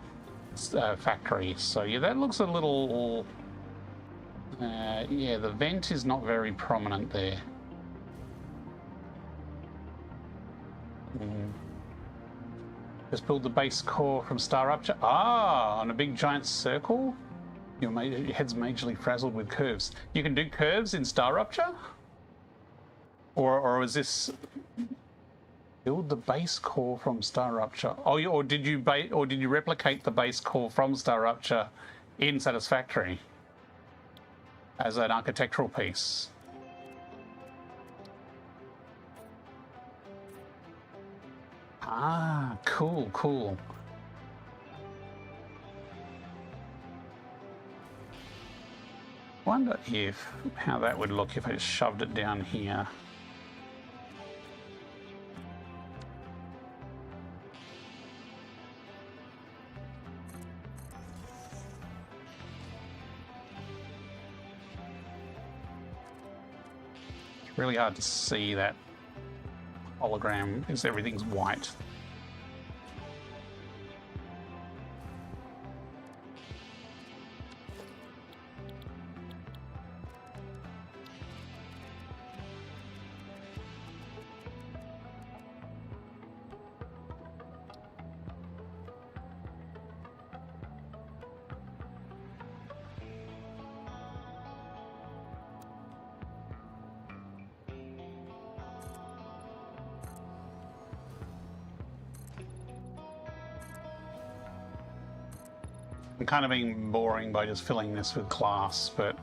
factory, so yeah, that looks a little... yeah, the vent is not very prominent there. Just build the base core from Star Rupture. Ah, on a big giant circle? Your head's majorly frazzled with curves. You can do curves in Star Rupture? Or is this build the base core from Star Rupture? Oh, or did you replicate the base core from Star Rupture in Satisfactory as an architectural piece? Ah, cool, cool. Wonder how that would look if I just shoved it down here. It's really hard to see that hologram because everything's white. I'm kind of being boring by just filling this with glass, but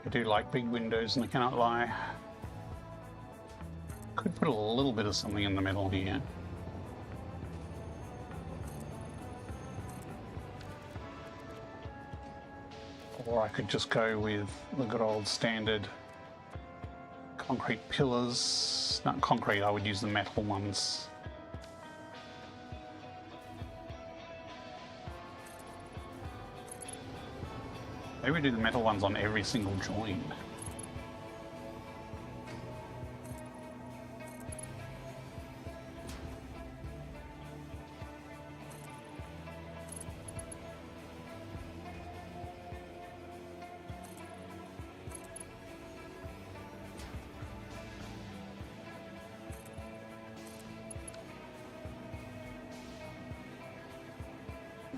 I do like big windows and I cannot lie. Could put a little bit of something in the middle here. Or I could just go with the good old standard concrete pillars. Not concrete, I would use the metal ones. Maybe we do the metal ones on every single joint.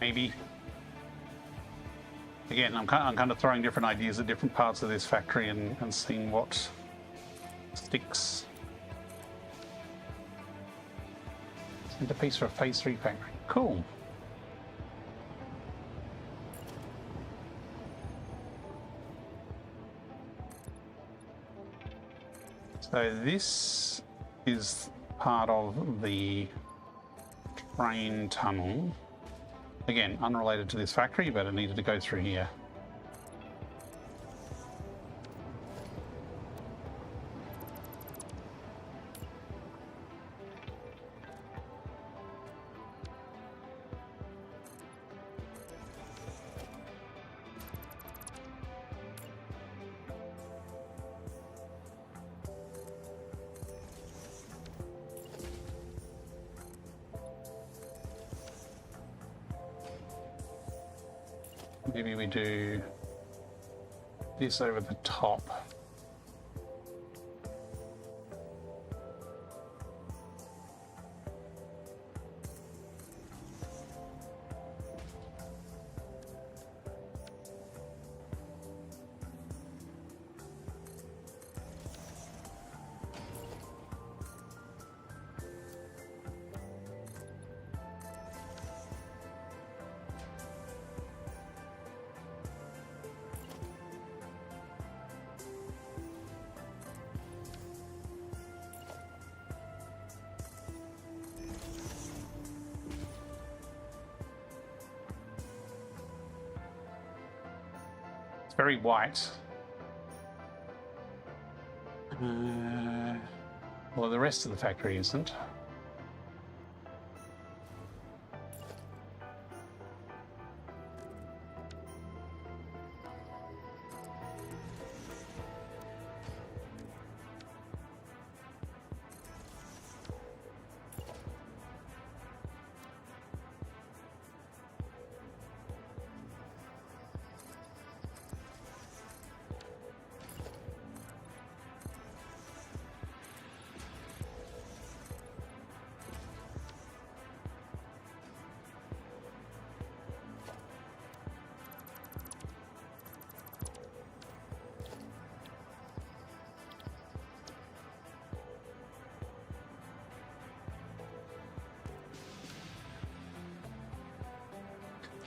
Maybe. Again, I'm kind of throwing different ideas at different parts of this factory and seeing what sticks. Centerpiece for a Phase 3 factory. Cool. So this is part of the train tunnel. Again, unrelated to this factory, but it needed to go through here. Maybe we do this over the top. Very white. Well, the rest of the factory isn't.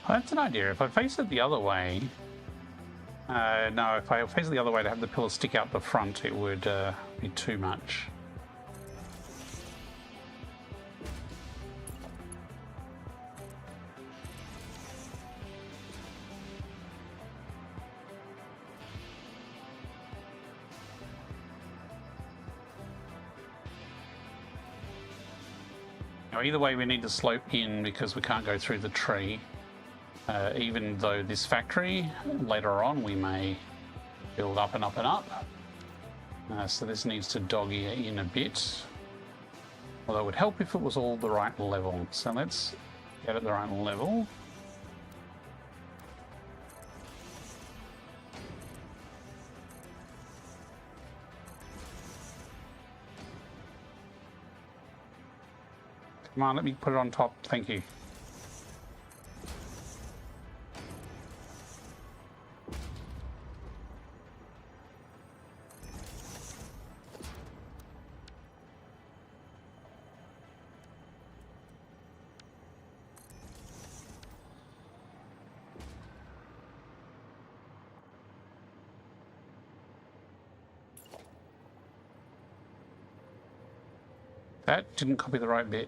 Well, that's an idea. If I face it the other way... no, if I face it the other way to have the pillars stick out the front, it would be too much. Now, either way, we need to slope in because we can't go through the tree. Even though this factory, later on, we may build up and up and up. So this needs to dog ear in a bit. Although it would help if it was all the right level. So let's get it the right level. Come on, let me put it on top. Thank you. That didn't copy the right bit.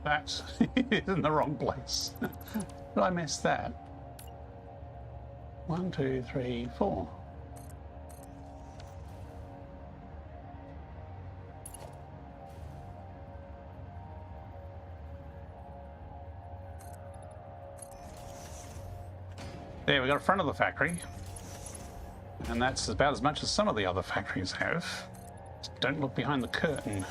That is in the wrong place. Did I miss that? 1, 2, 3, 4. There, we got a front of the factory. And that's about as much as some of the other factories have. Just don't look behind the curtain.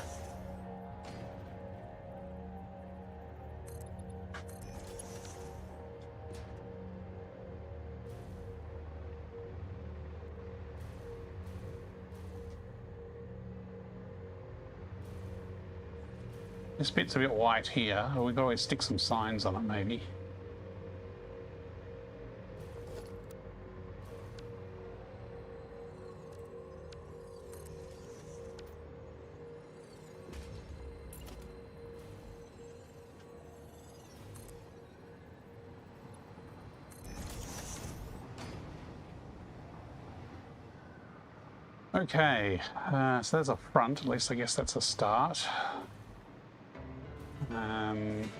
This bit's a bit white here. We could always stick some signs on it, maybe. Okay, so there's a front, at least I guess that's a start.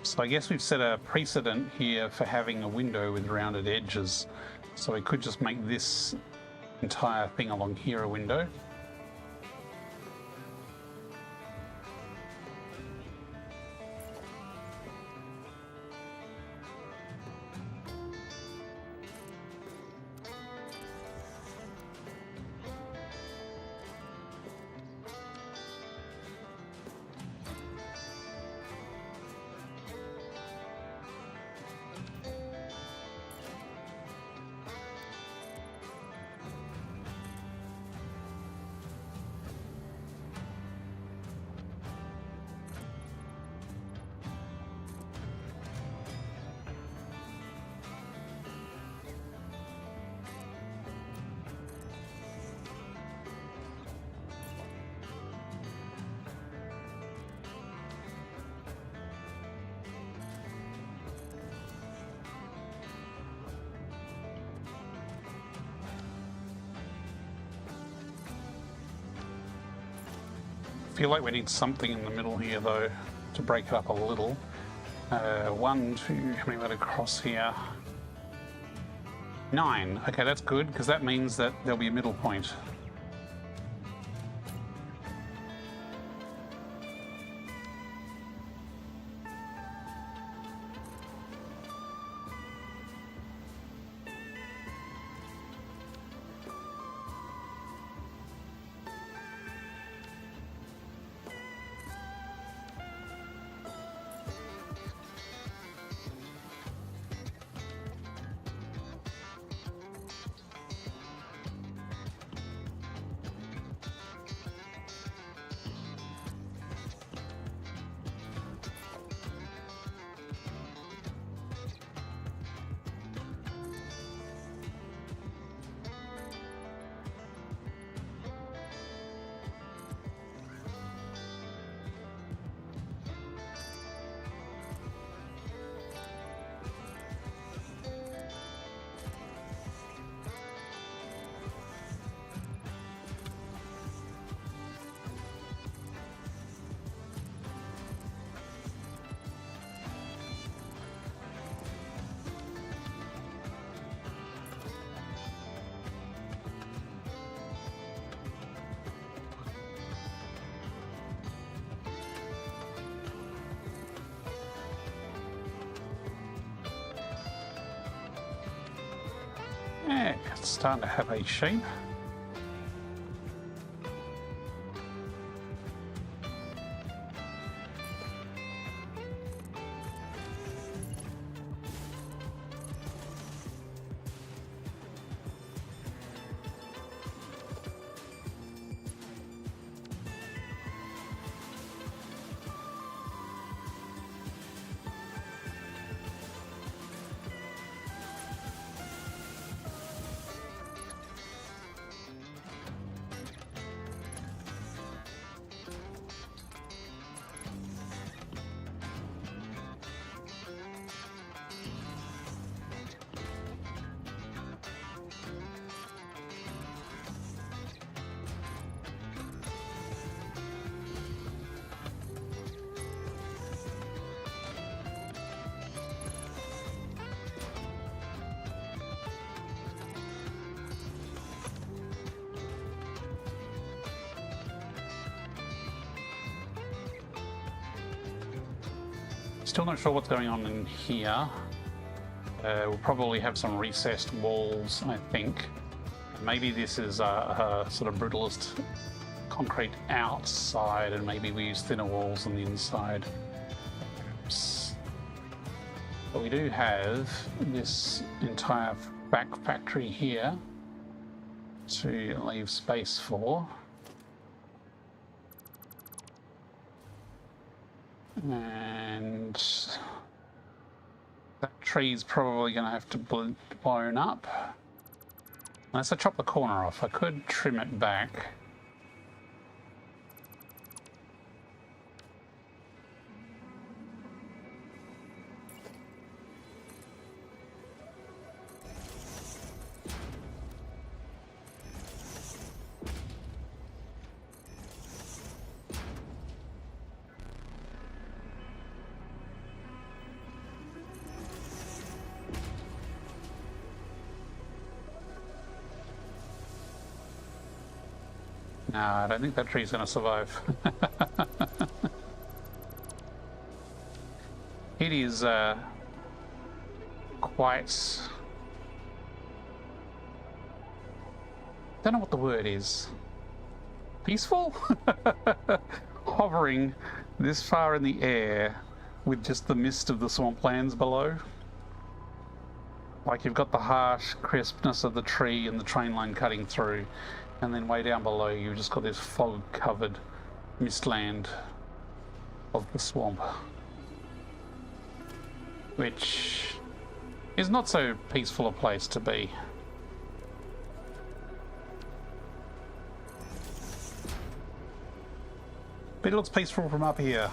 So I guess we've set a precedent here for having a window with rounded edges. So we could just make this entire thing along here a window. I feel like we need something in the middle here though to break it up a little. 1, 2, how many went across here? 9. Okay, that's good because that means that there'll be a middle point. Yeah, it's starting to have a shape. Still not sure what's going on in here. We'll probably have some recessed walls, I think. Maybe this is a sort of brutalist concrete outside, and maybe we use thinner walls on the inside. Oops. But we do have this entire back factory here to leave space for. And that tree's probably going to have to be blown up. Unless I chop the corner off, I could trim it back. No, I don't think that tree's going to survive. It is quite... don't know what the word is. Peaceful? Hovering this far in the air with just the mist of the swamplands below. Like you've got the harsh crispness of the tree and the train line cutting through, and then way down below you've just got this fog-covered mistland of the swamp, which is not so peaceful a place to be. But it looks peaceful from up here.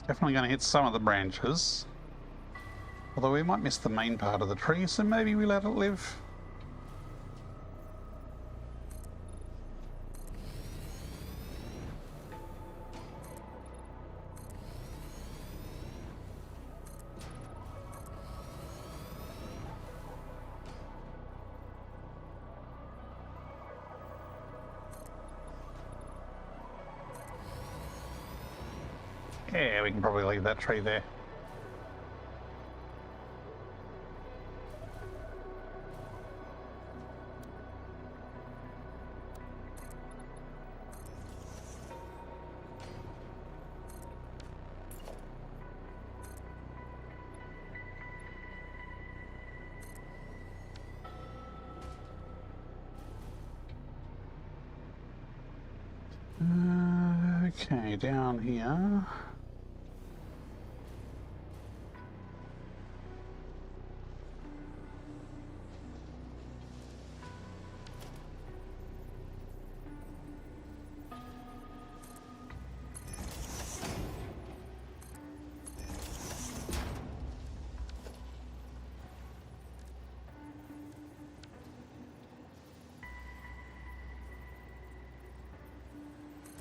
Definitely going to hit some of the branches. Although we might miss the main part of the tree, so maybe we let it live. Yeah, we can probably leave that tree there. Okay, down here.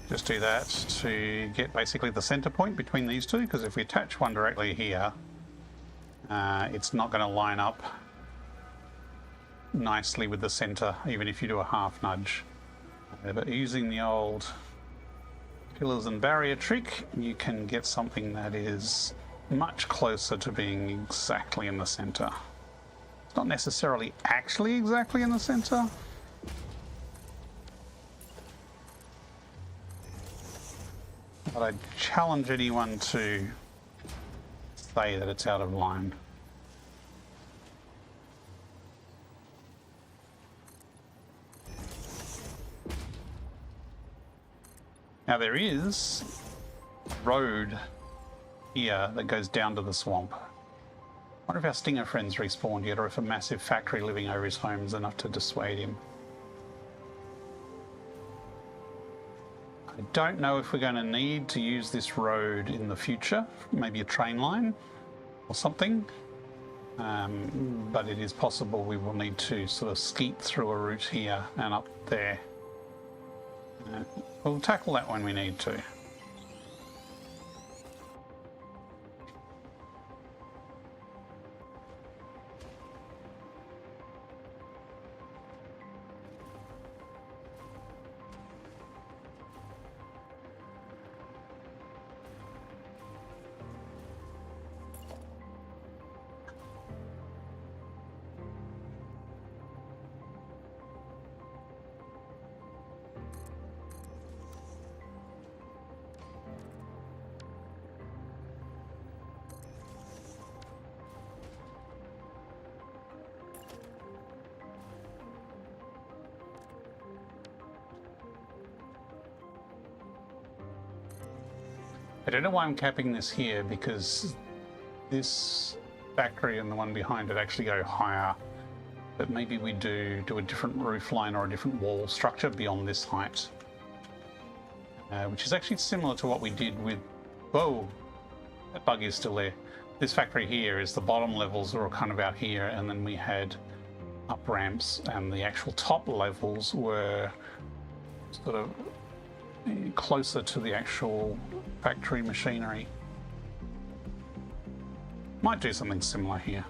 Just do that to get basically the center point between these two, because if we attach one directly here, it's not going to line up nicely with the center, even if you do a half nudge. But using the old pillars and barrier trick, you can get something that is much closer to being exactly in the center. It's not necessarily actually exactly in the center. But I challenge anyone to say that it's out of line. Now there is a road here that goes down to the swamp. I wonder if our stinger friend's respawned yet, or if a massive factory living over his home is enough to dissuade him. I don't know if we're going to need to use this road in the future, maybe a train line or something, but it is possible we will need to sort of skeet through a route here and up there. We'll tackle that when we need to. I don't know why I'm capping this here, because this factory and the one behind it actually go higher. But maybe we do a different roof line or a different wall structure beyond this height. Which is actually similar to what we did with... Whoa! That bug is still there. This factory here is the bottom levels are kind of out here, and then we had up ramps, and the actual top levels were sort of closer to the actual factory machinery. Might do something similar here.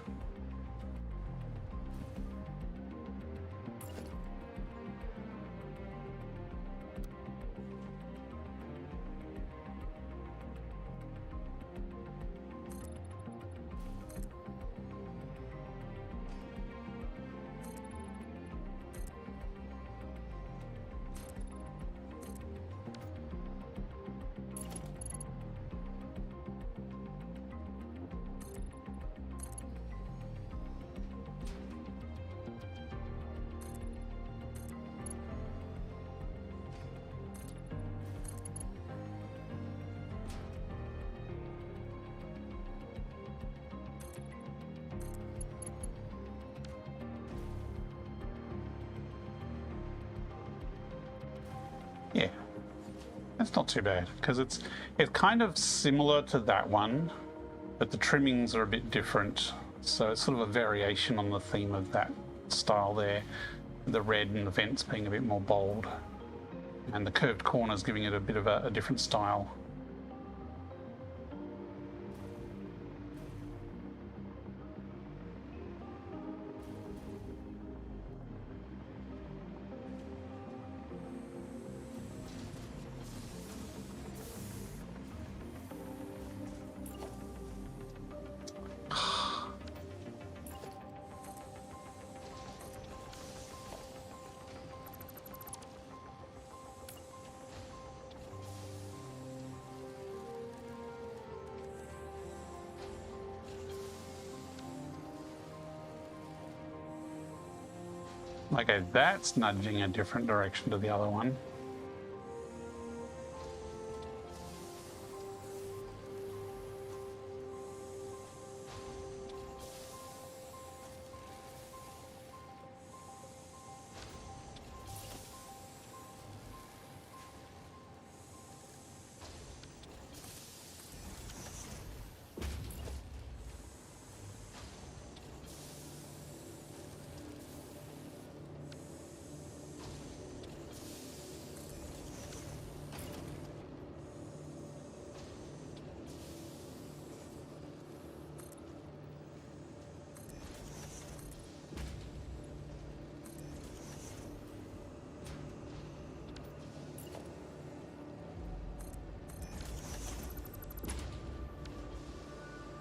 Yeah, that's not too bad, because it's kind of similar to that one, but the trimmings are a bit different. So it's sort of a variation on the theme of that style there. The red and the vents being a bit more bold, and the curved corners giving it a bit of a different style. Okay, that's nudging a different direction to the other one.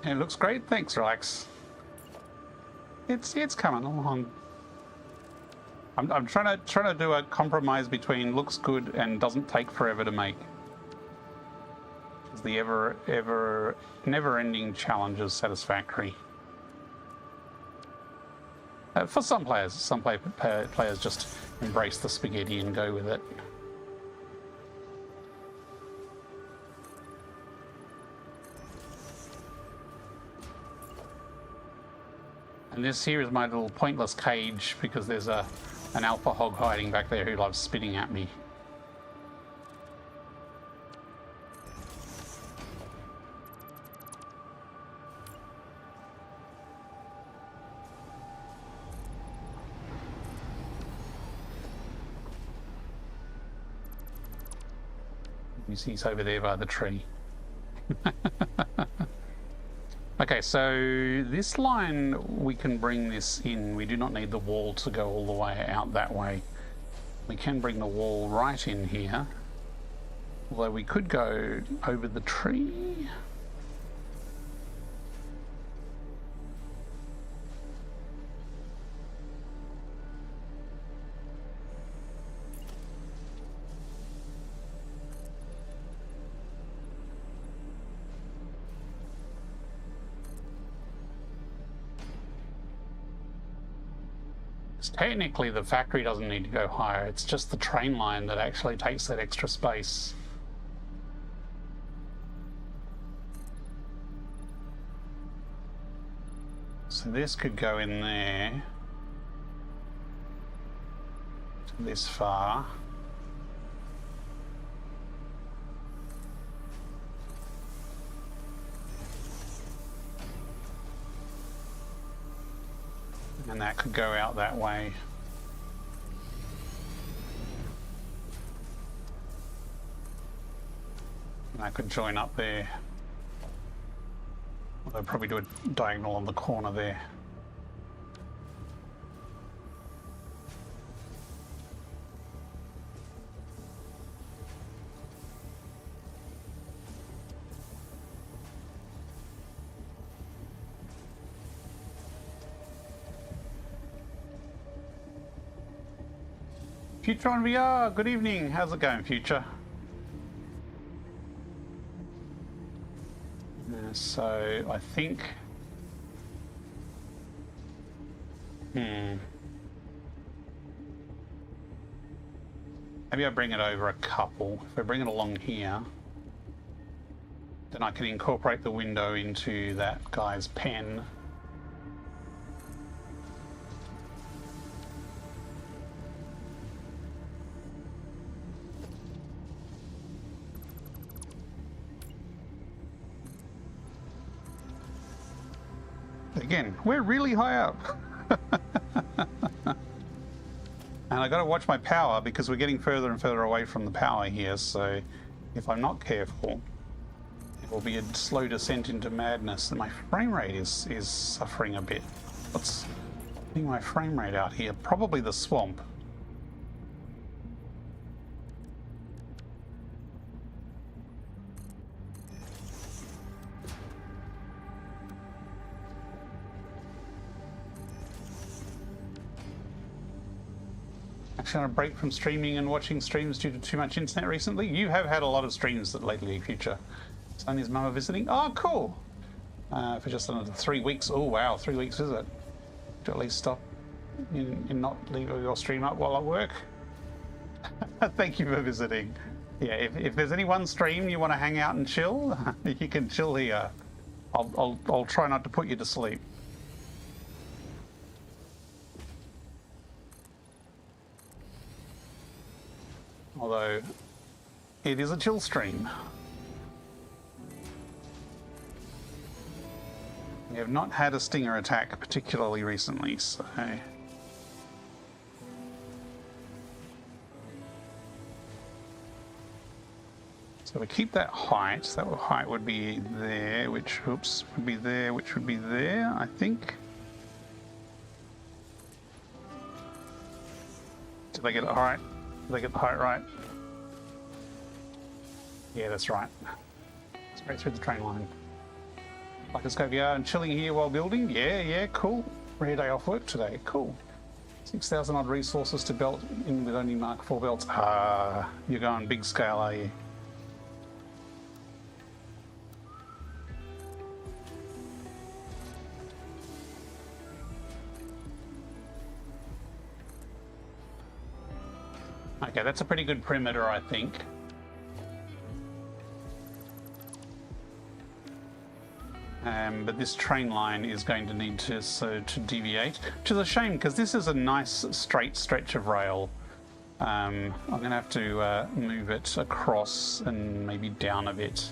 It looks great. Thanks, Relax. It's coming along. I'm trying to do a compromise between looks good and doesn't take forever to make. It's the never-ending challenge of Satisfactory. For some players, players just embrace the spaghetti and go with it. And this here is my little pointless cage, because there's an alpha hog hiding back there who loves spitting at me. You see he's over there by the tree. Okay, so this line, we can bring this in. We do not need the wall to go all the way out that way. We can bring the wall right in here. Although we could go over the tree. Technically, the factory doesn't need to go higher. It's just the train line that actually takes that extra space. So this could go in there. This far. And that could go out that way. And that could join up there. Although probably do a diagonal on the corner there. Future on VR, good evening. How's it going, Future? So I think, maybe I bring it over a couple. If I bring it along here, then I can incorporate the window into that guy's pen. Again, we're really high up. And I got to watch my power because we're getting further and further away from the power here, so if I'm not careful, it will be a slow descent into madness. And my frame rate is suffering a bit. What's getting my frame rate out here? Probably the swamp. On a break from streaming and watching streams due to too much internet recently. You have had a lot of streams lately, Future. Sonya's mama visiting. Oh, cool. For just another 3 weeks. Oh, wow, 3 weeks visit. To at least stop and not leave your stream up while at work. Thank you for visiting. Yeah, if there's any one stream you want to hang out and chill, you can chill here. I'll try not to put you to sleep. Although, it is a chill stream. We have not had a stinger attack particularly recently, so... So we keep that height. That height would be there, which, oops, would be there, which would be there, I think. Did I get it right? Did I get the height right? Yeah, that's right. Straight through the train line. Like a Scovia and chilling here while building? Yeah, cool. Rare day off work today. Cool. 6,000 odd resources to belt in with only Mark 4 belts. Ah, you're going big scale, are you? Okay, that's a pretty good perimeter, I think. But this train line is going to need to deviate, which is a shame because this is a nice straight stretch of rail. I'm going to have to move it across and maybe down a bit.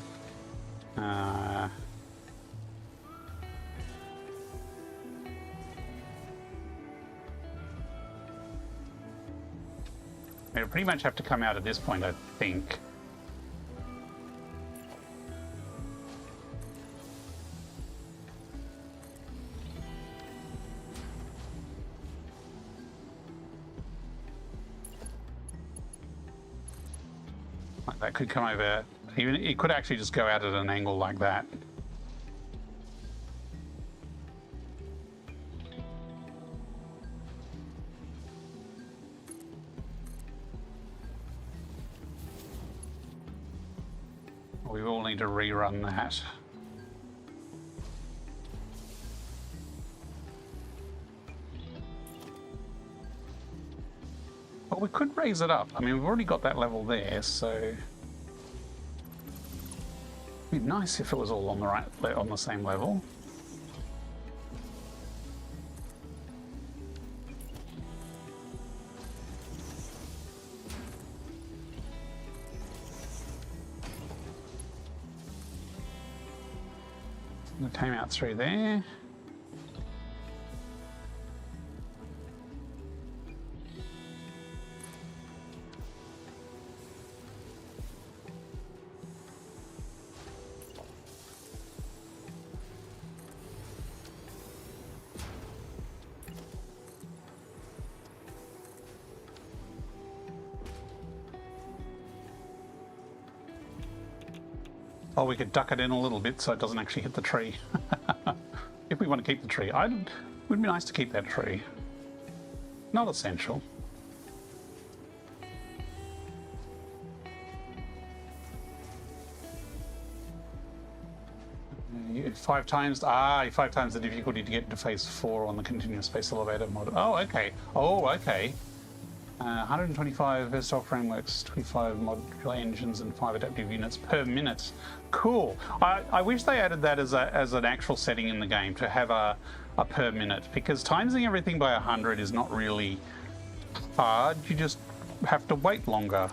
It'll pretty much have to come out at this point, I think. Like that could come over. Even it could actually just go out at an angle like that. We will need to rerun that. Well, we could raise it up. I mean, we've already got that level there, so it'd be nice if it was all on the same level. It came out through there. Oh, we could duck it in a little bit so it doesn't actually hit the tree. If we want to keep the tree. It would be nice to keep that tree. Not essential. Five times the difficulty to get to phase 4 on the continuous space elevator mod. Oh, okay. 125 versatile frameworks, 25 modular engines, and 5 adaptive units per minute. Cool. I wish they added that as an actual setting in the game, to have a per minute, because timesing everything by 100 is not really hard. You just have to wait longer.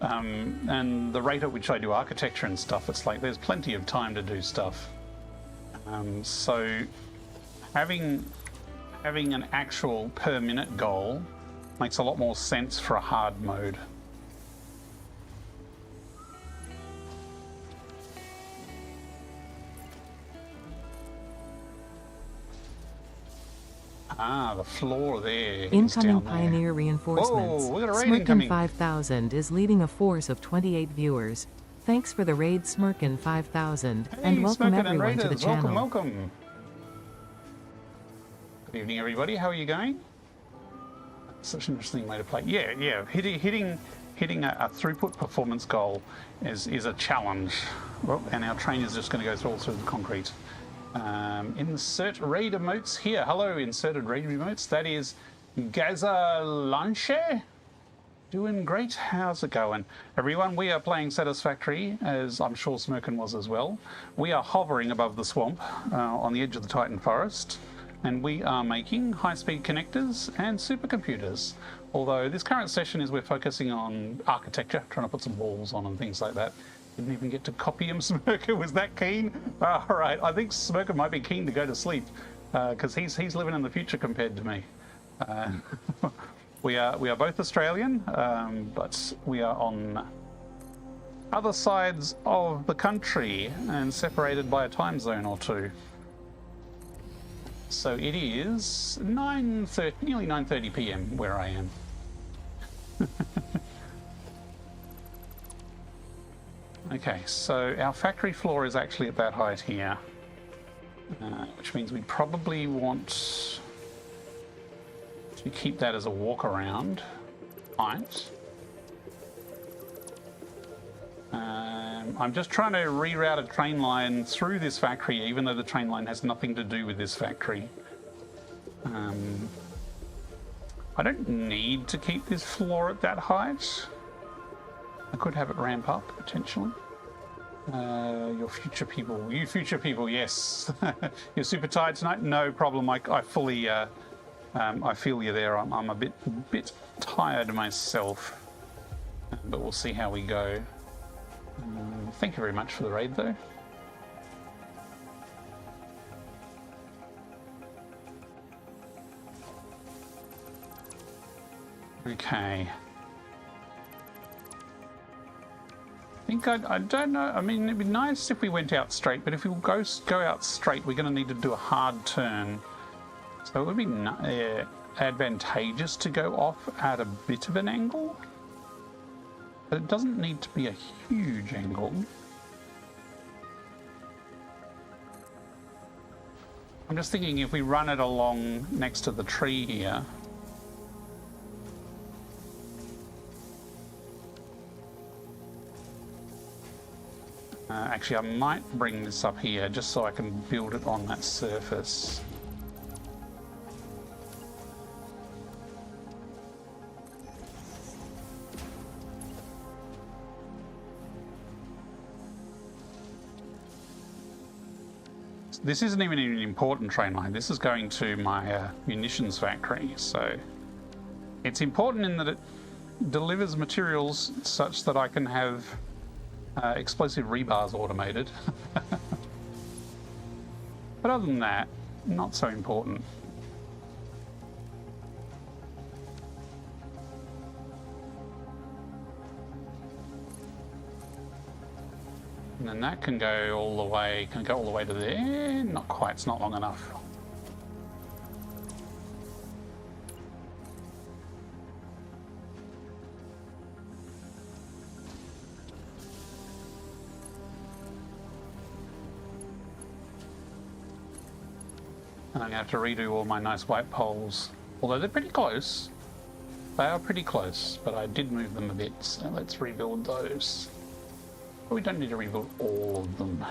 And the rate at which I do architecture and stuff, it's like there's plenty of time to do stuff. So having an actual per minute goal makes a lot more sense for a hard mode. The floor there. Incoming Pioneer reinforcements. Whoa, we got a raid incoming. Smirkin 5000 is leading a force of 28 viewers. Thanks for the raid, Smirkin 5000, and welcome everyone to the channel. Welcome. Good evening, everybody. How are you going? Such an interesting way to play. Yeah. Hitting a throughput performance goal is a challenge. Well, and our train is just going to go all through the concrete. Insert raid emotes here. Hello, inserted raid emotes. That is Gaza Lanche. Doing great. How's it going? Everyone, we are playing Satisfactory, as I'm sure Smirkin was as well. We are hovering above the swamp on the edge of the Titan Forest. And we are making high-speed connectors and supercomputers. Although this current session we're focusing on architecture, trying to put some walls on and things like that. Didn't even get to copy him. Smirker was that keen? All right, I think Smirker might be keen to go to sleep because he's living in the future compared to me. We are both Australian, but we are on other sides of the country and separated by a time zone or two. So it is nearly 9:30 p.m. where I am. Okay, so our factory floor is actually at that height here, which means we probably want to keep that as a walk around height. I'm just trying to reroute a train line through this factory, even though the train line has nothing to do with this factory. I don't need to keep this floor at that height. I could have it ramp up, potentially. You future people, yes. You're super tired tonight? No problem. I fully, I feel you there. I'm a bit tired myself, but we'll see how we go. Thank you very much for the raid, though. Okay. I think I don't know. I mean, it'd be nice if we went out straight, but if we go out straight, we're going to need to do a hard turn. So it would be advantageous to go off at a bit of an angle. But it doesn't need to be a huge angle. I'm just thinking if we run it along next to the tree here. Actually, I might bring this up here just so I can build it on that surface. This isn't even an important train line. This is going to my munitions factory, so it's important in that it delivers materials such that I can have explosive rebars automated. But other than that, not so important. And then that can go all the way, to there? Not quite, it's not long enough. And I'm going to have to redo all my nice white poles. Although they're pretty close. They are pretty close, but I did move them a bit, so let's rebuild those. But we don't need to rebuild all of them.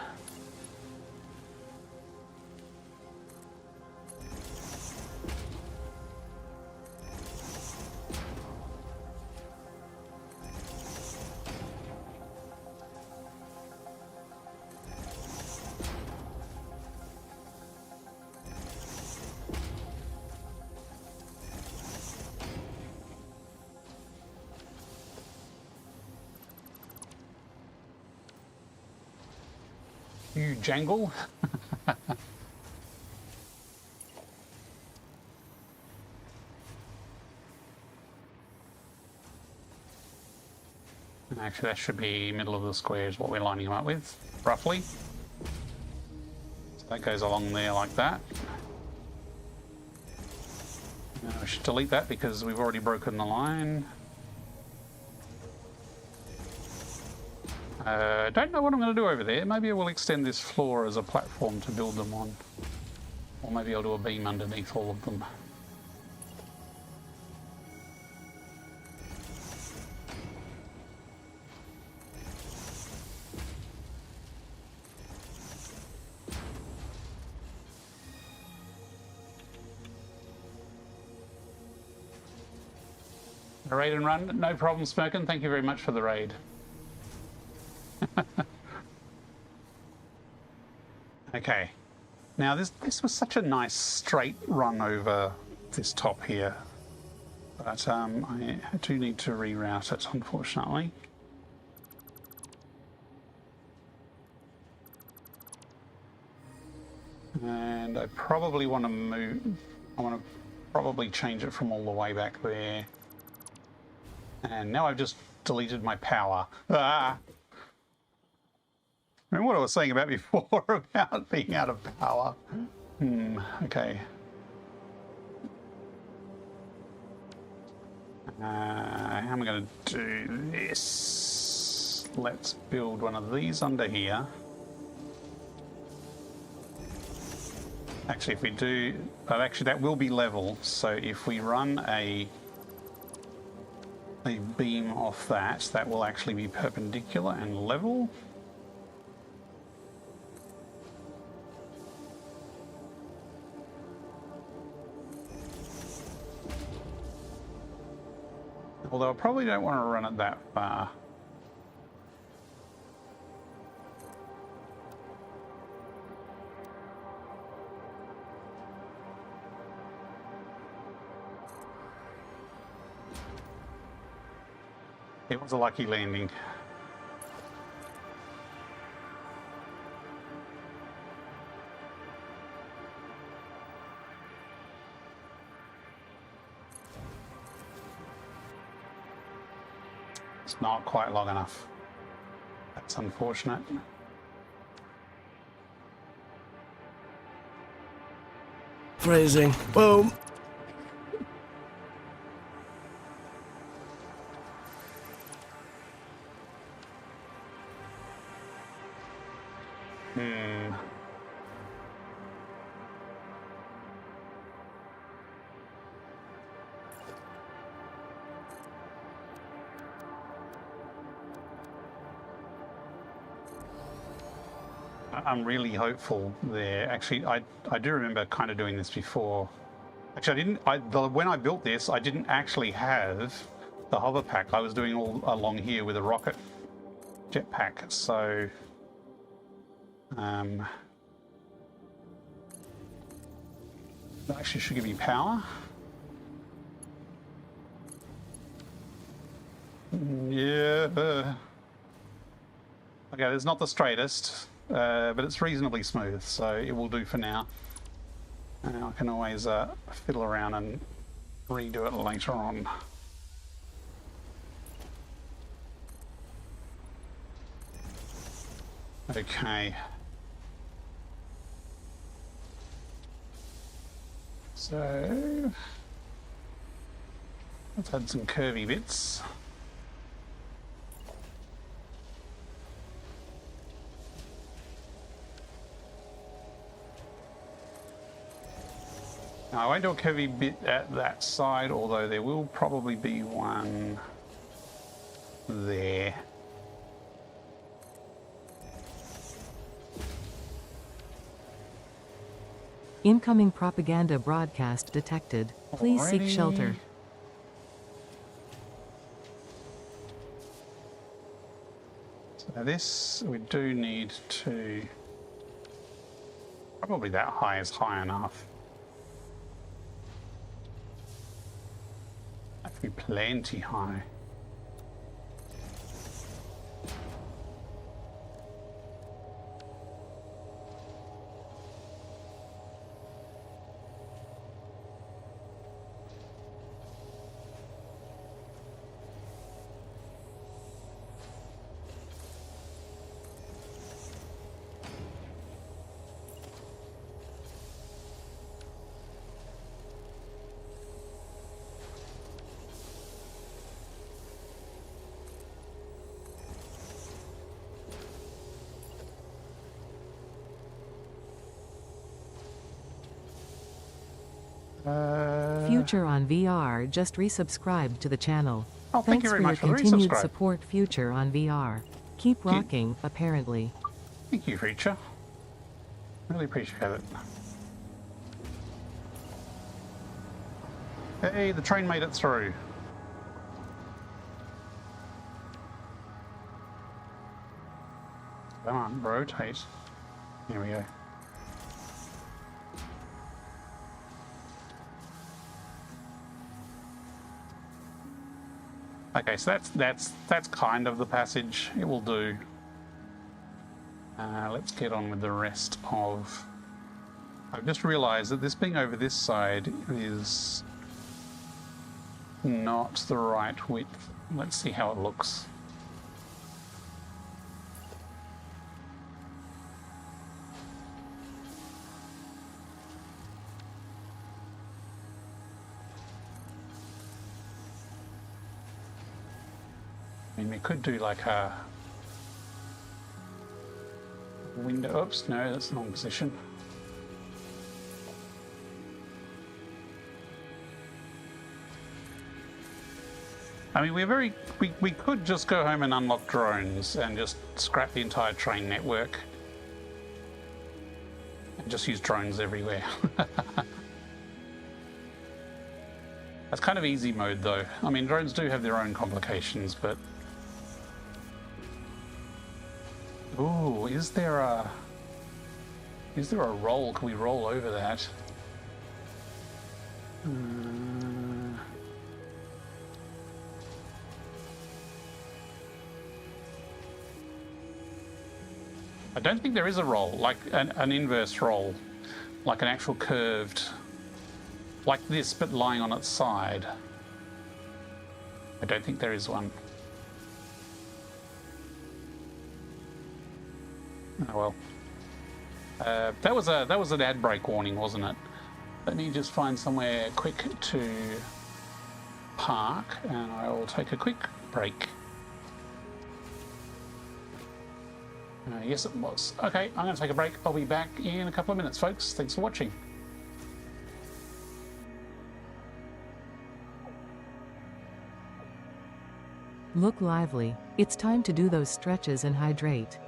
You jangle. And actually that should be middle of the square is what we're lining them up with, roughly. So that goes along there like that. Now I should delete that because we've already broken the line. Don't know what I'm going to do over there. Maybe I will extend this floor as a platform to build them on. Or maybe I'll do a beam underneath all of them. A raid and run? No problem, Smirkin. Thank you very much for the raid. Okay, now this was such a nice straight run over this top here, but I do need to reroute it, unfortunately. And I probably want to move, I want to probably change it from all the way back there. And now I've just deleted my power. Ah! Remember what I was saying about before about being out of power? Okay. How am I going to do this? Let's build one of these under here. Actually, if we do... Oh, actually, that will be level. So if we run a beam off that, that will actually be perpendicular and level. Although I probably don't want to run it that far. It was a lucky landing. It's not quite long enough. That's unfortunate. Phrasing. Boom. I'm really hopeful there. Actually, I do remember kind of doing this before. Actually, when I built this, I didn't actually have the hover pack. I was doing all along here with a rocket jetpack. So, that actually should give me power. Yeah. Okay, it's not the straightest. but it's reasonably smooth, so it will do for now. I can always fiddle around and redo it later on. Okay. So let's add some curvy bits. Now, I won't do a curvy bit at that side, although there will probably be one there. Incoming propaganda broadcast detected. Please seek shelter. So this, we do need to... Probably that high is high enough. That could be plenty high. Future on VR just resubscribed to the channel. Oh, thank you very much for the continued resubscribe. support, Future on VR. Keep rocking, apparently. Thank you, Future. Really appreciate it. Hey, the train made it through. Come on, rotate. Here we go. Okay, so that's kind of the passage. It will do. Let's get on with the rest of... I've just realised that this being over this side is not the right width. Let's see how it looks. I mean, we could do like a window. Oops, no, that's the wrong position. I mean, we could just go home and unlock drones and just scrap the entire train network and just use drones everywhere. That's kind of easy mode though. I mean, drones do have their own complications, but... Ooh, is there a roll? Can we roll over that? I don't think there is a roll, like an inverse roll, like an actual curved, like this, but lying on its side. I don't think there is one. Oh well. That was an ad break warning, wasn't it? Let me just find somewhere quick to park, and I will take a quick break. Yes, it was. Okay, I'm going to take a break. I'll be back in a couple of minutes, folks. Thanks for watching. Look lively. It's time to do those stretches and hydrate.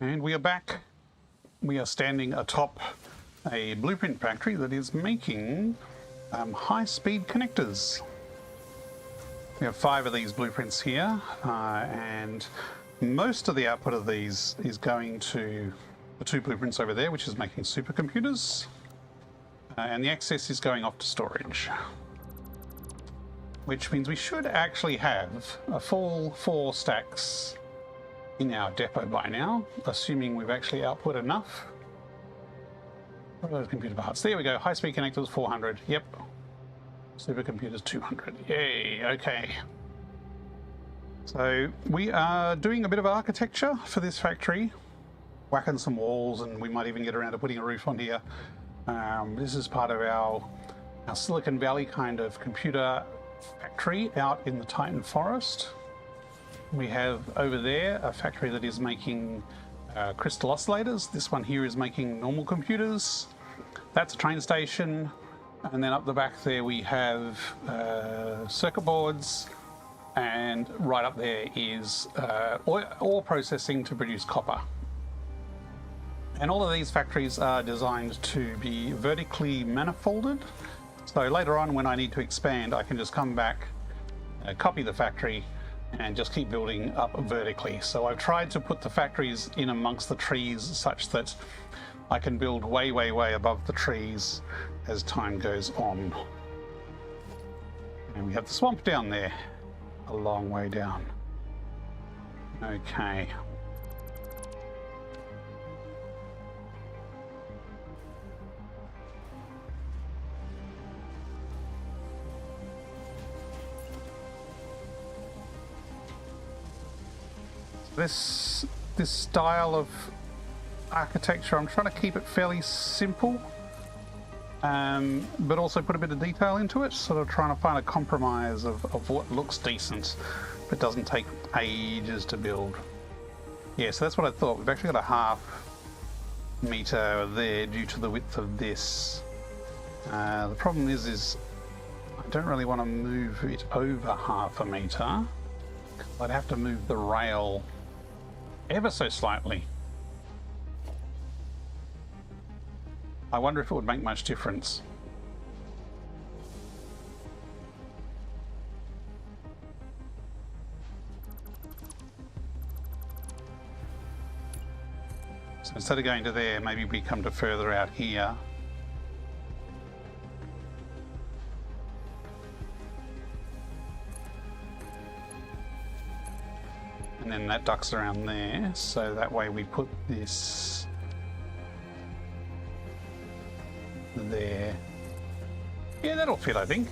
And we are back. We are standing atop a blueprint factory that is making high-speed connectors. We have 5 of these blueprints here, and most of the output of these is going to the 2 blueprints over there, which is making supercomputers, and the excess is going off to storage. Which means we should actually have a full 4 stacks in our depot by now, assuming we've actually output enough. What are those computer parts? There we go. High-speed connectors 400. Yep. Supercomputers 200. Yay. Okay. So we are doing a bit of architecture for this factory, whacking some walls, and we might even get around to putting a roof on here. This is part of our Silicon Valley kind of computer factory out in the Titan Forest. We have over there a factory that is making crystal oscillators. This one here is making normal computers. That's a train station. And then up the back there we have circuit boards. And right up there is ore processing to produce copper. And all of these factories are designed to be vertically manifolded. So later on when I need to expand, I can just come back, copy the factory, and just keep building up vertically. So I've tried to put the factories in amongst the trees such that I can build way, way, way above the trees as time goes on. And we have the swamp down there, a long way down. Okay. This style of architecture, I'm trying to keep it fairly simple, but also put a bit of detail into it, sort of trying to find a compromise of what looks decent but doesn't take ages to build. Yeah, so that's what I thought. We've actually got a half meter there due to the width of this. The problem is I don't really want to move it over half a meter. I'd have to move the rail ever so slightly. I wonder if it would make much difference. So instead of going to there, maybe we come to further out here. And then that ducks around there, so that way we put this there. Yeah, that'll fit, I think.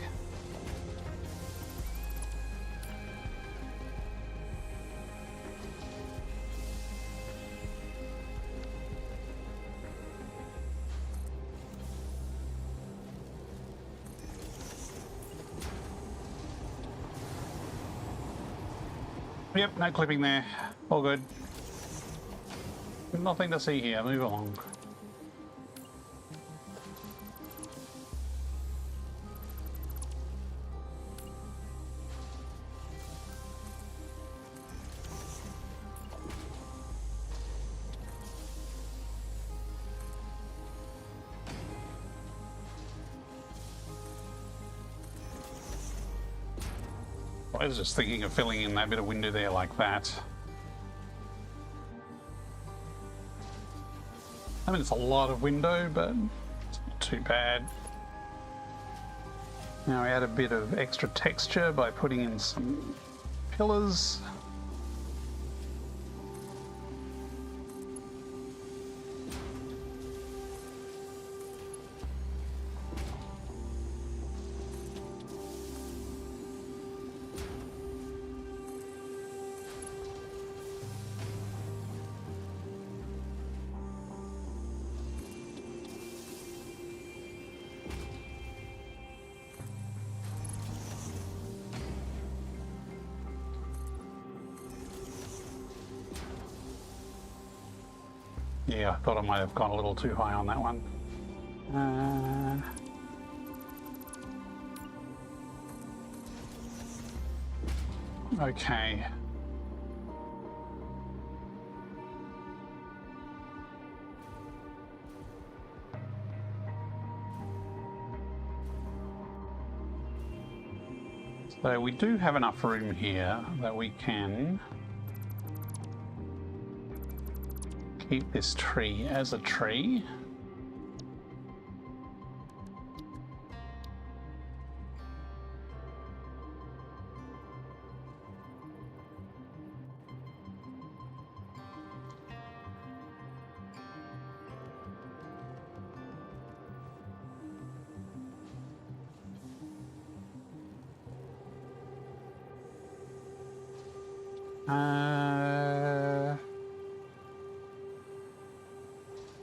Yep, no clipping there. All good. Nothing to see here. Move along. I was just thinking of filling in that bit of window there like that. I mean, it's a lot of window, but it's not too bad. Now we add a bit of extra texture by putting in some pillars. Yeah, I thought I might have gone a little too high on that one. Okay. So we do have enough room here that we can keep this tree as a tree.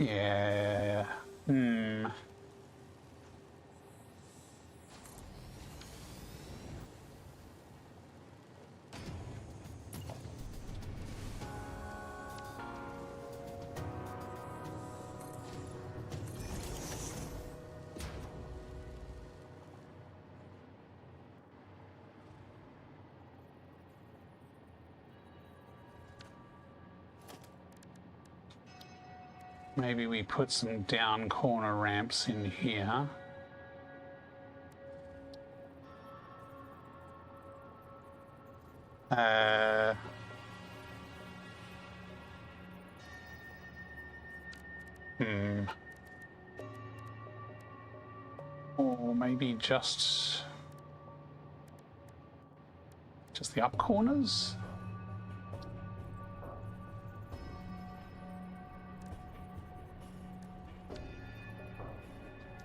Yeah. Maybe we put some down corner ramps in here. Or maybe just the up corners.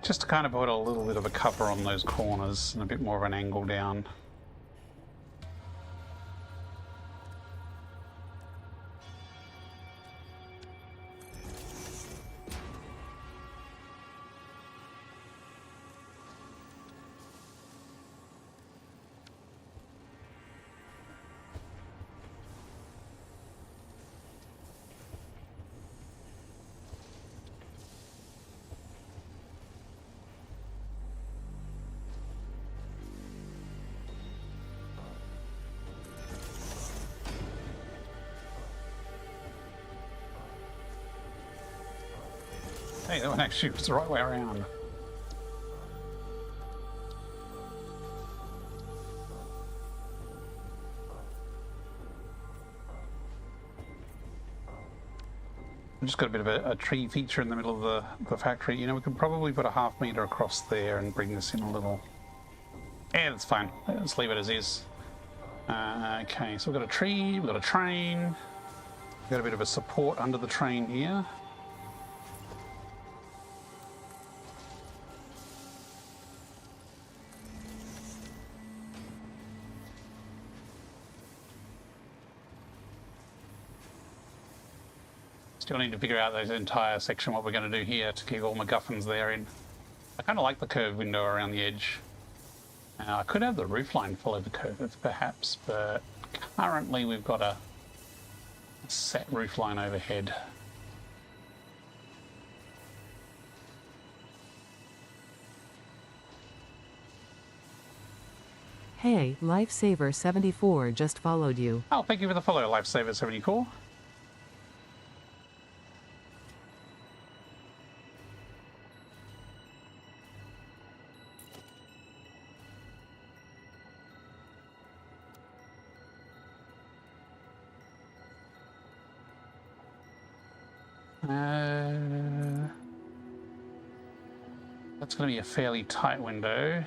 Just to kind of put a little bit of a cover on those corners and a bit more of an angle down. Hey, that one actually was the right way around. I've just got a bit of a tree feature in the middle of the factory. You know, we could probably put a ½ meter across there and bring this in a little. Yeah, that's fine. Let's leave it as is. Okay, so we've got a tree, we've got a train. We've got a bit of a support under the train here. Still need to figure out those entire section, what we're going to do here to keep all MacGuffins there in. I kind of like the curved window around the edge. I could have the roofline follow the curve, perhaps, but currently we've got a set roofline overhead. Hey, Lifesaver74 just followed you. Oh, thank you for the follow, Lifesaver74. That's going to be a fairly tight window.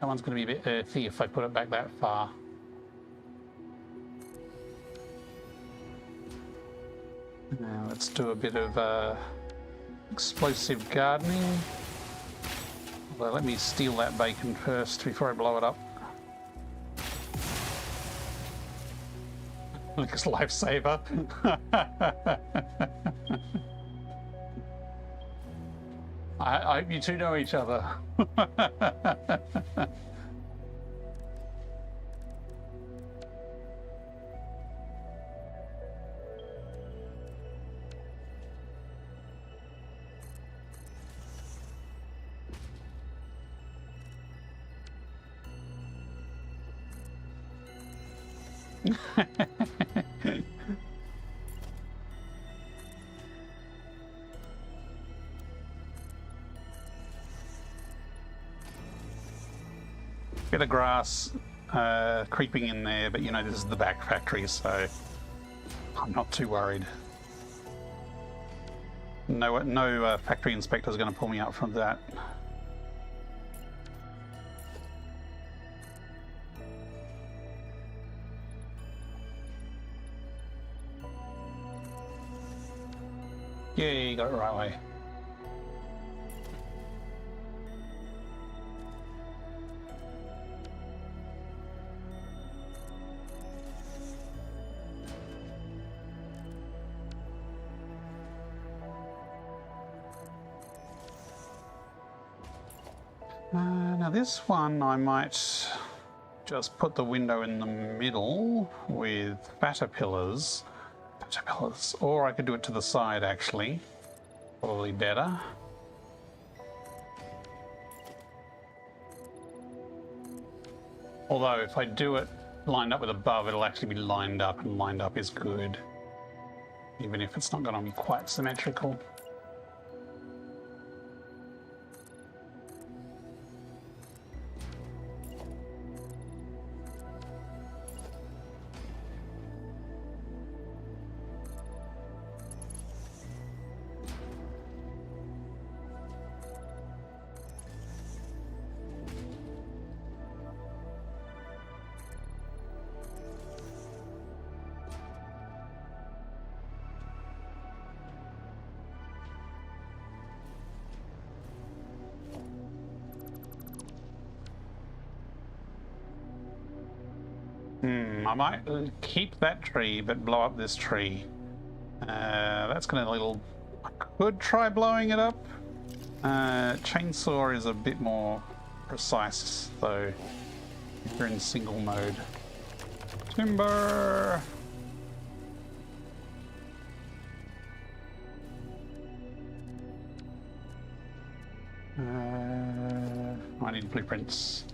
That one's going to be a bit earthy if I put it back that far. Now let's do a bit of explosive gardening. Well, let me steal that bacon first before I blow it up. Look, it's Lifesaver. I hope you two know each other. Bit of grass creeping in there, but you know, this is the back factory, so I'm not too worried. No factory inspector is going to pull me out from that. Yeah, you got it the right way. Now this one I might just put the window in the middle with caterpillars, or I could do it to the side actually, probably better. Although if I do it lined up with above, it'll actually be lined up, and lined up is good, even if it's not going to be quite symmetrical. I might keep that tree, but blow up this tree. That's going to I could try blowing it up. Chainsaw is a bit more precise, though, if you're in single mode. Timber! I need blueprints.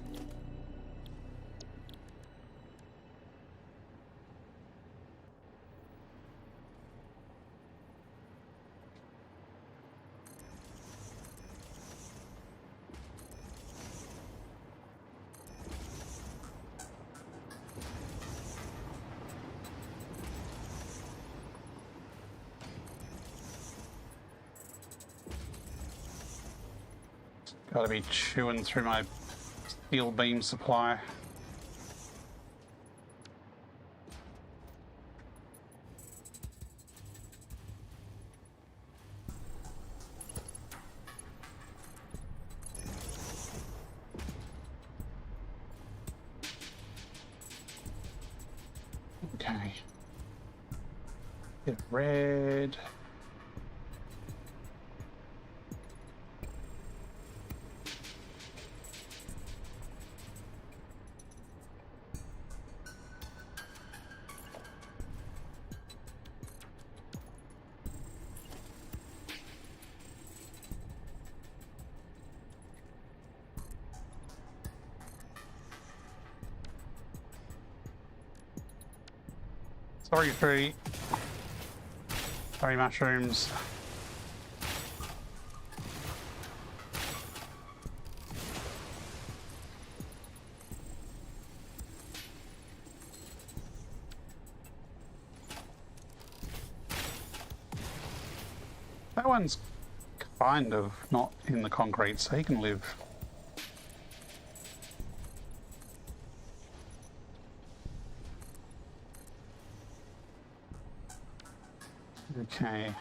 Gotta be chewing through my steel beam supply. Okay. Get red. Sorry, tree. Sorry, mushrooms. That one's kind of not in the concrete, so he can live. Okay.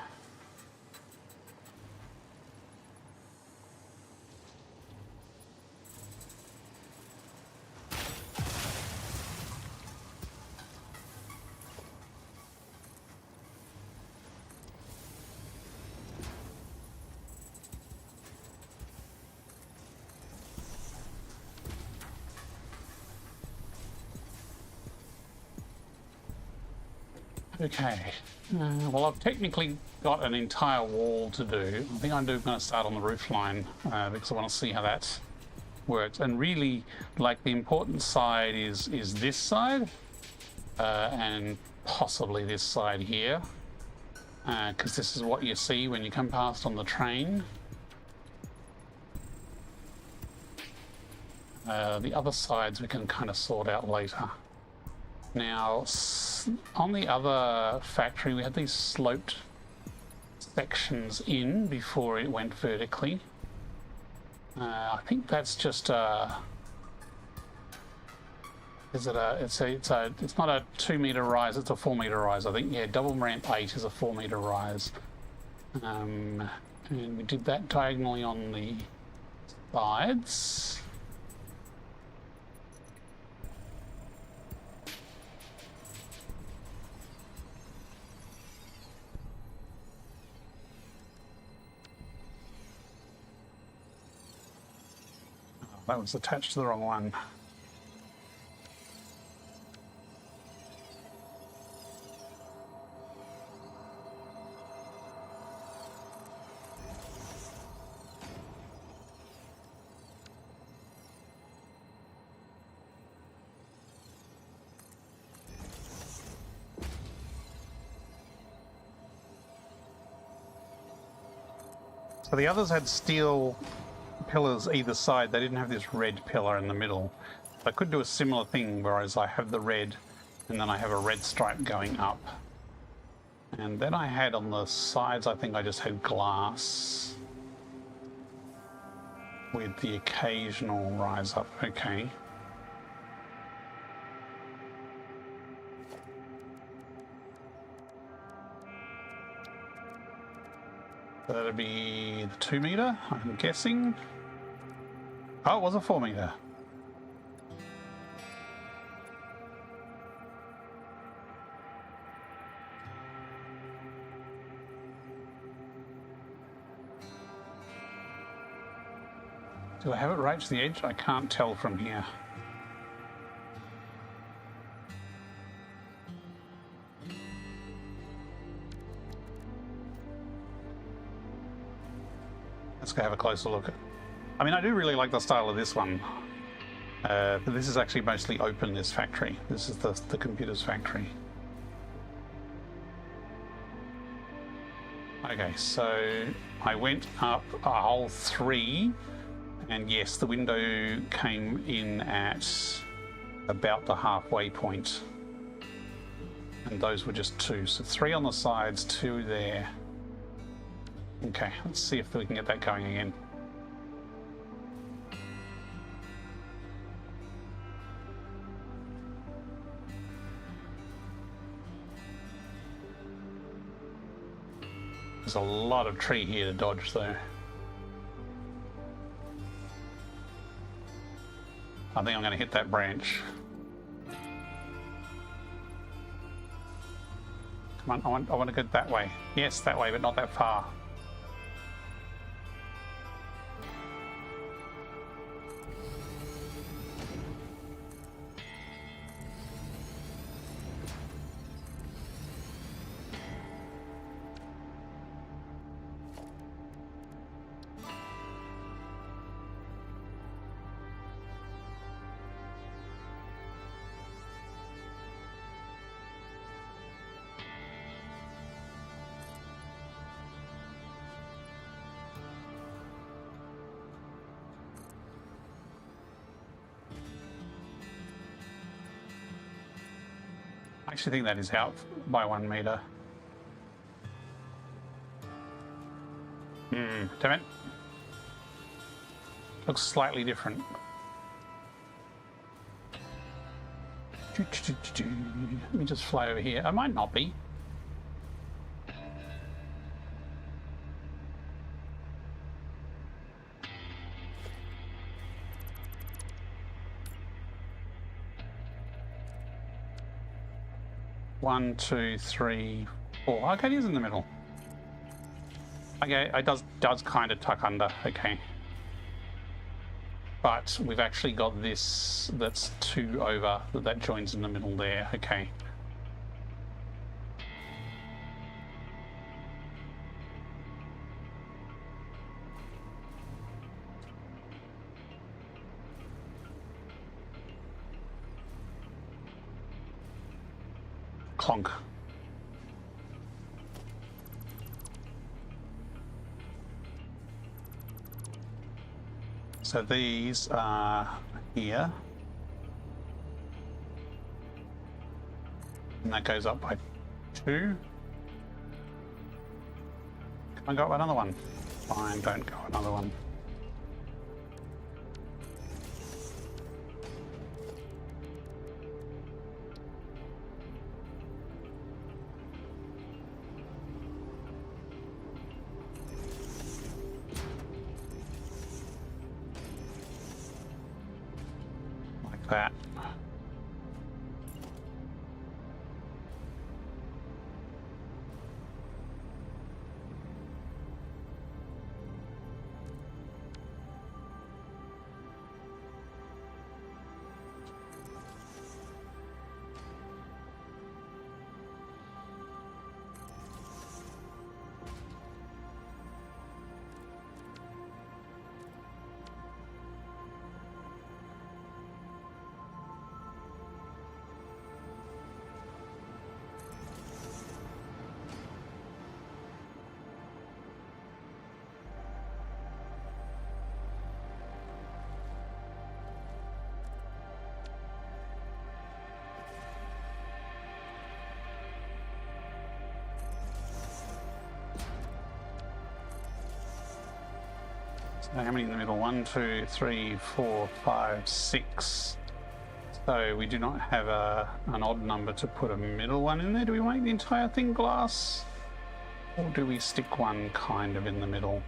Okay. Well, I've technically got an entire wall to do. I think I'm going to start on the roof line because I want to see how that works. And really, like, the important side is this side and possibly this side here, because this is what you see when you come past on the train. The other sides we can kind of sort out later. Now, on the other factory, we had these sloped sections in before it went vertically. I think that's just a. Is it a? It's not a 2 meter rise. It's a 4 meter rise. I think. Yeah, double ramp 8 is a 4 meter rise. And we did that diagonally on the sides. That was attached to the wrong one. So the others had steel pillars either side. They didn't have this red pillar in the middle. I could do a similar thing, whereas I have the red and then I have a red stripe going up. And then I had on the sides, I think I just had glass with the occasional rise up. Okay. So that'd be the 2 meter, I'm guessing. Oh, it was a 4 meter. Do I have it right to the edge? I can't tell from here. Let's go have a closer look. I mean, I do really like the style of this one. But this is actually mostly open, this factory. This is the computer's factory. Okay, so I went up a whole 3, and yes, the window came in at about the halfway point. And those were just 2. So 3 on the sides, 2 there. Okay, let's see if we can get that going again. There's a lot of tree here to dodge though. I think I'm going to hit that branch. Come on, I want to go that way. Yes, that way, but not that far. I actually think that is out by 1 meter. Damn it. Looks slightly different. Let me just fly over here. I might not be. One, 2, 3, 4. Okay, it is in the middle. Okay, it does kind of tuck under. Okay. But we've actually got this that's 2 over, that joins in the middle there. Okay. Clonk. So these are here. And that goes up by 2. Can I go up another one? Fine, don't go another one. Like that. So how many in the middle? 1, 2, 3, 4, 5, 6. So we do not have an odd number to put a middle one in there. Do we make the entire thing glass? Or do we stick one kind of in the middle?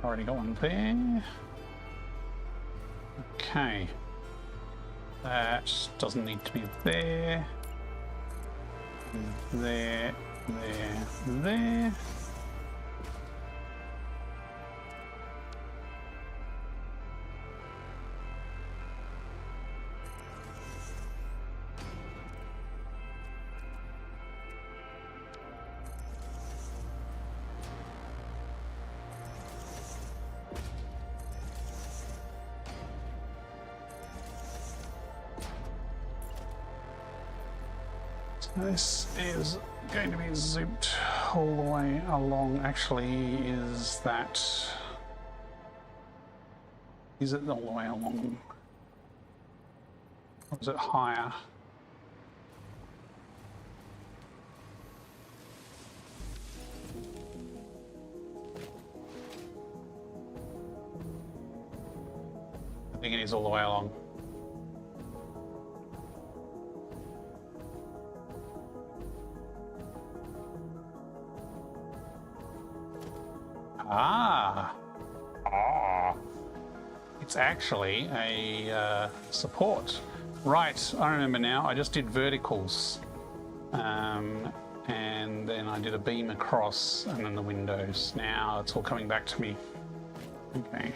Already got one there. Okay. That doesn't need to be there. There, there, there. This is going to be zooped all the way along. Actually, is it all the way along? Or is it higher? I think it is all the way along. It's actually a support. Right, I remember now. I just did verticals, and then I did a beam across, and then the windows. Now it's all coming back to me. Okay.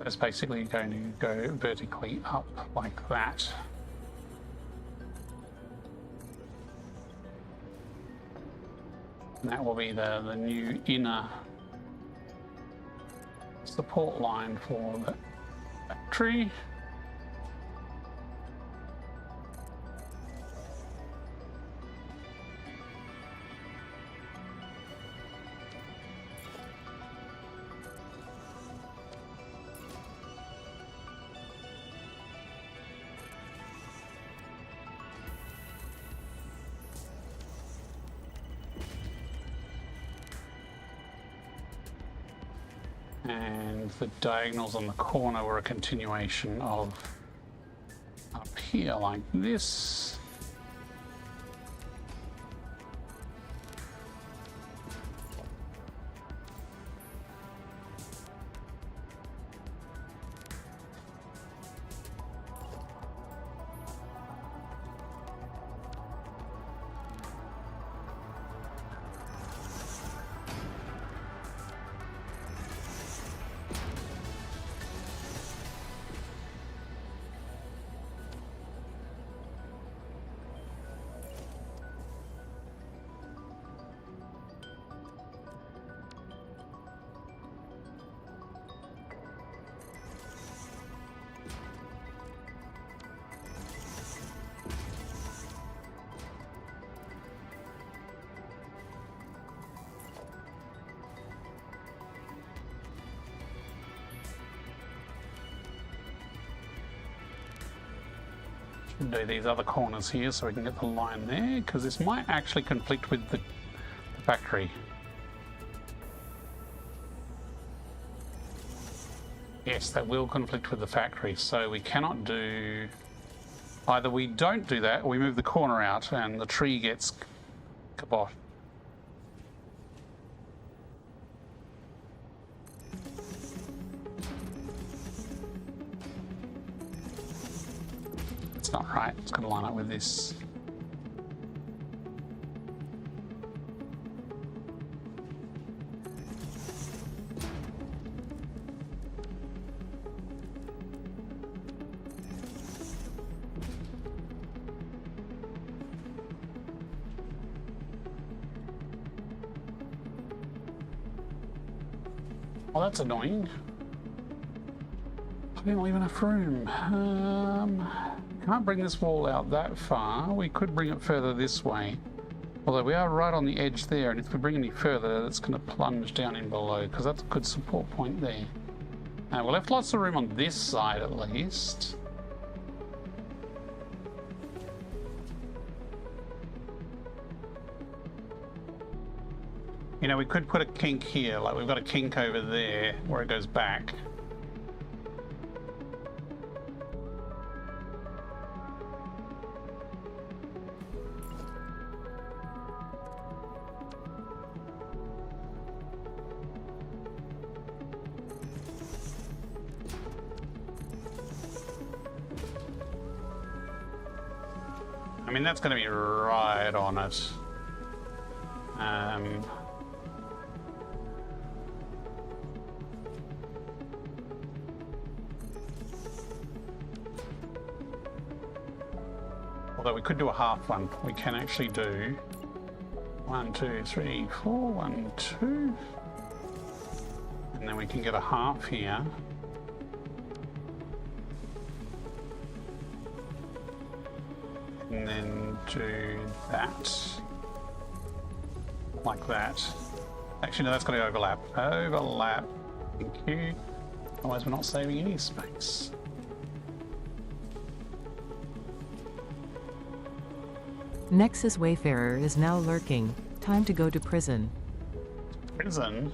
It's basically going to go vertically up like that. And that will be the new inner support line for the factory. And the diagonals on the corner were a continuation of up here like this. Do these other corners here so we can get the line there, because this might actually conflict with the factory. Yes, that will conflict with the factory, so we cannot do... Either we don't do that, or we move the corner out and the tree gets kaboshed. Not right, it's going to line up with this. Well, that's annoying. I didn't leave enough room. Can't bring this wall out that far. We could bring it further this way. Although we are right on the edge there, and if we bring any further, it's going to plunge down in below, because that's a good support point there. We left lots of room on this side at least. You know, we could put a kink here, like we've got a kink over there where it goes back. I mean, that's going to be right on it. Although we could do a half one. We can actually do 1, 2, 3, 4, 1, 2. And then we can get a half here. And then do that. Like that. Actually, no, that's got to overlap. Overlap. Thank you. Otherwise, we're not saving any space. Nexus Wayfarer is now lurking. Time to go to prison. Prison?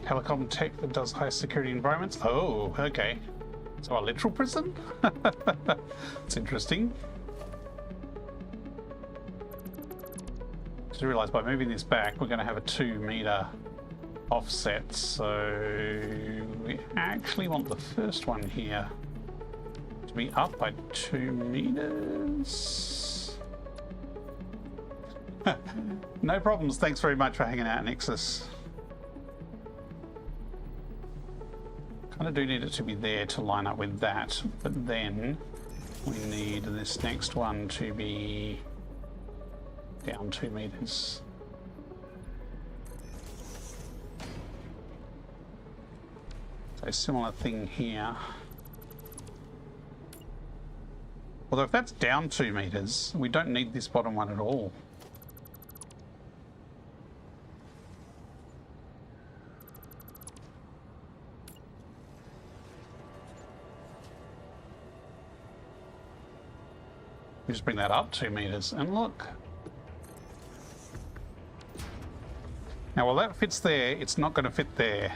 Telecom tech that does high security environments. Oh, okay. So a literal prison? It's interesting. Just realised by moving this back, we're going to have a 2-meter offset. So we actually want the first one here to be up by 2 meters. No problems. Thanks very much for hanging out, Nexus. Kind of do need it to be there to line up with that, but then we need this next one to be down 2 meters. So a similar thing here. Although if that's down 2 meters, we don't need this bottom one at all. We just bring that up 2 meters and look. Now while that fits there, it's not going to fit there.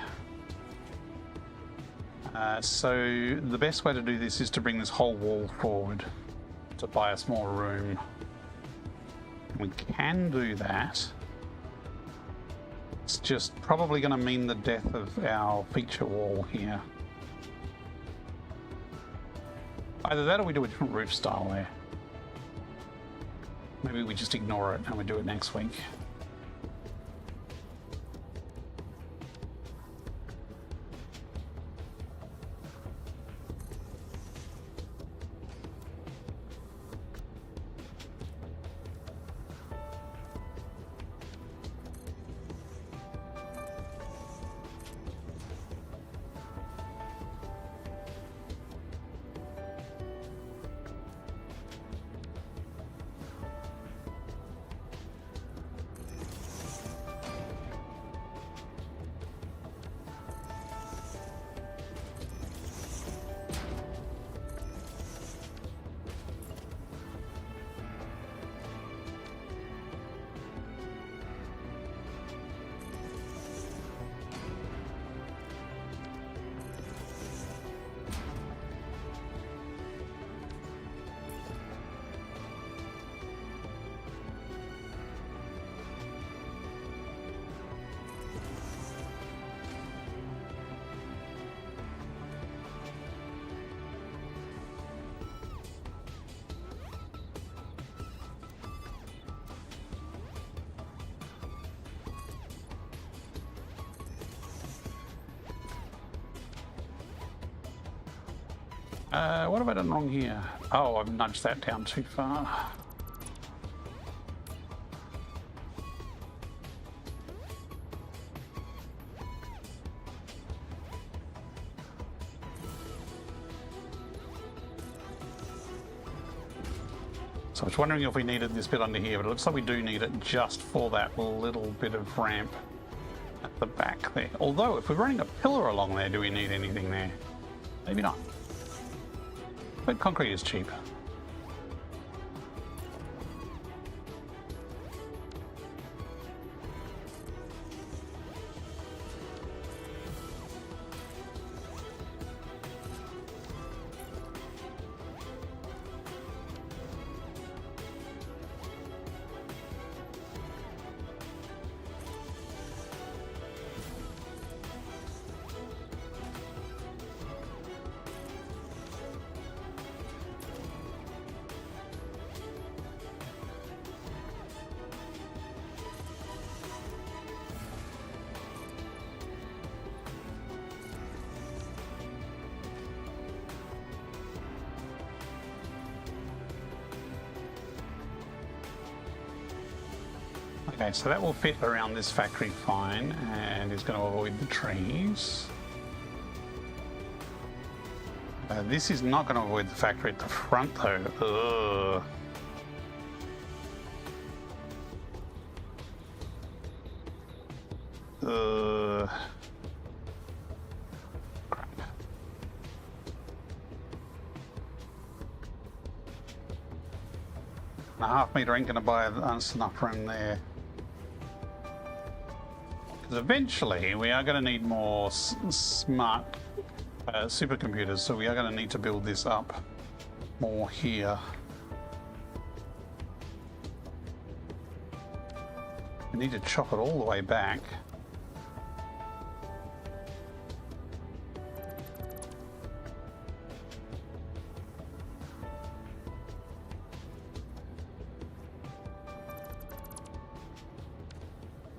So the best way to do this is to bring this whole wall forward to buy us more room. We can do that. It's just probably going to mean the death of our feature wall here. Either that or we do a different roof style there. Maybe we just ignore it and we do it next week. What have I done wrong here? Oh, I've nudged that down too far. So I was wondering if we needed this bit under here, but it looks like we do need it just for that little bit of ramp at the back there. Although, if we're running a pillar along there, do we need anything there? Maybe not. But concrete is cheap. Okay, so that will fit around this factory fine and is going to avoid the trees. This is not going to avoid the factory at the front though. Ugh. Crap. A half meter ain't going to buy us enough room there. Eventually, we are going to need more smart supercomputers, so we are going to need to build this up more here. We need to chop it all the way back.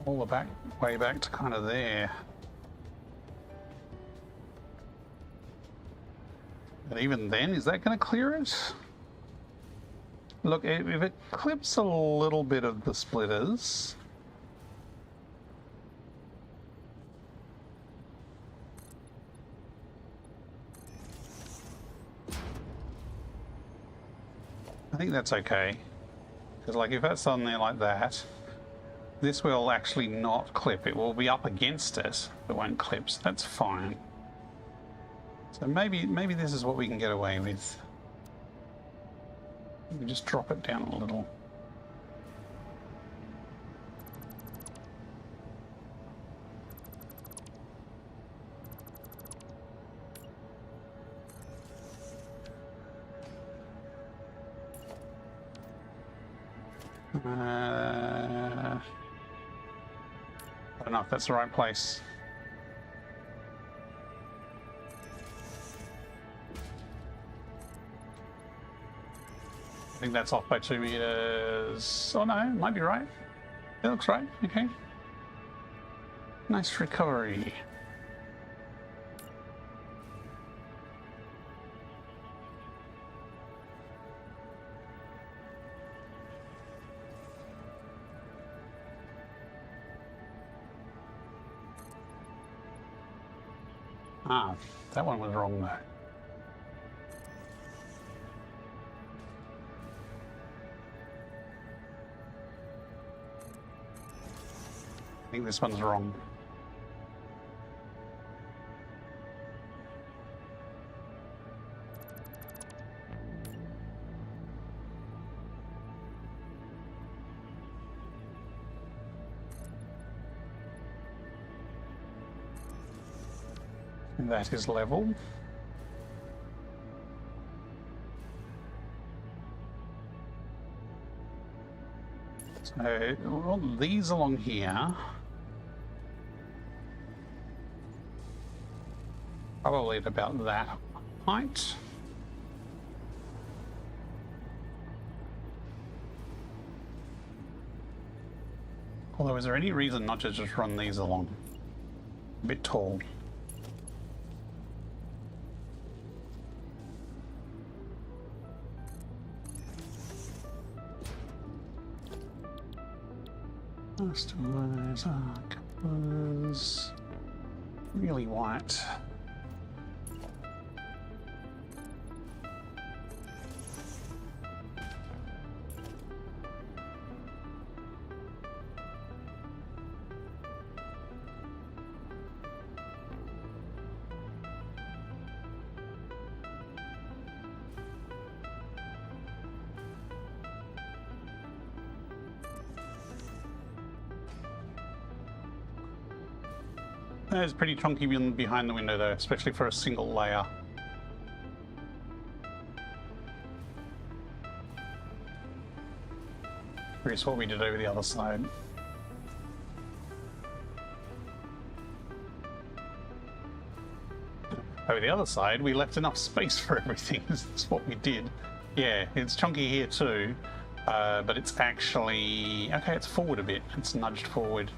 All the way back to kind of there. And even then, is that going to clear it? Look, if it clips a little bit of the splitters, I think that's okay. Because like if that's on there like that, this will actually not clip. It will be up against it, but won't clip, so that's fine. So maybe this is what we can get away with. We just drop it down a little. I don't know if that's the right place. I think that's off by 2 meters. Oh no, it might be right. It looks right. Okay. Nice recovery. Ah, that one was wrong though. I think this one's wrong. And that is level. So, well, these along here. Probably at about that height. Although, is there any reason not to just run these along? A bit tall. Customers, colors, really white. It's pretty chunky behind the window though, especially for a single layer. Curious what we did over the other side. Over the other side, we left enough space for everything. That's what we did. Yeah, it's chunky here too, but it's actually... okay, it's forward a bit. It's nudged forward.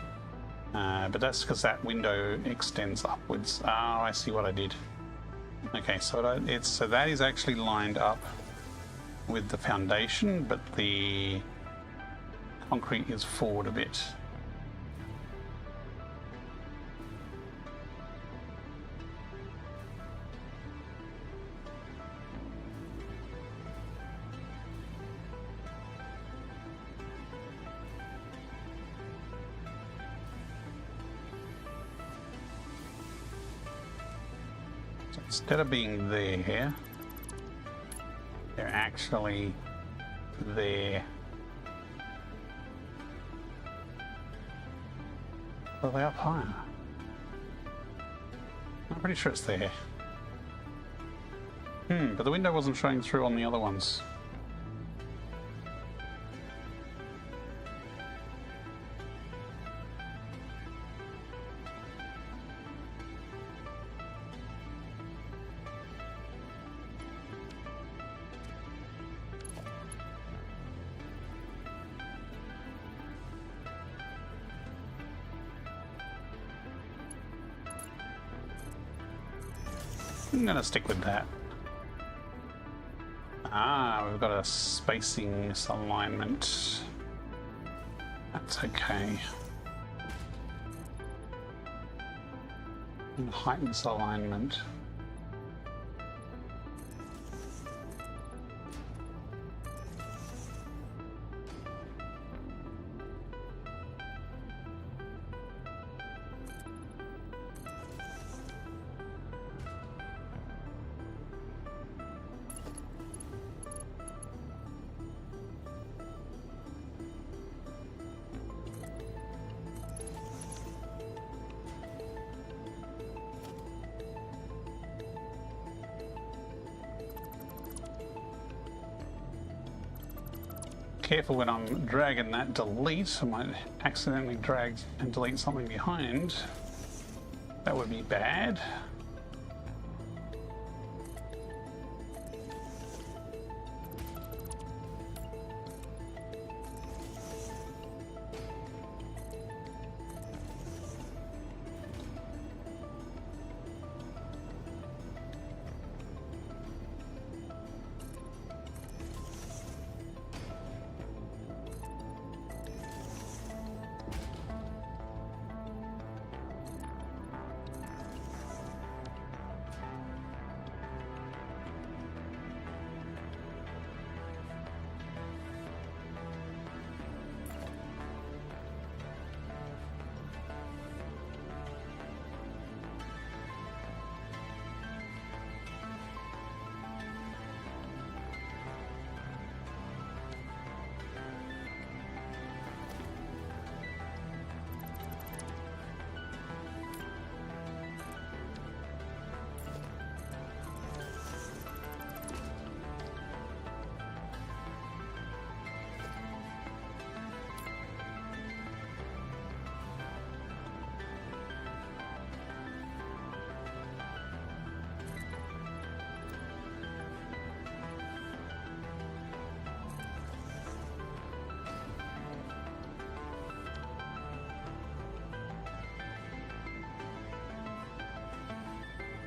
But that's because that window extends upwards. Oh, I see what I did. Okay, so so that is actually lined up with the foundation, but the concrete is forward a bit. Instead of being there, they're actually there. Are they up higher? I'm pretty sure it's there. But the window wasn't showing through on the other ones. I'm gonna stick with that. Ah, we've got a spacing misalignment. That's okay. And height misalignment. Careful when I'm dragging that delete. I might accidentally drag and delete something behind. That would be bad.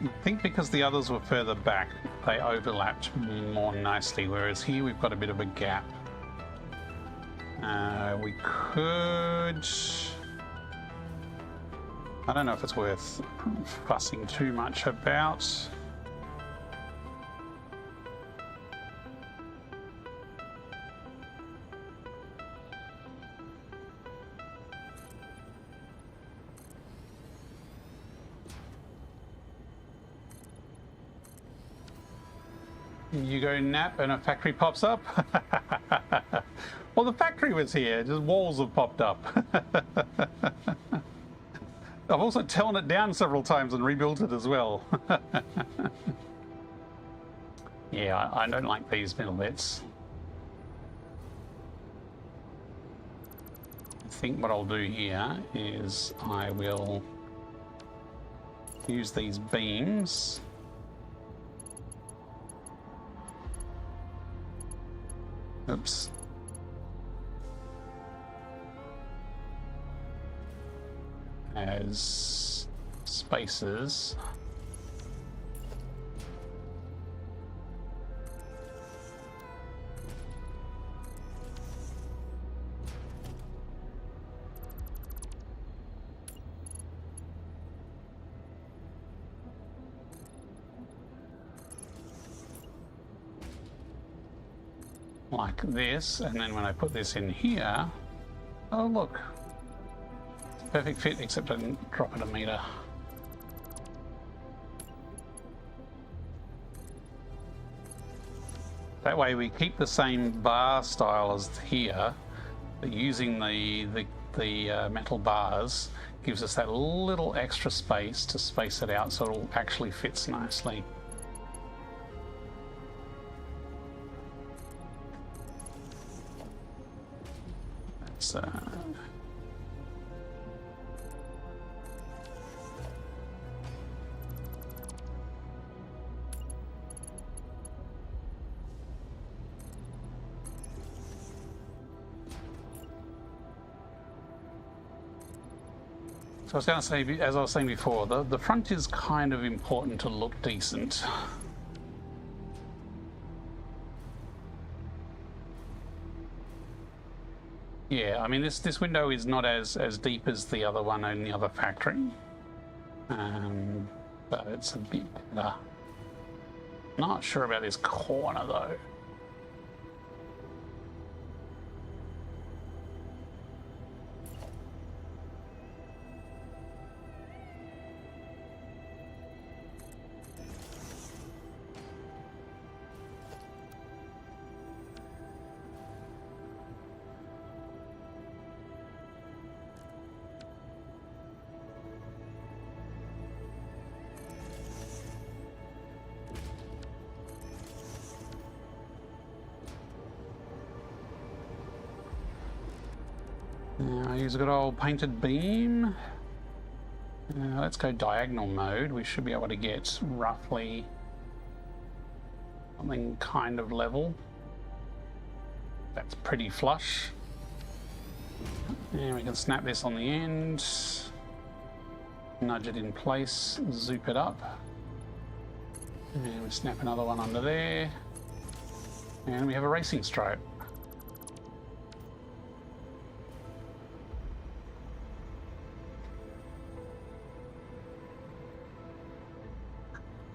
I think because the others were further back, they overlapped more nicely, whereas here we've got a bit of a gap. We could... I don't know if it's worth fussing too much about. You go nap and a factory pops up? Well, the factory was here, just walls have popped up. I've also torn it down several times and rebuilt it as well. Yeah, I don't like these middle bits. I think what I'll do here is I will use these beams. Oops. As spaces. Like this, and then when I put this in here, oh look, perfect fit, except I didn't drop it a meter. That way we keep the same bar style as here, but using the the metal bars gives us that little extra space to space it out so it'll actually fits nicely. That's So I was going to say, as I was saying before, the front is kind of important to look decent. Yeah, I mean this window is not as deep as the other one in the other factory, but it's a bit better. Not sure about this corner though. I use a good old painted beam. Let's go diagonal mode. We should be able to get roughly something kind of level. That's pretty flush. And we can snap this on the end, nudge it in place, zoop it up. And we snap another one under there. And we have a racing stripe.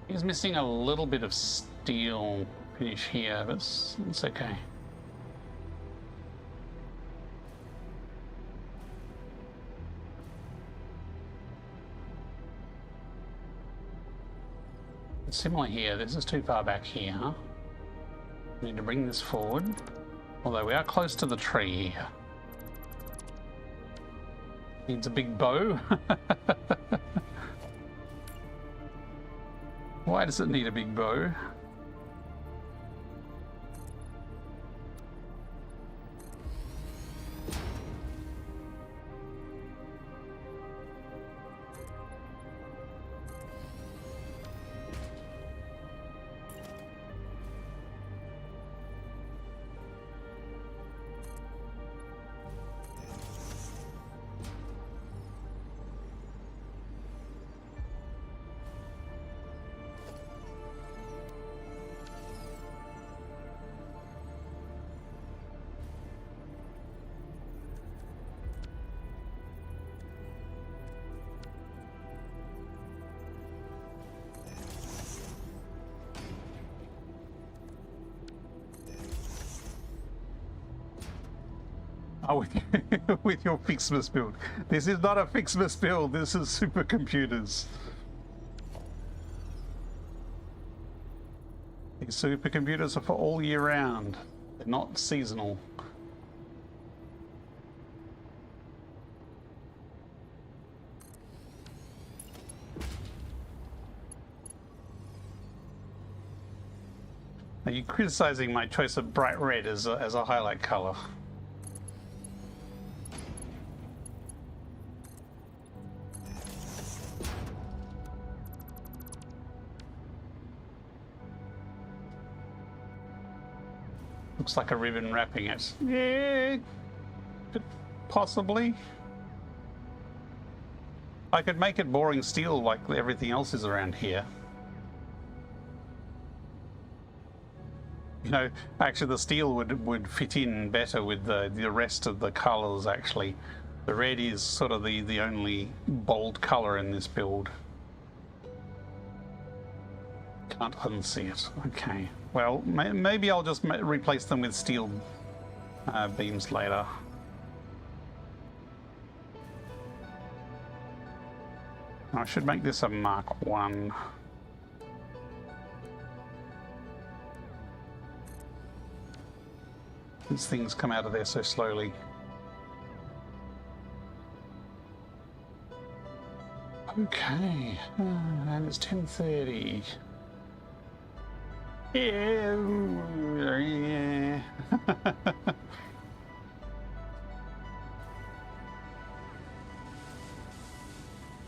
He's missing a little bit of steel finish here, but it's okay. It's similar here. This is too far back here. We need to bring this forward, although we are close to the tree here. Needs a big bow. Why does it need a big bow? Oh, with your Fixmas build. This is not a Fixmas build, this is supercomputers. These supercomputers are for all year round. They're not seasonal. Are you criticizing my choice of bright red as a highlight color? Looks like a ribbon wrapping it. Yeah, possibly. I could make it boring steel like everything else is around here. You know, actually the steel would fit in better with the rest of the colors actually. The red is sort of the only bold color in this build. Can't unsee it. Okay. Well, maybe I'll just replace them with steel beams later. I should make this a Mark 1. These things come out of there so slowly. Okay, and it's 10:30. Yeah.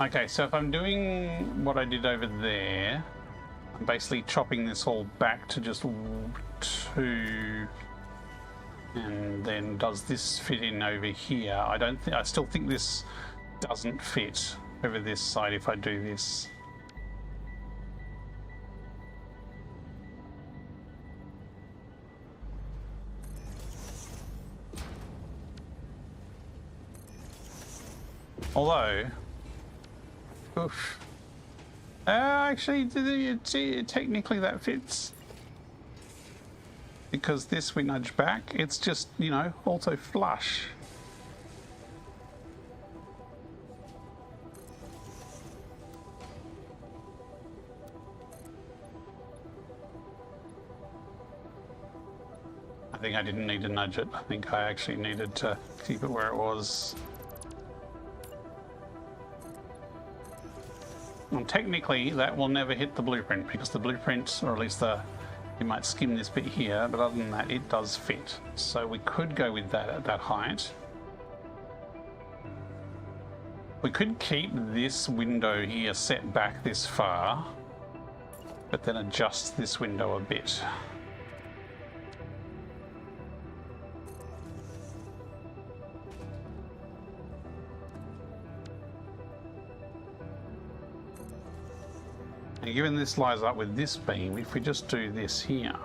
Okay, so if I'm doing what I did over there, I'm basically chopping this all back to just 2, and then does this fit in over here? I still think this doesn't fit over this side if I do this. Although, oof. Actually, technically that fits. Because this we nudge back, it's just, you know, also flush. I think I didn't need to nudge it. I think I actually needed to keep it where it was. And technically, that will never hit the blueprint because the blueprint, or at least you might skim this bit here, but other than that, it does fit. So we could go with that at that height. We could keep this window here set back this far, but then adjust this window a bit. And given this lines up with this beam, if we just do this here,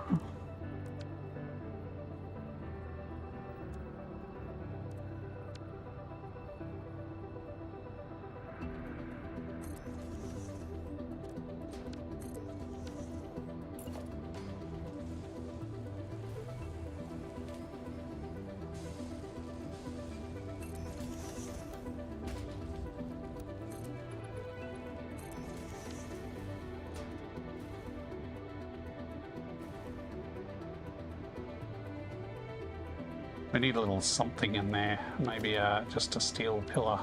we need a little something in there, maybe just a steel pillar.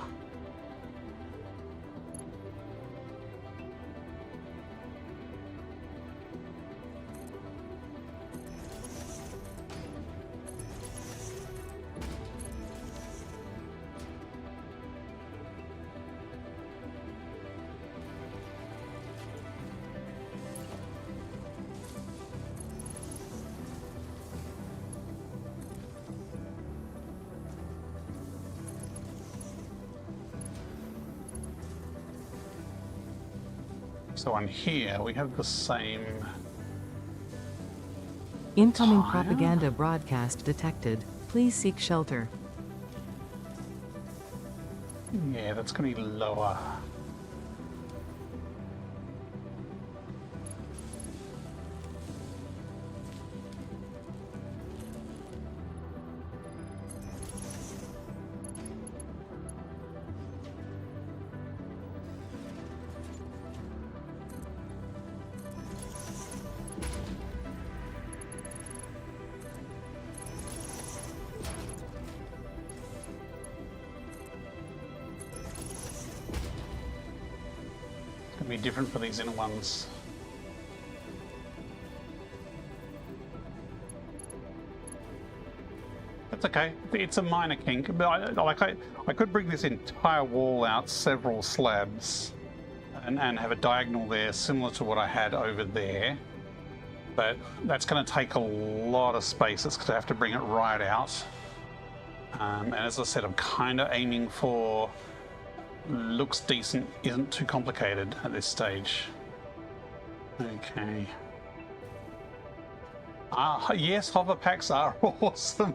So on here, we have the same Incoming tile. propaganda broadcast detected. Please seek shelter. Yeah, that's going to be lower. Be different for these inner ones. That's okay. It's a minor kink, but I could bring this entire wall out several slabs and have a diagonal there similar to what I had over there. But that's going to take a lot of space. It's going to have to bring it right out. And as I said, I'm kind of aiming for looks decent, isn't too complicated at this stage. Okay. Yes, hover packs are awesome.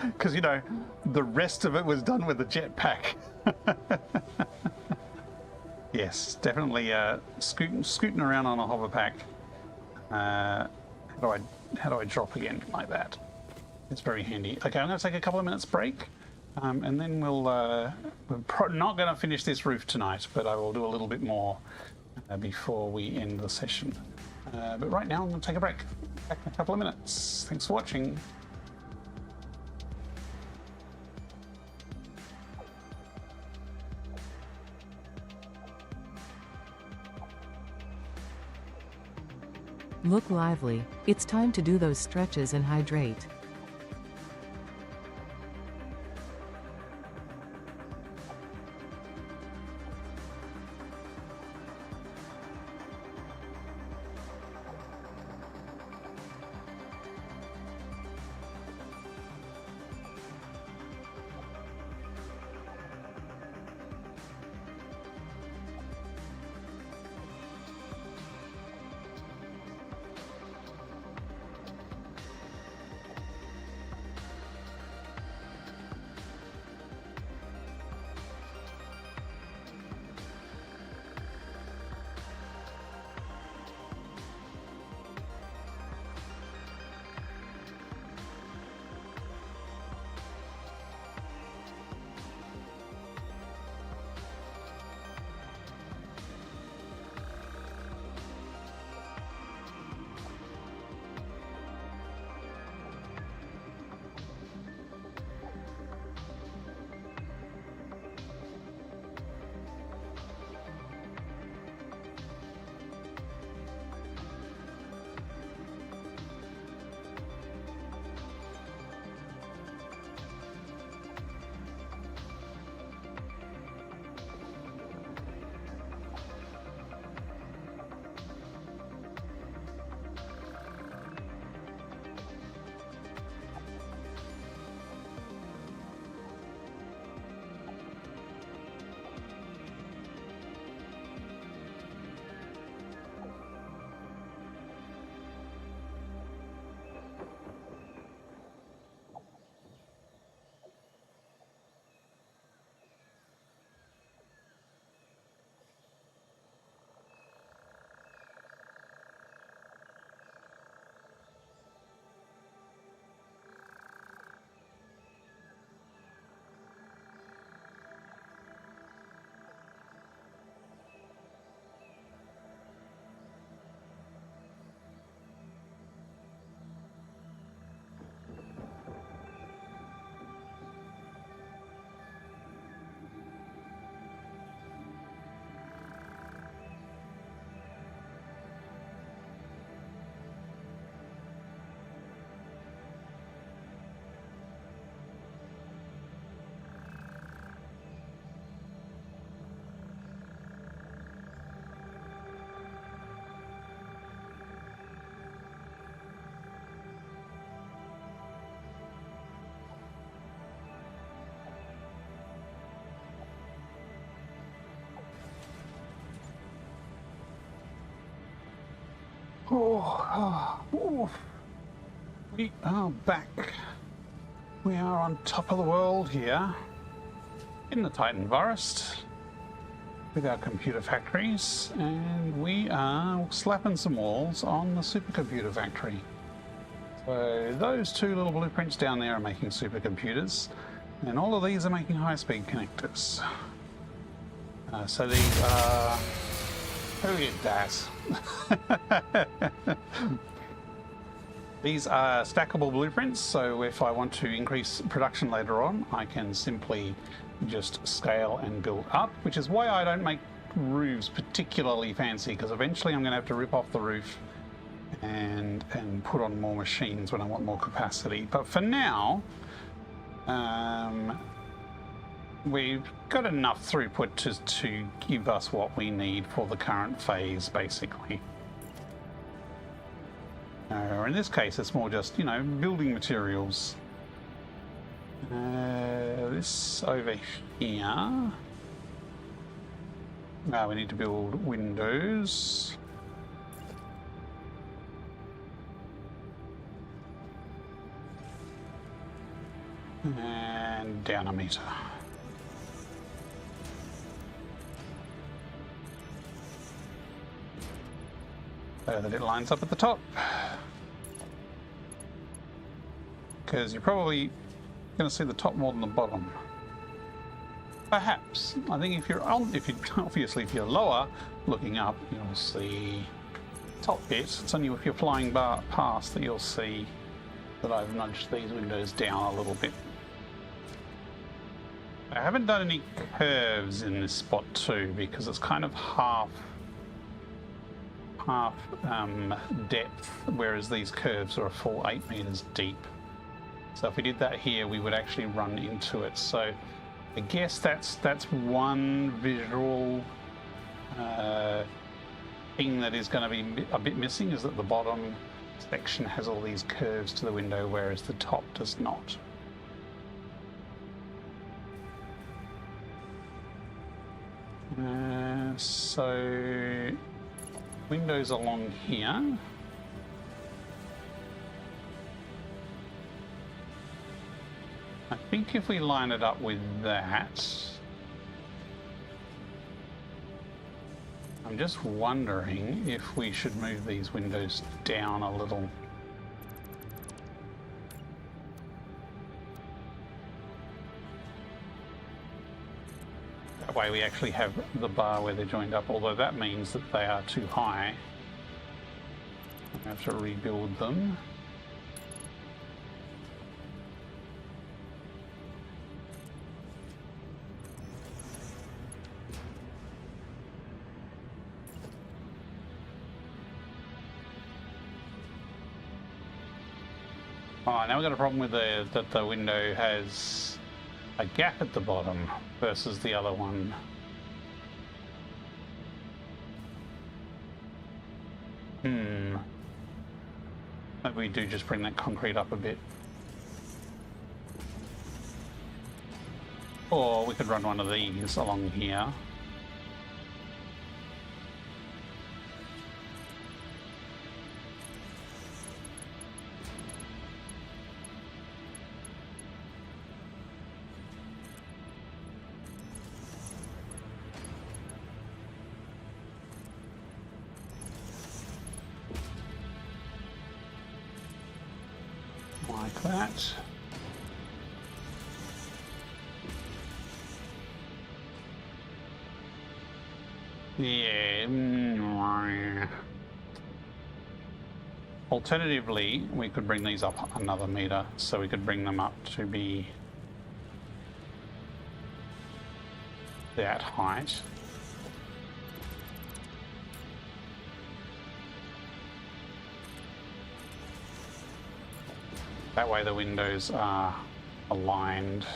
Because, you know, the rest of it was done with the jetpack. Yes, definitely scooting around on a hover pack. How do I drop again like that? It's very handy. Okay, I'm going to take a couple of minutes break. And then we're not going to finish this roof tonight, but I will do a little bit more before we end the session. But right now I'm going to take a break. Back in a couple of minutes. Thanks for watching. Look lively, it's time to do those stretches and hydrate. We are back. We are on top of the world here in the Titan Forest with our computer factories, and we are slapping some walls on the supercomputer factory. So those two little blueprints down there are making supercomputers, and all of these are making high-speed connectors. So these are... Who did that? These are stackable blueprints, so if I want to increase production later on, I can simply just scale and build up, which is why I don't make roofs particularly fancy, because eventually I'm going to have to rip off the roof and put on more machines when I want more capacity. But for now, we've got enough throughput to give us what we need for the current phase, basically. Or in this case, it's more just, you know, building materials. This over here. Now we need to build windows. And down a meter. So that it lines up at the top. Because you're probably going to see the top more than the bottom. Perhaps. I think if you're obviously if you're lower looking up, you'll see top bit. It's only if you're flying past that you'll see that I've nudged these windows down a little bit. I haven't done any curves in this spot too, because it's kind of half 4.5 depth, whereas these curves are a full 8 meters deep. So if we did that here, we would actually run into it. So I guess that's one visual thing that is going to be a bit missing, is that the bottom section has all these curves to the window, whereas the top does not. So windows along here. I think if we line it up with that, I'm just wondering if we should move these windows down a little. That way we actually have the bar where they're joined up, although that means that they are too high. I have to rebuild them. Oh, now we've got a problem with that the window has a gap at the bottom versus the other one. Maybe we do just bring that concrete up a bit. Or we could run one of these along here. Like that. Yeah. Alternatively, we could bring these up another meter, so we could bring them up to be that height. That way the windows are aligned.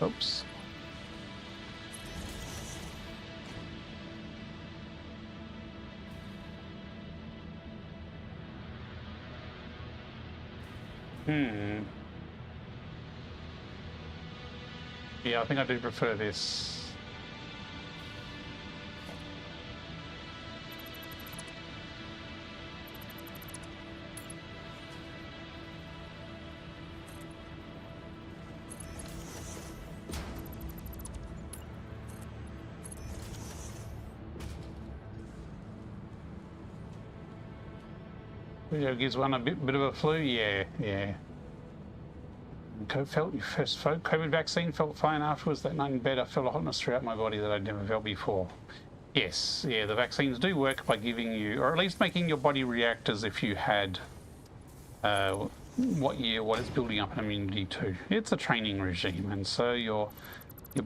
Oops. Yeah, I think I do prefer this. Video gives one a bit of a flu, yeah. Felt your first COVID vaccine, felt fine afterwards. That night in bed, I felt a hotness throughout my body that I'd never felt before. Yes, yeah, the vaccines do work by giving you, or at least making your body react as if you had what it's building up an immunity to. It's a training regime, and so your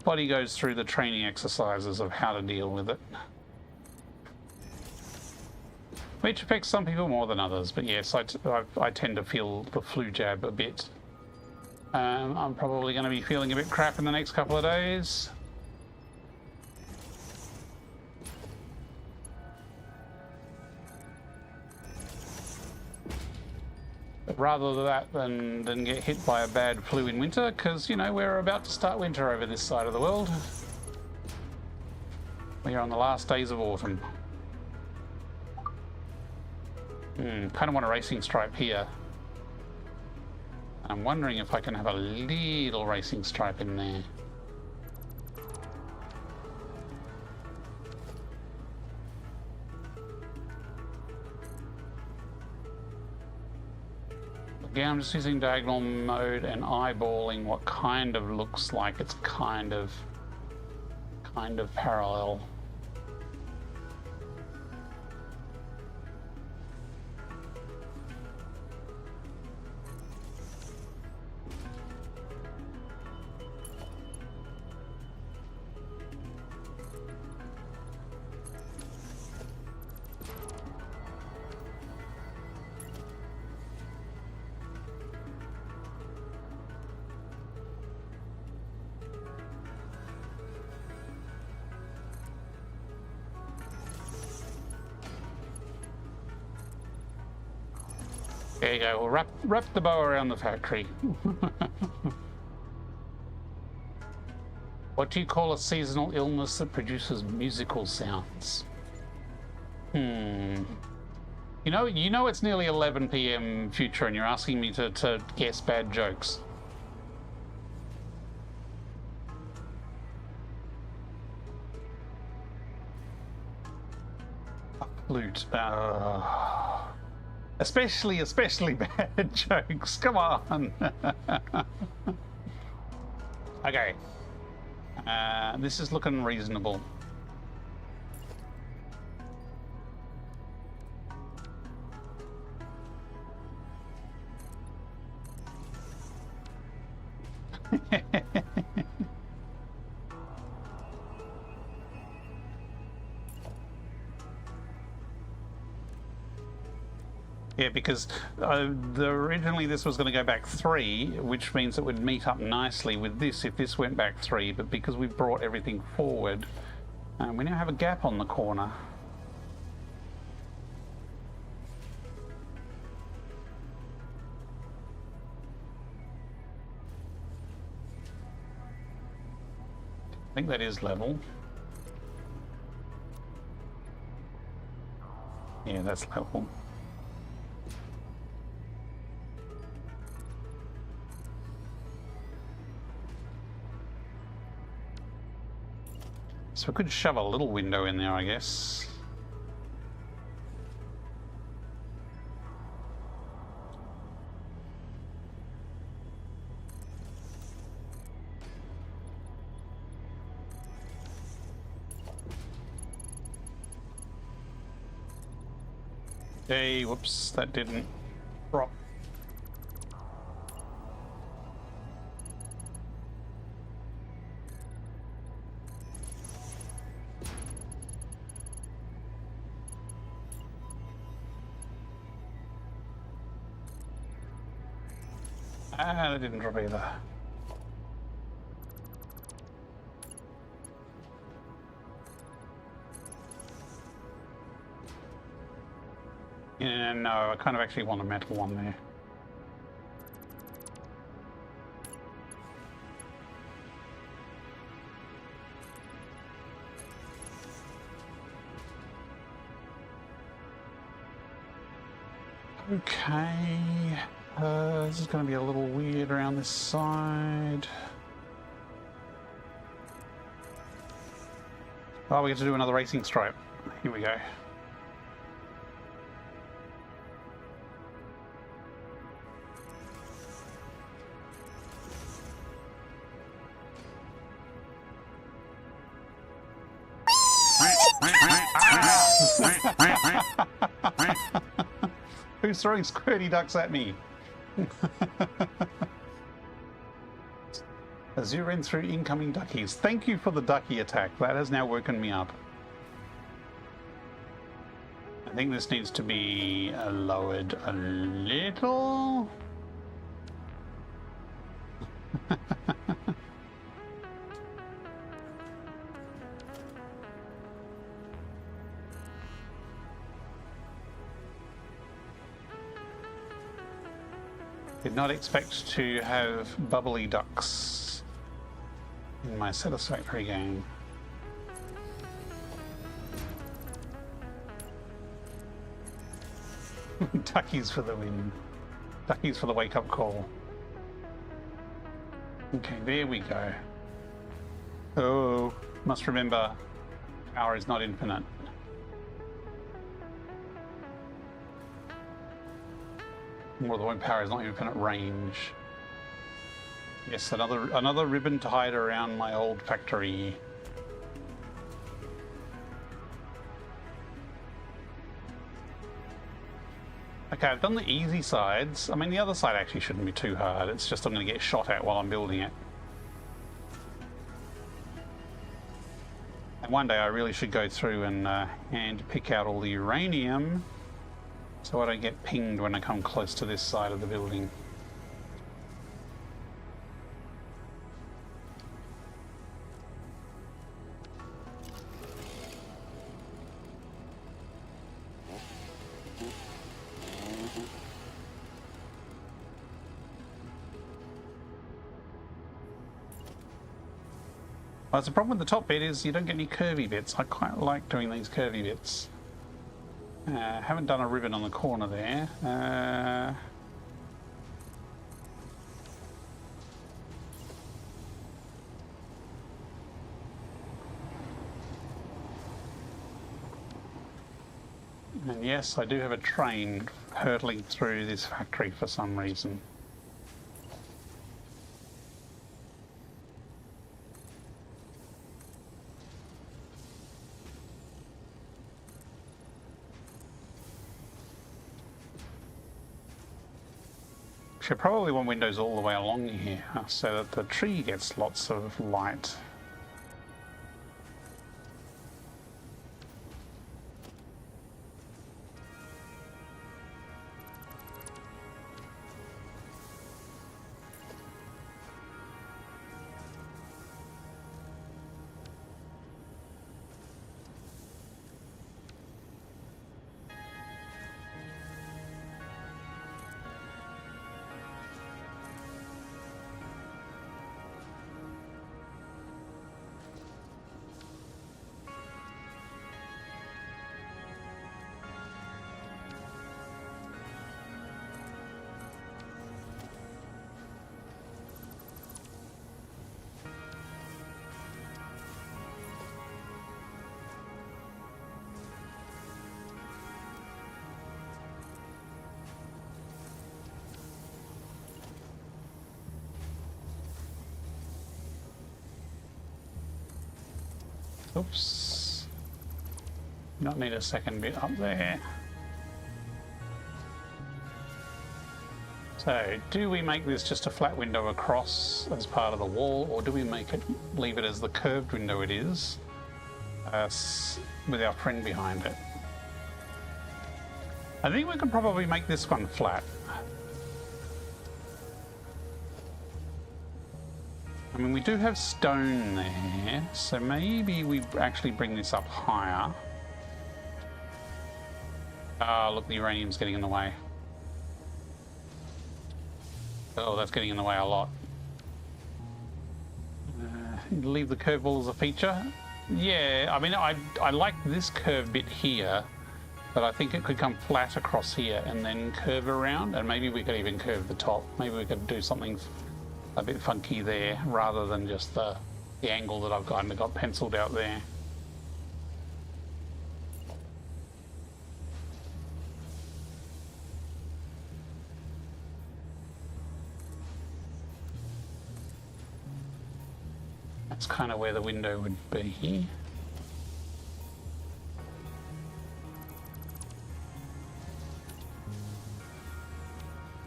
body goes through the training exercises of how to deal with it. Which affects some people more than others, but yes, I tend to feel the flu jab a bit. I'm probably going to be feeling a bit crap in the next couple of days. But rather that than get hit by a bad flu in winter, because, you know, we're about to start winter over this side of the world. We are on the last days of autumn. Kind of want a racing stripe here. I'm wondering if I can have a little racing stripe in there. Again, I'm just using diagonal mode and eyeballing what kind of looks like it's kind of parallel. There you go. We'll wrap the bow around the factory. What do you call a seasonal illness that produces musical sounds? You know it's nearly 11 p.m. future and you're asking me to guess bad jokes. A flute. Especially bad jokes. Come on. Okay. This is looking reasonable. Yeah, because originally this was going to go back 3, which means it would meet up nicely with this if this went back 3, but because we've brought everything forward, we now have a gap on the corner. I think that is level. Yeah, that's level. So we could shove a little window in there, I guess. Hey, whoops, that didn't drop. That didn't drop either. Yeah, no, I kind of actually want a metal one there. Okay. This is going to be a little weird around this side. Oh, we get to do another racing stripe. Here we go. Who's throwing squirty ducks at me? A zoom in through incoming duckies. Thank you for the ducky attack. That has now woken me up. I think this needs to be lowered a little. Did not expect to have bubbly ducks in my Satisfactory game. Duckies for the win. Duckies for the wake-up call. Okay, there we go. Oh, must remember, power is not infinite. More the point, power is not infinite range. Yes, another ribbon tied around my old factory. Okay, I've done the easy sides. I mean, the other side actually shouldn't be too hard. It's just I'm going to get shot at while I'm building it. And one day I really should go through and hand pick out all the uranium, so I don't get pinged when I come close to this side of the building. Well, the problem with the top bit is you don't get any curvy bits. I quite like doing these curvy bits. Haven't done a ribbon on the corner there. And yes, I do have a train hurtling through this factory for some reason. Should probably want windows all the way along here so that the tree gets lots of light. Oops. Not need a second bit up there. So, do we make this just a flat window across as part of the wall, or do we make it, leave it as the curved window it is, with our friend behind it? I think we can probably make this one flat. I mean, we do have stone there, so maybe we actually bring this up higher. Ah, look, the uranium's getting in the way. Oh, that's getting in the way a lot. Leave the curve wall as a feature. Yeah, I mean, I like this curve bit here, but I think it could come flat across here and then curve around, and maybe we could even curve the top. Maybe we could do something a bit funky there rather than just the angle that I've kind of got penciled out there. That's kind of where the window would be.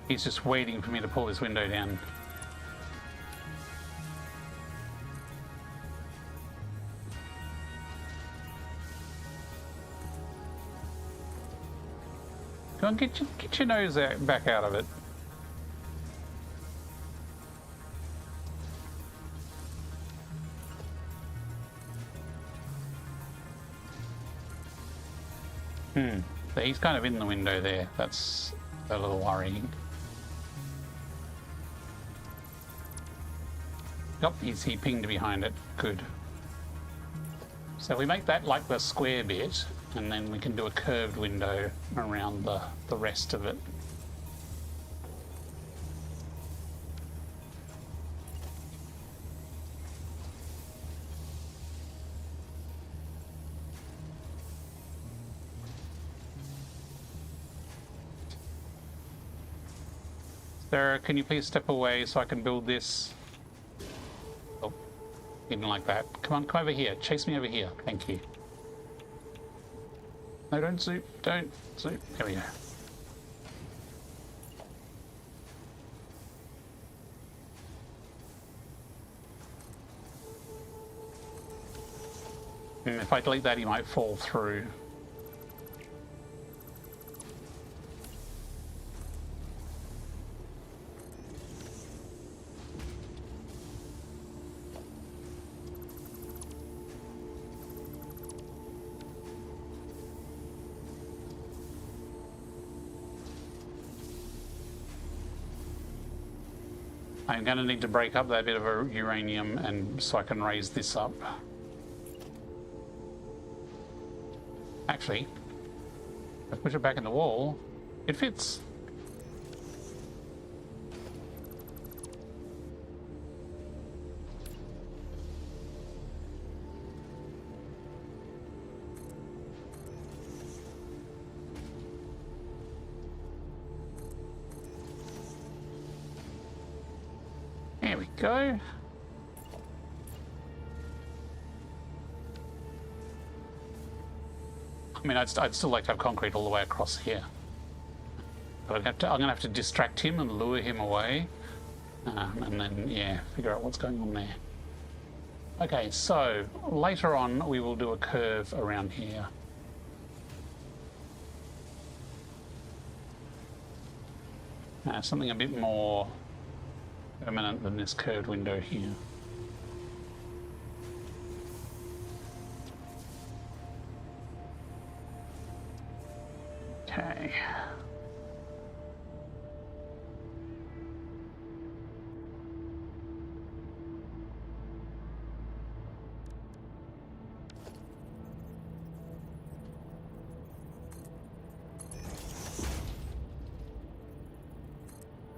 He's just waiting for me to pull this window down. Go on, get your nose back out of it. So he's kind of in the window there. That's a little worrying. Yep, he pinged behind it. Good. So we make that like the square bit, and then we can do a curved window around the rest of it. Sarah, can you please step away so I can build this? Oh, didn't like that. Come over here. Chase me over here. Thank you. No, don't zoop. Don't zoop. There we go. If I delete that, he might fall through. I'm going to need to break up that bit of uranium and so I can raise this up. Actually, if I push it back in the wall, it fits. There we go. I mean, I'd still like to have concrete all the way across here. But I'm going to have to distract him and lure him away. And then, yeah, figure out what's going on there. Okay, so later on we will do a curve around here. Something a bit more permanent than this curved window here. Okay.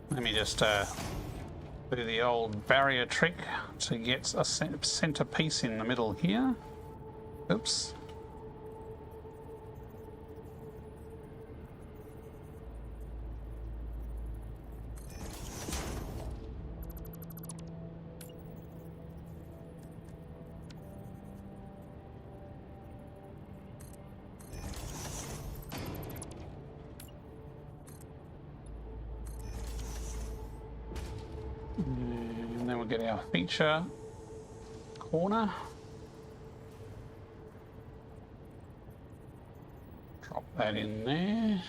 Let me just do the old barrier trick to get a centerpiece in the middle here. Oops. And then we'll get our feature corner. Drop that in there.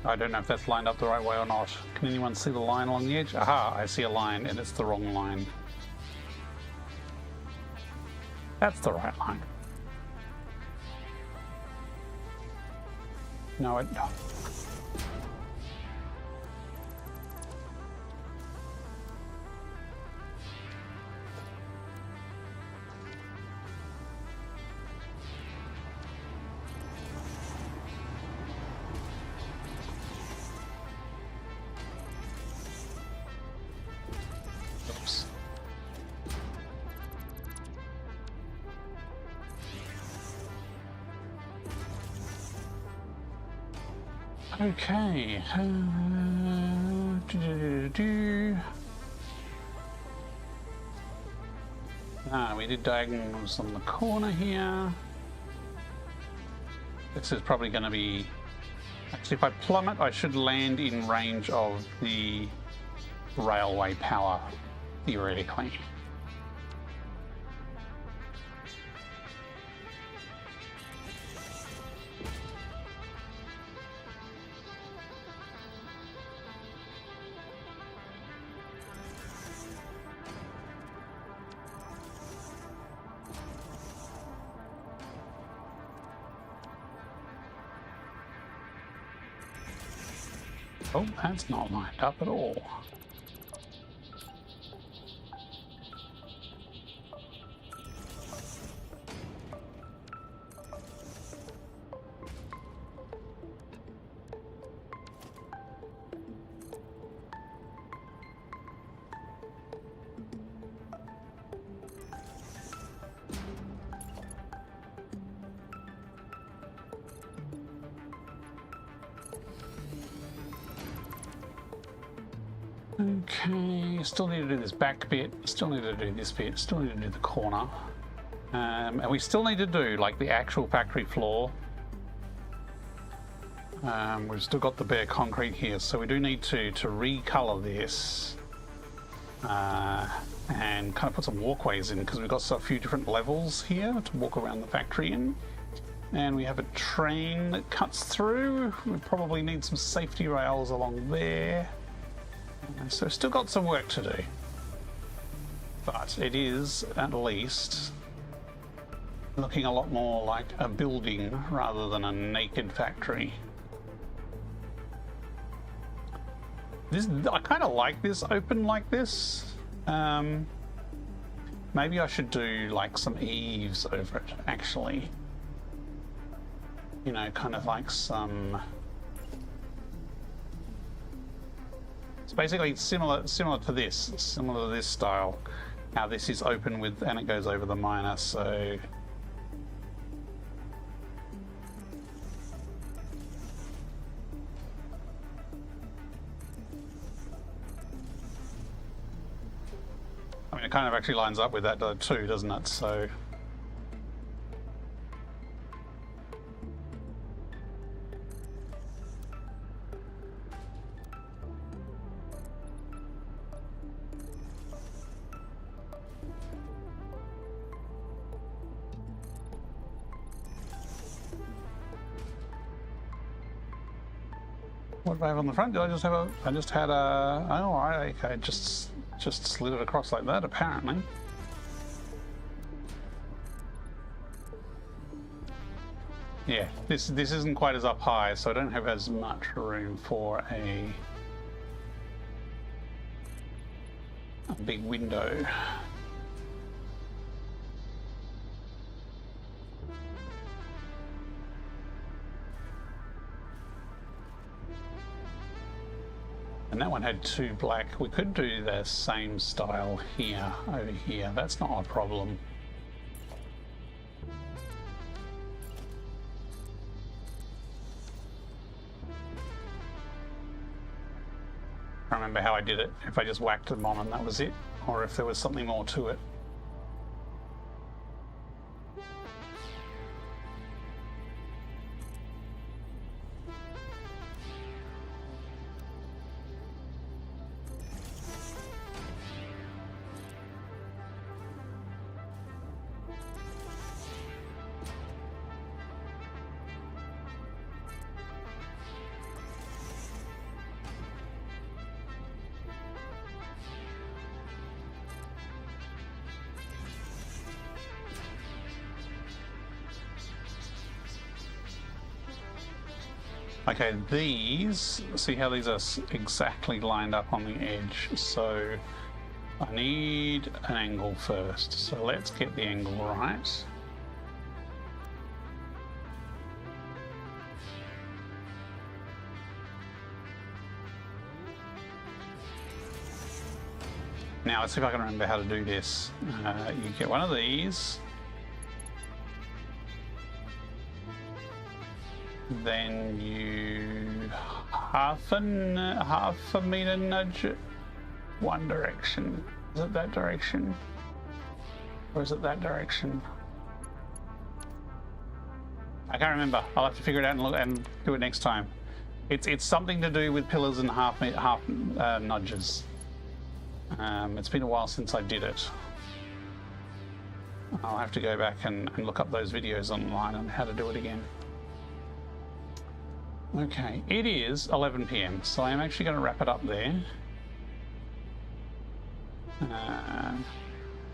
I don't know if that's lined up the right way or not. Can anyone see the line along the edge? Aha, I see a line and it's the wrong line. That's the right line. No, it... Oops. Okay. We did diagonals on the corner here. This is probably going to be... Actually, if I plummet, I should land in range of the railway power, theoretically. Oh, that's not lined up at all. Okay, still need to do this back bit, still need to do this bit, still need to do the corner. And we still need to do like the actual factory floor. We've still got the bare concrete here, so we do need to recolor this and kind of put some walkways in, because we've got a few different levels here to walk around the factory in. And we have a train that cuts through. We probably need some safety rails along there. So still got some work to do. But it is at least looking a lot more like a building rather than a naked factory. I kind of like this open like this. Maybe I should do like some eaves over it, actually. You know, kind of like some... It's basically similar to this style. Now this is open with, and it goes over the miner, so... I mean, it kind of actually lines up with that too, doesn't it? So... What do I have on the front? Did I just have a... I just had a... Oh, alright, okay, just slid it across like that, apparently. Yeah, this isn't quite as up high, so I don't have as much room for a big window. And that one had two black. We could do the same style here, over here. That's not a problem. I remember how I did it. If I just whacked them on and that was it, or if there was something more to it. Okay, these, see how these are exactly lined up on the edge, so I need an angle first, so let's get the angle right. Now let's see if I can remember how to do this. You get one of these, then you half a meter nudge it one direction. Is it that direction? Or is it that direction? I can't remember. I'll have to figure it out and look and do it next time. It's something to do with pillars and half nudges. It's been a while since I did it. I'll have to go back and look up those videos online on how to do it again. Okay, it is 11 PM, so I'm actually going to wrap it up there.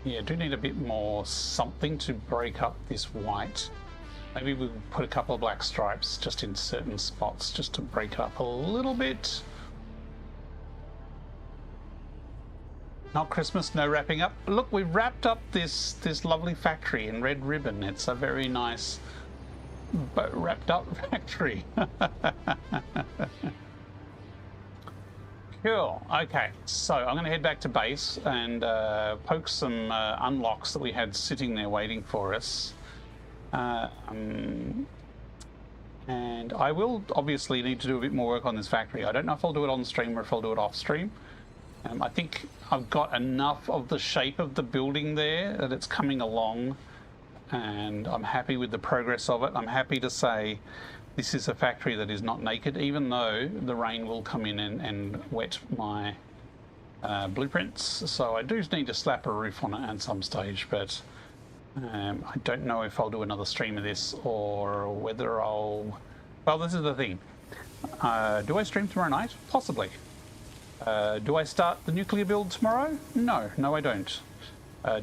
Yeah, do need a bit more something to break up this white. Maybe we'll put a couple of black stripes just in certain spots, just to break it up a little bit. Not Christmas, no wrapping up. Look, we've wrapped up this lovely factory in red ribbon. It's a very nice... but wrapped up factory. Cool. Okay, so I'm going to head back to base and poke some unlocks that we had sitting there waiting for us. And I will obviously need to do a bit more work on this factory. I don't know if I'll do it on stream or if I'll do it off stream. I think I've got enough of the shape of the building there that it's coming along, and I'm happy with the progress of it. I'm happy to say this is a factory that is not naked, even though the rain will come in and wet my blueprints. So I do need to slap a roof on it at some stage, but I don't know if I'll do another stream of this or whether I'll... Well, this is the thing. Do I stream tomorrow night? Possibly. Do I start the nuclear build tomorrow? No, I don't.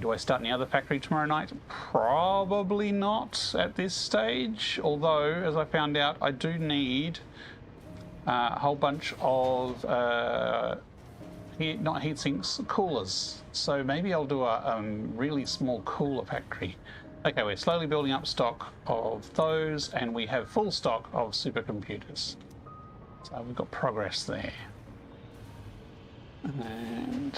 Do I start any other factory tomorrow night? Probably not at this stage. Although, as I found out, I do need a whole bunch of not heat sinks, coolers. So maybe I'll do a really small cooler factory. Okay, we're slowly building up stock of those, and we have full stock of supercomputers. So we've got progress there. And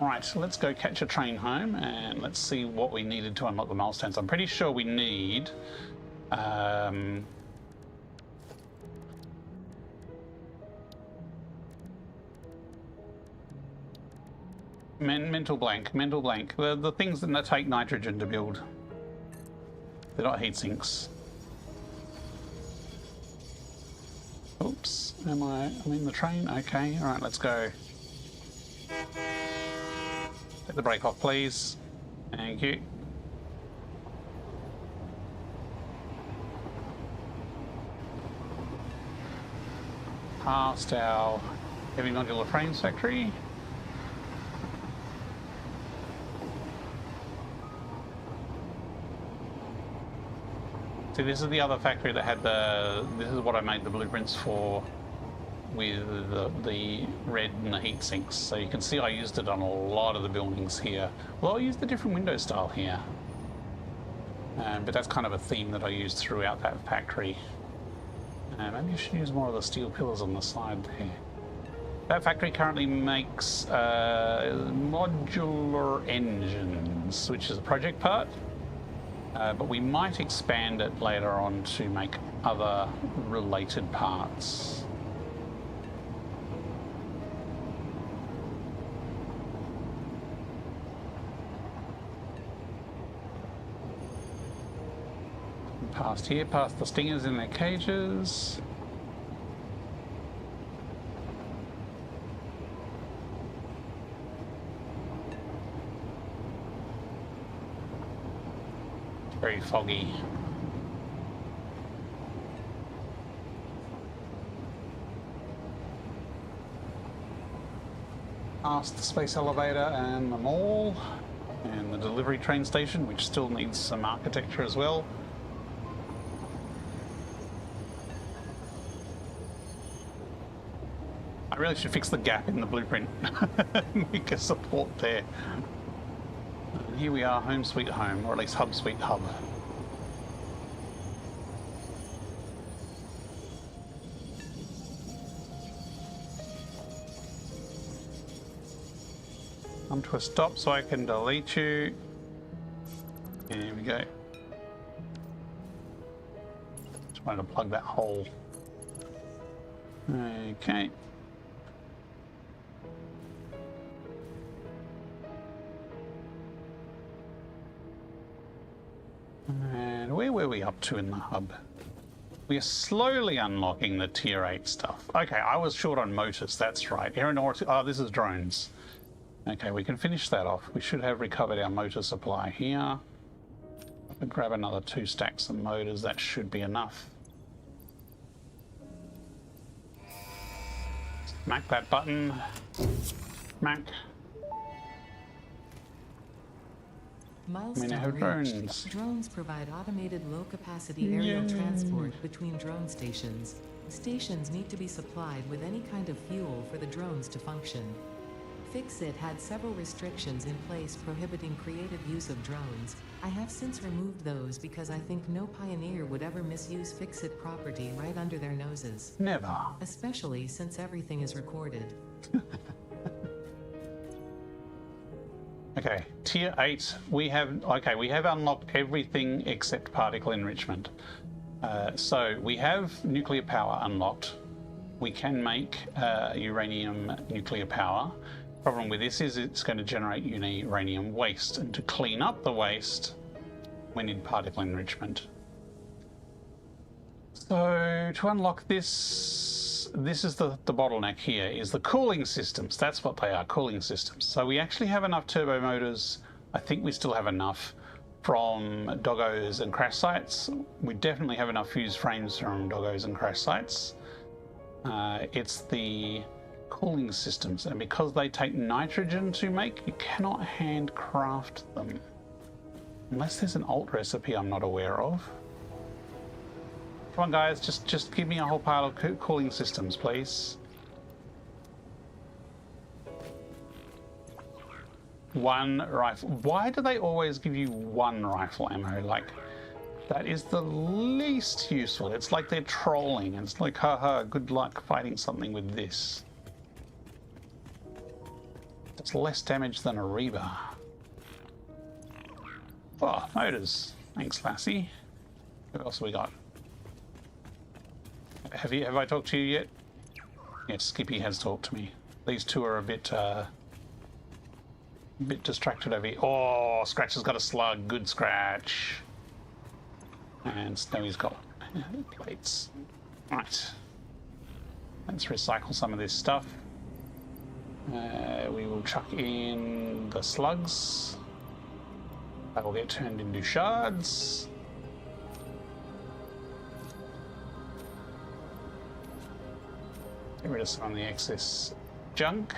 right, so let's go catch a train home and let's see what we needed to unlock the milestones. I'm pretty sure we need mental blank. The things that take nitrogen to build. They're not heat sinks. Oops, I'm in the train? Okay, all right, let's go. Take the brake off, please. Thank you. Past our heavy modular frames factory. See, this is the other factory that had this is what I made the blueprints for with the red and the heat sinks. So you can see I used it on a lot of the buildings here. Well, I used a different window style here. But that's kind of a theme that I used throughout that factory. Maybe I should use more of the steel pillars on the side there. That factory currently makes modular engines, which is a project part. But we might expand it later on to make other related parts. Past here, past the stingers in their cages. Very foggy. Past the space elevator and the mall and the delivery train station, which still needs some architecture as well. I really should fix the gap in the blueprint. Make a support there. Here we are, home sweet home, or at least hub sweet hub. Come to a stop so I can delete you. Here we go. Just wanted to plug that hole. Okay. And where were we up to in the hub? We are slowly unlocking the tier 8 stuff. Okay, I was short on motors, that's right. Aeronautics, oh, this is drones. Okay, we can finish that off. We should have recovered our motor supply here. I can grab another 2 stacks of motors, that should be enough. Smack that button. Smack. Milestone drones. Drones provide automated low-capacity aerial transport between drone stations. Stations need to be supplied with any kind of fuel for the drones to function. Fixit had several restrictions in place prohibiting creative use of drones. I have since removed those because I think no pioneer would ever misuse Fixit property right under their noses. Never. Especially since everything is recorded. Okay, tier 8, we have unlocked everything except particle enrichment. So we have nuclear power unlocked. we can make uranium nuclear power. Problem with this is it's going to generate uranium waste, and to clean up the waste, we need particle enrichment. So to unlock this is the bottleneck here, is the cooling systems. That's what they are, cooling systems. So we actually have enough turbo motors. I think we still have enough from doggos and crash sites. We definitely have enough fuse frames from doggos and crash sites. It's the cooling systems, and because they take nitrogen to make, you cannot handcraft them. Unless there's an alt recipe I'm not aware of. Come on guys, just give me a whole pile of cooling systems, please. One rifle. Why do they always give you one rifle ammo? Like, that is the least useful. It's like they're trolling. It's like, haha, good luck fighting something with this. It's less damage than a rebar. Oh, motors. Thanks, Lassie. What else have we got? Have I talked to you yet? Yes, Skippy has talked to me. These two are a bit distracted over here. Oh, Scratch has got a slug. Good Scratch. And Snowy's got plates. Right. Let's recycle some of this stuff. We will chuck in the slugs. That will get turned into shards. Get rid of some of the excess junk.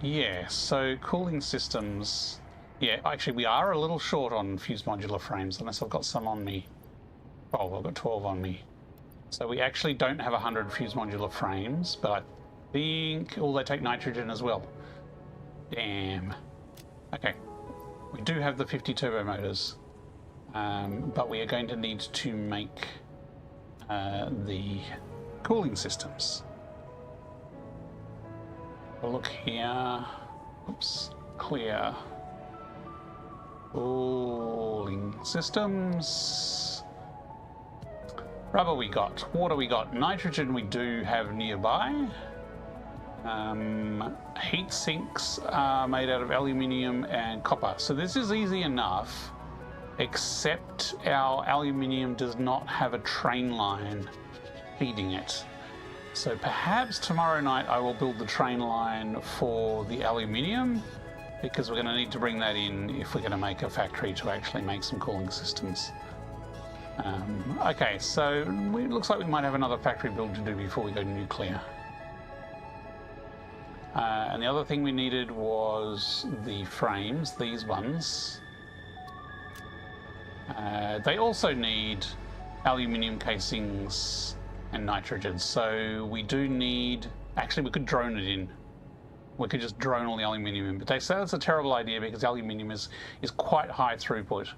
Yeah, so cooling systems. Yeah, actually we are a little short on fused modular frames, unless I've got some on me. Oh, I've got 12 on me. So we actually don't have 100 fused modular frames, but I think... Oh, they take nitrogen as well. Damn. Okay. We do have the 50 turbo motors, but we are going to need to make the cooling systems. Look here. Oops. Clear. Cooling systems. Rubber we got. Water we got. Nitrogen we do have nearby. Heat sinks are made out of aluminium and copper. So this is easy enough, except our aluminium does not have a train line feeding it. So perhaps tomorrow night I will build the train line for the aluminium, because we're going to need to bring that in if we're going to make a factory to actually make some cooling systems. Okay, so it looks like we might have another factory build to do before we go nuclear. And the other thing we needed was the frames, these ones. They also need aluminium casings and nitrogen, so we do need... Actually, we could drone it in. We could just drone all the aluminium in, but they say that's a terrible idea because aluminium is quite high throughput.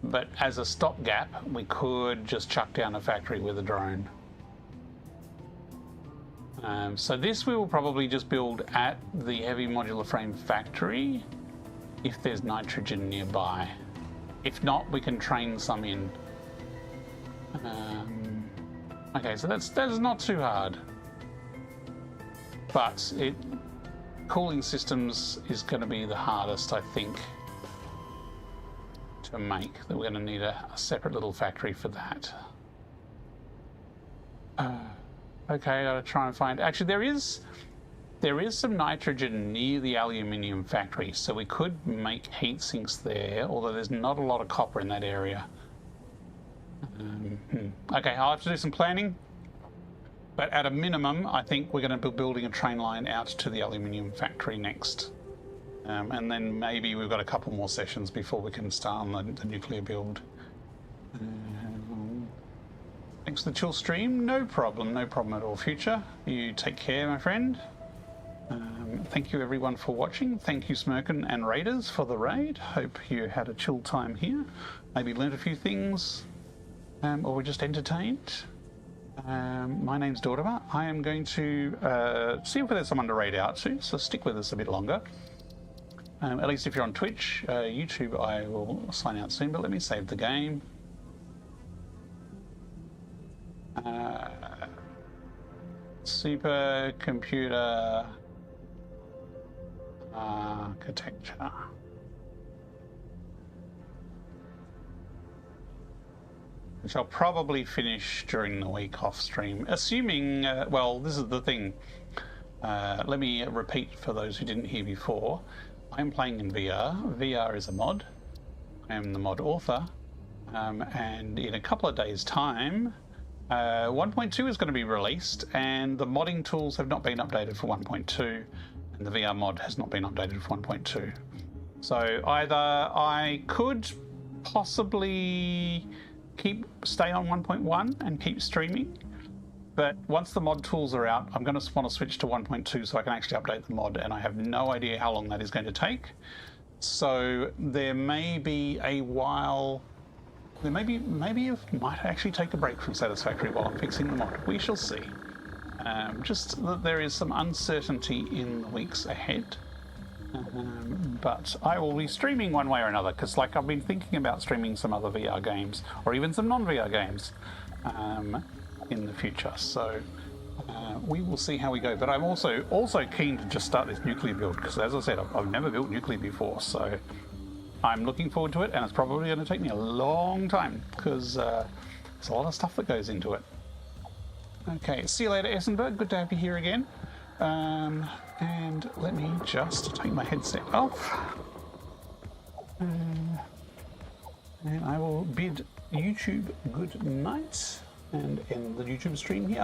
But as a stopgap, we could just chuck down a factory with a drone. So this we will probably just build at the heavy modular frame factory if there's nitrogen nearby. If not, we can train some in. Okay, so that's not too hard. But cooling systems is going to be the hardest, I think, to make. That we're going to need a separate little factory for that. Okay, I gotta try and find... Actually, there is some nitrogen near the aluminium factory, so we could make heat sinks there, although there's not a lot of copper in that area. Okay, I'll have to do some planning, but at a minimum, I think we're going to be building a train line out to the aluminium factory next. And then maybe we've got a couple more sessions before we can start on the nuclear build. Thanks for the chill stream. No problem at all, Future. You take care, my friend. Thank you everyone for watching. Thank you Smirkin and Raiders for the raid. Hope you had a chill time here. Maybe learned a few things, or were just entertained. My name's Dortimer. I am going to see if there's someone to raid out to, so stick with us a bit longer. At least if you're on Twitch. YouTube I will sign out soon, but let me save the game. Supercomputer architecture. Which I'll probably finish during the week off stream, assuming, well, this is the thing. Let me repeat for those who didn't hear before. I'm playing in VR. VR is a mod. I am the mod author. And in a couple of days' time, 1.2 is going to be released, and the modding tools have not been updated for 1.2, and the VR mod has not been updated for 1.2. So either I could possibly stay on 1.1 and keep streaming, but once the mod tools are out, I'm going to want to switch to 1.2 so I can actually update the mod, and I have no idea how long that is going to take. So there may be a while, maybe I might actually take a break from Satisfactory while I'm fixing the mod. We shall see. Just that there is some uncertainty in the weeks ahead. But I will be streaming one way or another, because like I've been thinking about streaming some other VR games, or even some non-VR games in the future. So we will see how we go. But I'm also keen to just start this nuclear build, because as I said, I've never built nuclear before, so I'm looking forward to it, and it's probably going to take me a long time, because there's a lot of stuff that goes into it. Okay, see you later, Essenberg. Good to have you here again. And let me just take my headset off. And I will bid YouTube good night and end the YouTube stream here.